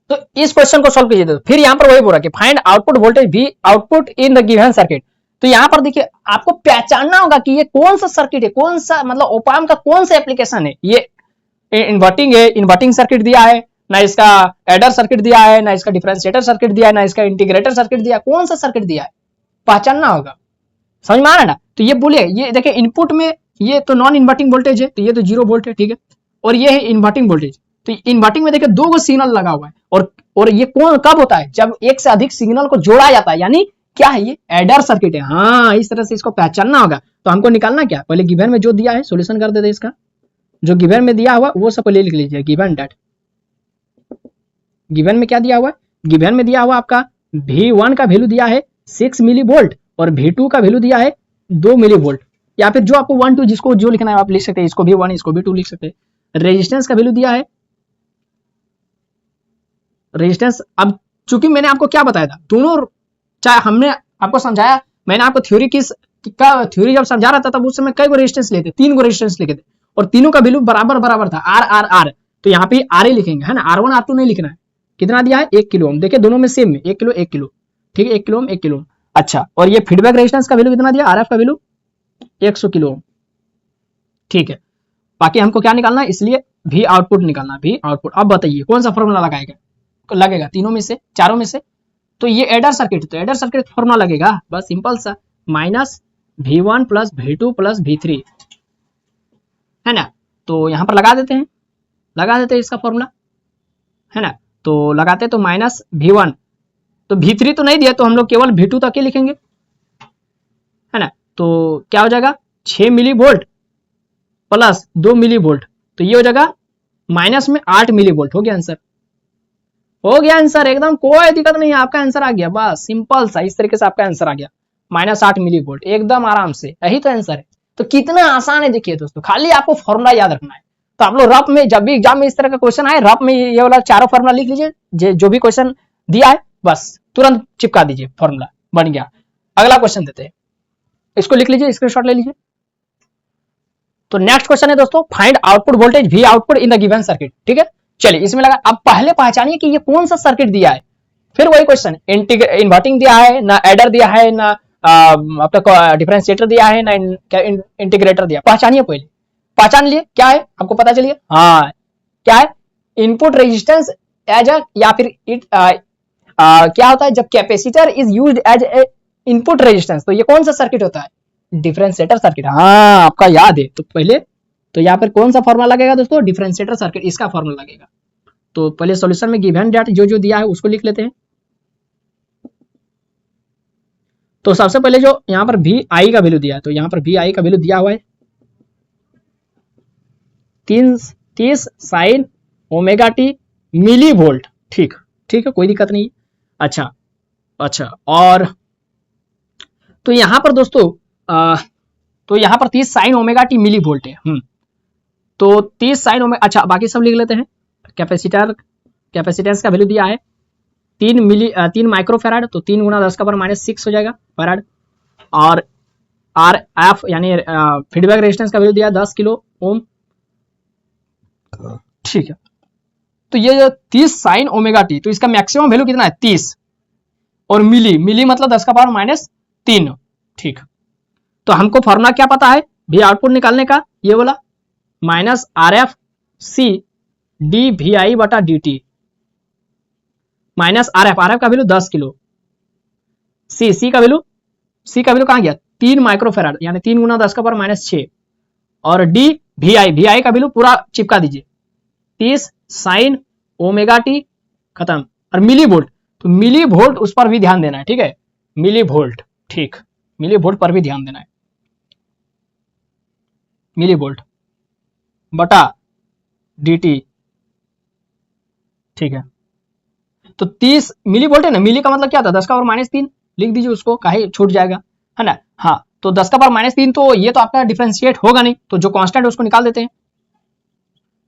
तो इस क्वेश्चन को सॉल्व कीजिए दोस्तों। फिर यहां पर वही बोला कि find output voltage V output in the given circuit. तो यहां पर देखिए आपको पहचानना होगा कि ये कौन सा सर्किट है, कौन सा मतलब ओप एम्प का कौन सा एप्लीकेशन है। ये इन्वर्टिंग है, इन्वर्टिंग सर्किट दिया है ना, इसका एडर सर्किट दिया है ना, इसका डिफरेंशिएटर सर्किट दिया है ना, इसका इंटीग्रेटर सर्किट दिया है, कौन सा सर्किट दिया है पहचानना होगा। समझ में आ रहा है ना। तो ये बोलिए, ये देखिए इनपुट में ये तो नॉन इन्वर्टिंग वोल्टेज है, तो ये तो 0 वोल्ट है, ठीक है। और ये है इन्वर्टिंग वोल्टेज। तो इन्वर्टिंग में देखिए 2 सिग्नल लगा हुआ है, और ये कौन कब होता है, जब एक से अधिक सिग्नल को जोड़ा जाता है, यानी क्या है, ये एडर सर्किट है। हाँ इस तरह से इसको पहचानना होगा। तो हमको निकालना क्या, पहले गिवन में जो दिया है सोल्यूशन कर देते इसका, जो गिवन में दिया हुआ वो सब पहले लिख लीजिए। गिवन डैट, गिवन में क्या दिया हुआ है, गिवन में दिया हुआ आपका V1 का वैल्यू दिया है 6 मिली वोल्ट और V2 का वैल्यू दिया है 2 मिली वोल्ट, या फिर जो आपको 1 2 जिसको जो लिखना है आप लिख सकते हैं, इसको भी 1 इसको भी 2 लिख सकते हैं। रेजिस्टेंस का वैल्यू दिया है, रेजिस्टेंस, अब चूंकि मैंने आपको क्या बताया था, दोनों चाहे हमने आपको समझाया, मैंने आपको थ्योरी थ्योरी जब समझा रहा था तब उस समय कई को रेजिस्टेंस लेते, 3 को रेजिस्टेंस लिखे थे, और तीनों का वैल्यू बराबर था, R। तो यहाँ पे RA लिखेंगे, है ना, R1 R2 नहीं लिखना है। कितना दिया है 1 किलो ओम, देखिए दोनों में सेम है, 1 किलो, ठीक है, 1 किलो ओम 1 किलो ओम। अच्छा, और ये फीडबैक रेजिस्टेंस का वैल्यू कितना दिया, RF का वैल्यू 100 किलो ओम, ठीक है। बाकी हमको क्या निकालना है, इसलिए V आउटपुट निकालना, V आउटपुट। अब बताइए कौन सा फॉर्मूला लगेगा तीनों में से, चारों में से। तो ये एडर सर्किट, तो एडर सर्किट फॉर्मूला लगेगा बस सिंपल सा, -V1 + V2 + V3, है ना। तो यहां पर लगा देते हैं इसका फॉर्मूला, है ना। तो लगाते तो -V1, तो V3 तो नहीं दिया, तो हम लोग केवल V2 तक ही लिखेंगे, है ना। तो क्या हो जाएगा 6 milli volt plus 2 milli volt, तो ये हो जाएगा माइनस में 8 मिली वोल्ट। हो गया आंसर, एकदम कोई दिक्कत नहीं है, आपका आंसर आ गया, बस सिंपल सा इस तरीके से आपका आंसर आ गया, -8 मिली वोल्ट, एकदम आराम से, यही तो आंसर है। तो कितना आसान है देखिए दोस्तों, खाली आपको फॉर्मूला याद रखना है। तो आप लोग रफ में जब भी एग्जाम में इस तरह का क्वेश्चन आए, रफ में ये वाला चारों फॉर्मूला लिख लीजिए, जो भी क्वेश्चन दिया है बस तुरंत चिपका दीजिए, फॉर्मूला बन गया। अगला क्वेश्चन देते हैं, इसको लिख लीजिए, स्क्रीनशॉट ले लीजिए। तो नेक्स्ट क्वेश्चन है दोस्तों, find output voltage V output in the given circuit, ठीक है। चलिए इसमें लगा, अब पहले पहचानिए कि ये कौन सा सर्किट दिया है, फिर वही क्वेश्चन, इन्वर्टिंग दिया है ना, एडर दिया है ना, आपका डिफरेंशिएटर दिया है ना, इंटीग्रेटर दिया, पहचानिए, पहले पहचान लिए क्या है, आपको पता चलिए। हाँ क्या है, इनपुट रेजिस्टेंस एज अ, या फिर क्या होता है जब capacitor is used as a input resistance, तो ये कौन सा सर्किट होता है, डिफरेंशिएटर सर्किट। हाँ आपका याद है, तो पहले तो यहाँ पर कौन सा फॉर्मूला लगेगा दोस्तों, डिफरेंशिएटर सर्किट, इसका फॉर्मूला लगेगा। तो पहले सॉल्यूशन में गिवन डेट जो दिया है उसको लिख लेते हैं। तो सबसे पहले जो यहाँ पर VI का वैल्यू दिया है, तो यहाँ पर VI का वैल्यू दिया हुआ है 30 sin ω t मिली वोल्ट, ठीक है, कोई दिक्कत नहीं। अच्छा, और तो यहाँ पर दोस्तों तो यहाँ पर 30 sin ω t मिली वोल्ट है। तो 30 sin ω, अच्छा बाकी सब लिख लेते हैं। कैपेसिटेंस का वैल्यू दिया है 3 माइक्रोफेराड, तो 3 × 10⁻⁶ हो जाएगा फैराड। और RF यानी फीडबैक रेजिस्टेंस का वैल्यू दिया 10 किलो ओम, ठीक है। तो ये जो 30 sin ω t, तो इसका मैक्सिमम वैल्यू कितना है 30, और मिली मतलब 10⁻⁻3, ठीक। तो हमको फॉर्मूला क्या पता है V आउटपुट निकालने का, ये बोला -RF C dVi/dt, -RF का वैल्यू 10 किलो, सी का वैल्यू कहाँ गया 3 माइक्रोफेराड यानी 3 गुना 10 का पावर माइनस 6 और डी वी का वैल्यू पूरा चिपका दीजिए 30 साइन ओमेगा टी खत्म। और मिली वोल्ट तो मिली वोल्ट उस पर भी ध्यान देना है, ठीक है, मिली वोल्ट, ठीक, मिली वोल्ट पर भी ध्यान देना है, मिली वोल्ट बटा dt, ठीक है। तो 30 मिली वोल्ट है ना, मिली का मतलब क्या था 10 का पावर माइनस 3 लिख दीजिए उसको, काहे छूट जाएगा, है ना। हाँ तो 10 का पावर माइनस 3 तो ये तो आपका डिफरेंशिएट होगा नहीं, तो जो कांस्टेंट है उसको निकाल देते हैं,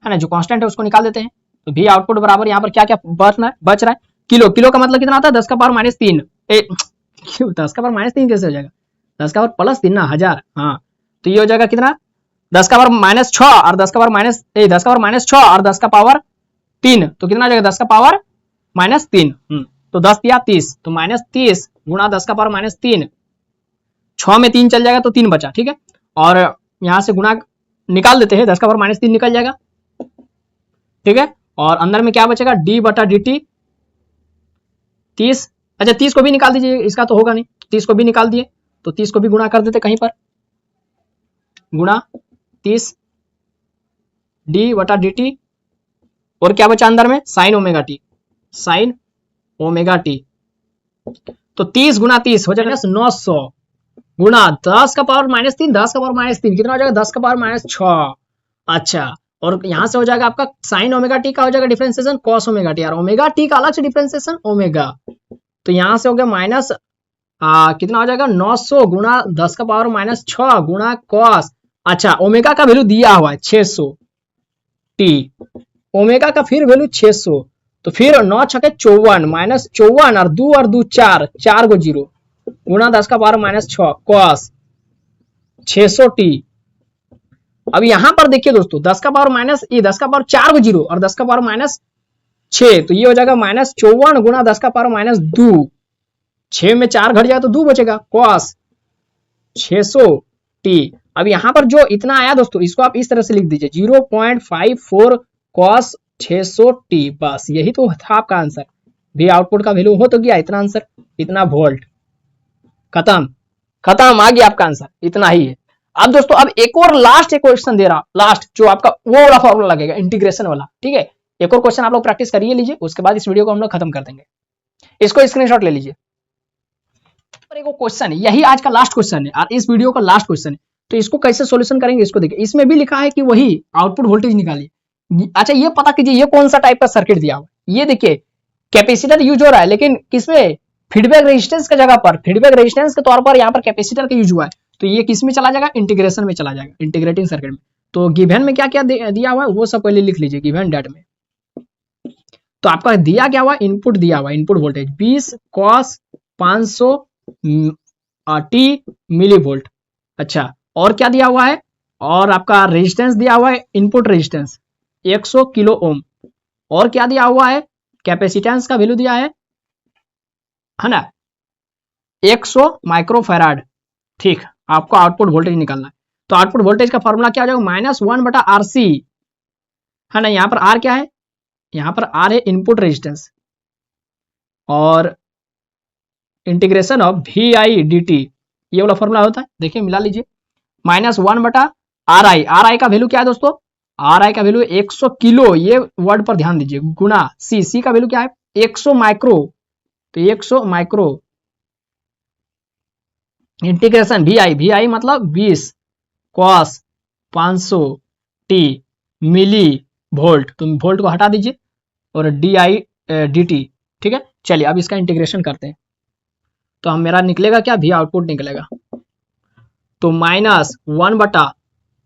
है ना, जो कांस्टेंट है उसको निकाल देते हैं। तो भी आउटपुट बराबर यहाँ पर क्या क्या बच रहा है किलो का मतलब कितना आता है 10 का पावर माइनस 3 10 का पावर माइनस 3 कैसे हो जाएगा 10 का पावर प्लस 3 ना 1000, हाँ तो ये हो जाएगा कितना 10 का पावर माइनस 6 और 10 का पावर माइनस 6 और 10 का पावर 3 तो कितना हो जाएगा 10 का पावर माइनस 3, तो 10 दिया 30 तो माइनस 30 गुणा 10 का पावर माइनस 3, 6 में 3 चल जाएगा तो 3 बचा, ठीक है। और यहां से गुणा निकाल देते हैं 10 का पावर माइनस 3 निकल जाएगा, ठीक है। और अंदर में क्या बचेगा डी बटा डी टी 30, अच्छा 30 को भी निकाल दीजिए, इसका तो होगा नहीं, 30 को भी निकाल दिए तो 30 को भी गुणा कर देते कहीं पर, गुणा 30 डी बटा डी टी और क्या बचा अंदर में sine omega T, sine omega T. तो 30 गुणा 30 हो जाएगा 900 गुणा 10 का पावर माइनस 3, 10 का पावर माइनस 3 कितना हो जाएगा 10 का पावर माइनस 6, अच्छा। और यहां से हो जाएगा आपका साइन ओमेगा टी का हो जाएगा डिफरेंशिएशन कॉस ओमेगा टी, और ओमेगा टी का अलग से डिफरेंशिएशन ओमेगा, तो यहां से हो गया माइनस कितना हो जाएगा 900 गुणा 10 का पावर माइनस 6 गुणा कॉस, अच्छा ओमेगा का वैल्यू दिया हुआ है 600 टी, ओमेगा का फिर वैल्यू 600, तो फिर 9 छके 54 माइनस 54 और 2 4 गो जीरो गुणा 10 का पावर माइनस 6 कॉस 600 टी। अब यहां पर देखिए दोस्तों 10 का पावर माइनस 10 का पावर 4 गो जीरो और 10 का पावर माइनस 6 तो ये हो जाएगा माइनस 54 गुणा 10 का पावर माइनस 2, 6 में 4 घट जाए तो 2 बचेगा कॉस 600 टी। अब यहां पर जो इतना आया दोस्तों इसको आप इस तरह से लिख दीजिए 0.54 कॉस 600 टी, बस यही तो था आपका आंसर। भी आउटपुट का वैल्यू हो तो गया इतना आंसर, इतना वोल्ट, खत्म आ गया आपका आंसर, इतना ही है। अब दोस्तों अब एक और लास्ट एक क्वेश्चन दे रहा, लास्ट जो आपका वो वाला फॉर्मूला लगेगा इंटीग्रेशन वाला, ठीक है। एक और क्वेश्चन आप लोग प्रैक्टिस करिए लीजिए, उसके बाद इस वीडियो को हम लोग खत्म कर देंगे, इसको स्क्रीनशॉट ले लीजिए। एक क्वेश्चन है, यही आज का लास्ट क्वेश्चन है और इस वीडियो का लास्ट क्वेश्चन है, तो इसको कैसे सॉल्यूशन करेंगे इसको देखिए। इसमें भी लिखा है कि वही आउटपुट वोल्टेज निकालिए। अच्छा ये पता कीजिए ये कौन सा टाइप का सर्किट दिया हुआ है, ये देखिए कैपेसिटर यूज हो रहा है लेकिन किसमें फीडबैक रेजिस्टेंस की जगह पर, फीडबैक रेजिस्टेंस के तौर पर यहाँ पर कैपेसिटर का यूज हुआ है, तो ये किस में चला जाएगा इंटीग्रेशन में चला जाएगा, इंटीग्रेटिंग सर्किट में। तो गिवन में क्या क्या दिया हुआ है वो सब पहले लिख लीजिए गिवन डेट में। तो आपका दिया क्या हुआ इनपुट दिया हुआ input voltage 20 cos 500 t milli volt, अच्छा और क्या दिया हुआ है, और आपका रेजिस्टेंस दिया हुआ है इनपुट रेजिस्टेंस 100 किलो ओम, और क्या दिया हुआ है कैपेसिटेंस का वैल्यू दिया है ना 100 माइक्रोफेराड, ठीक। आपको आउटपुट वोल्टेज निकालना है, तो आउटपुट वोल्टेज का फॉर्मूला क्या हो जाएगा -1 बटा RC, है ना। यहाँ पर R क्या है, यहाँ पर R है इनपुट रेजिस्टेंस और इंटीग्रेशन ऑफ VI dt, ये वाला फॉर्मूला होता है, देखिए मिला लीजिए -1 बटा RI का वैल्यू क्या है दोस्तों, RI का वैल्यू 100 किलो, ये वर्ड पर ध्यान दीजिए, गुना C का वैल्यू क्या है 100 माइक्रो, तो 100 माइक्रो इंटीग्रेशन VI मतलब 20 कॉस 500 टी मिली वोल्ट, तो वोल्ट को हटा दीजिए और DI dt, ठीक है। चलिए अब इसका इंटीग्रेशन करते हैं, तो हम मेरा निकलेगा क्या भी आउटपुट निकलेगा, तो -1 बटा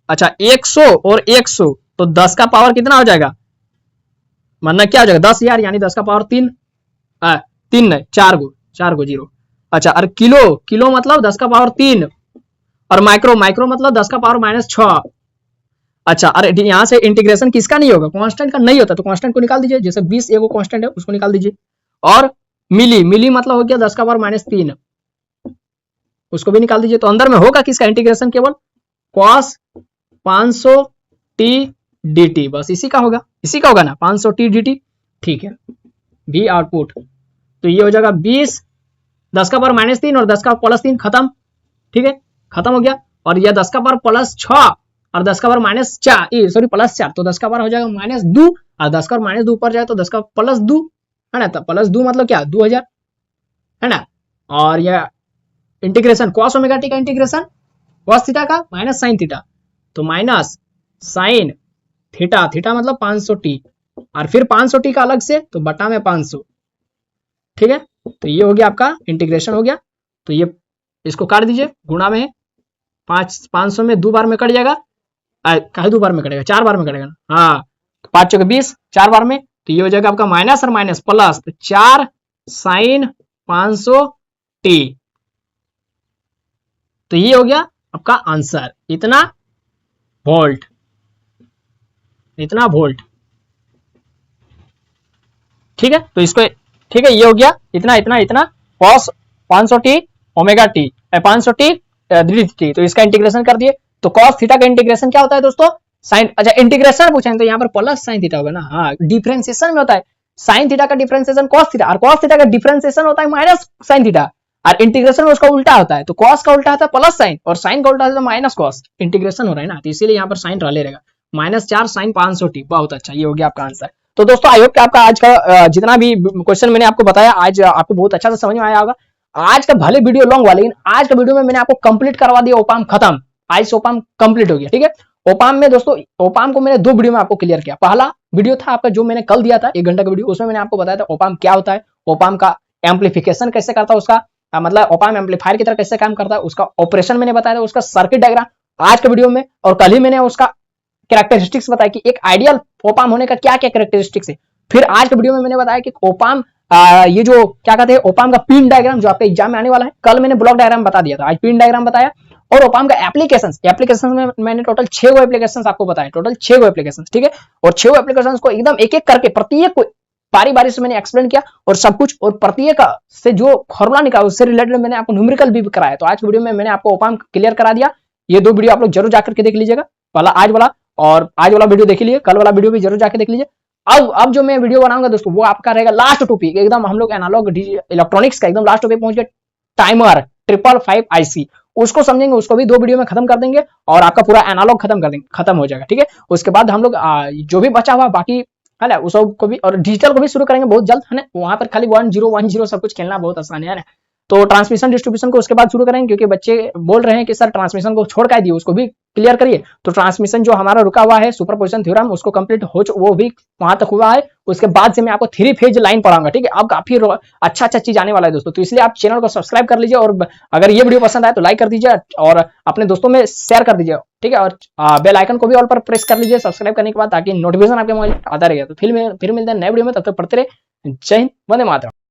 अच्छा 100 और 100 तो 10 का पावर कितना हो जाएगा, मतलब क्या हो जाएगा 10 यार, यानी 10 का पावर 3 नहीं 4 गो जीरो, अच्छा। और किलो मतलब 10 का पावर 3 और माइक्रो मतलब 10 का पावर -6, अच्छा। अरे यहाँ से इंटीग्रेशन किसका नहीं होगा कांस्टेंट का नहीं होता, तो कांस्टेंट को निकाल दीजिए, जैसे 20 एगो कांस्टेंट है उसको निकाल दीजिए, और मिली मतलब हो गया 10 का पावर -3 उसको भी निकाल दीजिए, तो अंदर में होगा किसका इंटीग्रेशन केवल cos 500 t dt, बस इसी का होगा ना 500 t dt, ठीक है। भी आउटपुट तो ये हो जाएगा 20 10 का पावर -3 और 10 का +3 खत्म, ठीक है, खत्म हो गया। और यह 10 का पावर +6 और 10 का पावर -4 सॉरी +4, तो 10 का पावर हो जाएगा -2 और 10 का पावर -2 ऊपर जाए तो 10 का +2 है ना, तो +2 मतलब क्या 2000 है ना। और यह इंटीग्रेशन cos ओमेगा टी का इंटीग्रेशन cos थीटा का माइनस sin थीटा, तो माइनस sin थीटा, थीटा मतलब 500t और फिर 500t का अलग से तो बटा में 500, ठीक है। तो ये हो गया आपका इंटीग्रेशन हो गया। तो ये इसको काट दीजिए, गुणा में 500 में 2 बार में कट जाएगा, कहे 2 बार में कटेगा, 4 बार में कटेगा ना, हाँ, 5 चौके 20, 4 बार में, तो ये हो जाएगा आपका माइनस और माइनस प्लस, तो 4 sin 500t। तो ये हो गया आपका आंसर, इतना वोल्ट, इतना वोल्ट, ठीक है। तो इसको ठीक है, ये हो गया इतना इतना इतना cos 500t omega T 500t dt, तो इसका इंटीग्रेशन कर दिए। तो cos थीटा का इंटीग्रेशन क्या होता है दोस्तों, साइन, अच्छा इंटीग्रेशन पूछेंगे तो यहाँ पर प्लस साइन थीटा होगा ना, हाँ, डिफरेंशिएशन में होता है साइन थीटा का डिफरेंशिएशन cos थीटा, और cos थीटा का डिफरेंशिएशन होता है माइनस साइन थीटा, और इंटीग्रेशन में उसका उल्टा होता है, तो cos का उल्टा होता है प्लस साइन और साइन का उल्टा होता है माइनस cos, इंटीग्रेशन हो रहा है ना, तो इसीलिए यहाँ पर साइन रह रहेगा -4 sin 500t। बहुत अच्छा, ये हो गया आपका आंसर। तो दोस्तों आई होप कि आपका आज का जितना भी क्वेश्चन मैंने आपको बताया आज आपको बहुत अच्छा से समझ में आया होगा। आज का भले वीडियो लॉन्ग हुआ, लेकिन आज का वीडियो में मैंने आपको कंप्लीट करवा दिया, ओपाम खत्म, आज से ओपाम कंप्लीट हो गया, ठीक है। ओपाम में दोस्तों, ओपाम को मैंने 2 वीडियो में आपको क्लियर किया। पहला वीडियो था आपका जो मैंने कल दिया था 1 घंटा का वीडियो, उसमें मैंने आपको बताया था ओपाम क्या होता है, ओपाम का एम्पलीफिकेशन कैसे करता है, उसका मतलब ओपाम एम्पलीफायर की तरह कैसे काम करता है, उसका ऑपरेशन मैंने बताया था, उसका सर्किट डायग्राम आज के वीडियो में, और कल ही मैंने उसका कैरेक्टरिस्टिक्स बताया कि एक आइडियल ओपाम होने का क्या क्या कैरेक्टरिस्टिक्स है। फिर आज के वीडियो में मैंने बताया कि ओपाम ये जो क्या कहते हैं ओपाम का पिन डायग्राम जो आपके एग्जाम में आने वाला है, कल मैंने ब्लॉक डायग्राम बता दिया था, आज पिन डायग्राम बताया। और ओपाम का एप्लीकेशन में मैंने टोटल 6 गो एप्लीकेशन आपको बताया, टोटल 6 गो एप्लीकेशन, ठीक है। और 6 गो एप्लीकेशन को एकदम एक एक करके प्रत्येक को बारी बारी से मैंने एक्सप्लेन किया और सब कुछ, और प्रत्येक से जो फॉर्मूला निकाला उससे रिलेटेड मैंने आपको न्यूमेरिकल भी कराया। तो आज वीडियो में मैंने आपको ओपाम क्लियर करा दिया। ये 2 वीडियो आप लोग जरूर जाकर के देख लीजिएगा, पहला आज वाला और आज वाला वीडियो देख लीजिए, कल वाला वीडियो भी जरूर जाके देख लीजिए। अब जो मैं वीडियो बनाऊंगा दोस्तों वो आपका रहेगा लास्ट टॉपिक, एकदम हम लोग एनालॉग इलेक्ट्रॉनिक्स का एकदम लास्ट टॉपिक पहुंच गए, टाइमर 555 IC, उसको समझेंगे, उसको भी 2 वीडियो में खत्म कर देंगे और आपका पूरा एनालॉग खत्म कर देंगे, खत्म हो जाएगा, ठीक है। उसके बाद हम लोग जो भी बचा हुआ बाकी है ना, उस को भी और डिजिटल को भी शुरू करेंगे बहुत जल्द, है ना। वहां पर खाली 1-0-1-0 सब कुछ खेलना बहुत आसान है ना। तो ट्रांसमिशन डिस्ट्रीब्यूशन को उसके बाद शुरू करेंगे, क्योंकि बच्चे बोल रहे हैं कि सर ट्रांसमिशन को छोड़ कर दिए, उसको भी क्लियर करिए। तो ट्रांसमिशन जो हमारा रुका हुआ है सुपरपोजिशन थ्योरम, उसको कंप्लीट हो वो भी वहां तक हुआ है। उसके बाद से मैं आपको 3 फेज लाइन पढ़ाऊंगा, ठीक है। अब काफी अच्छा चीज आने वाला है दोस्तों, तो इसलिए आप चैनल को सब्सक्राइब कर लीजिए, और अगर ये वीडियो पसंद आए तो लाइक कर दीजिए और अपने दोस्तों में शेयर कर दीजिए, ठीक है। और बेल आइकन को भी ऑल पर प्रेस कर लीजिए सब्सक्राइब करने के बाद, ताकि नोटिफिकेशन आपके मोबाइल आता रहेगा। तो फिर मिलते हैं नए वीडियो में, तब तक पढ़ते रहे। जय हिंद, वंदे मातरम।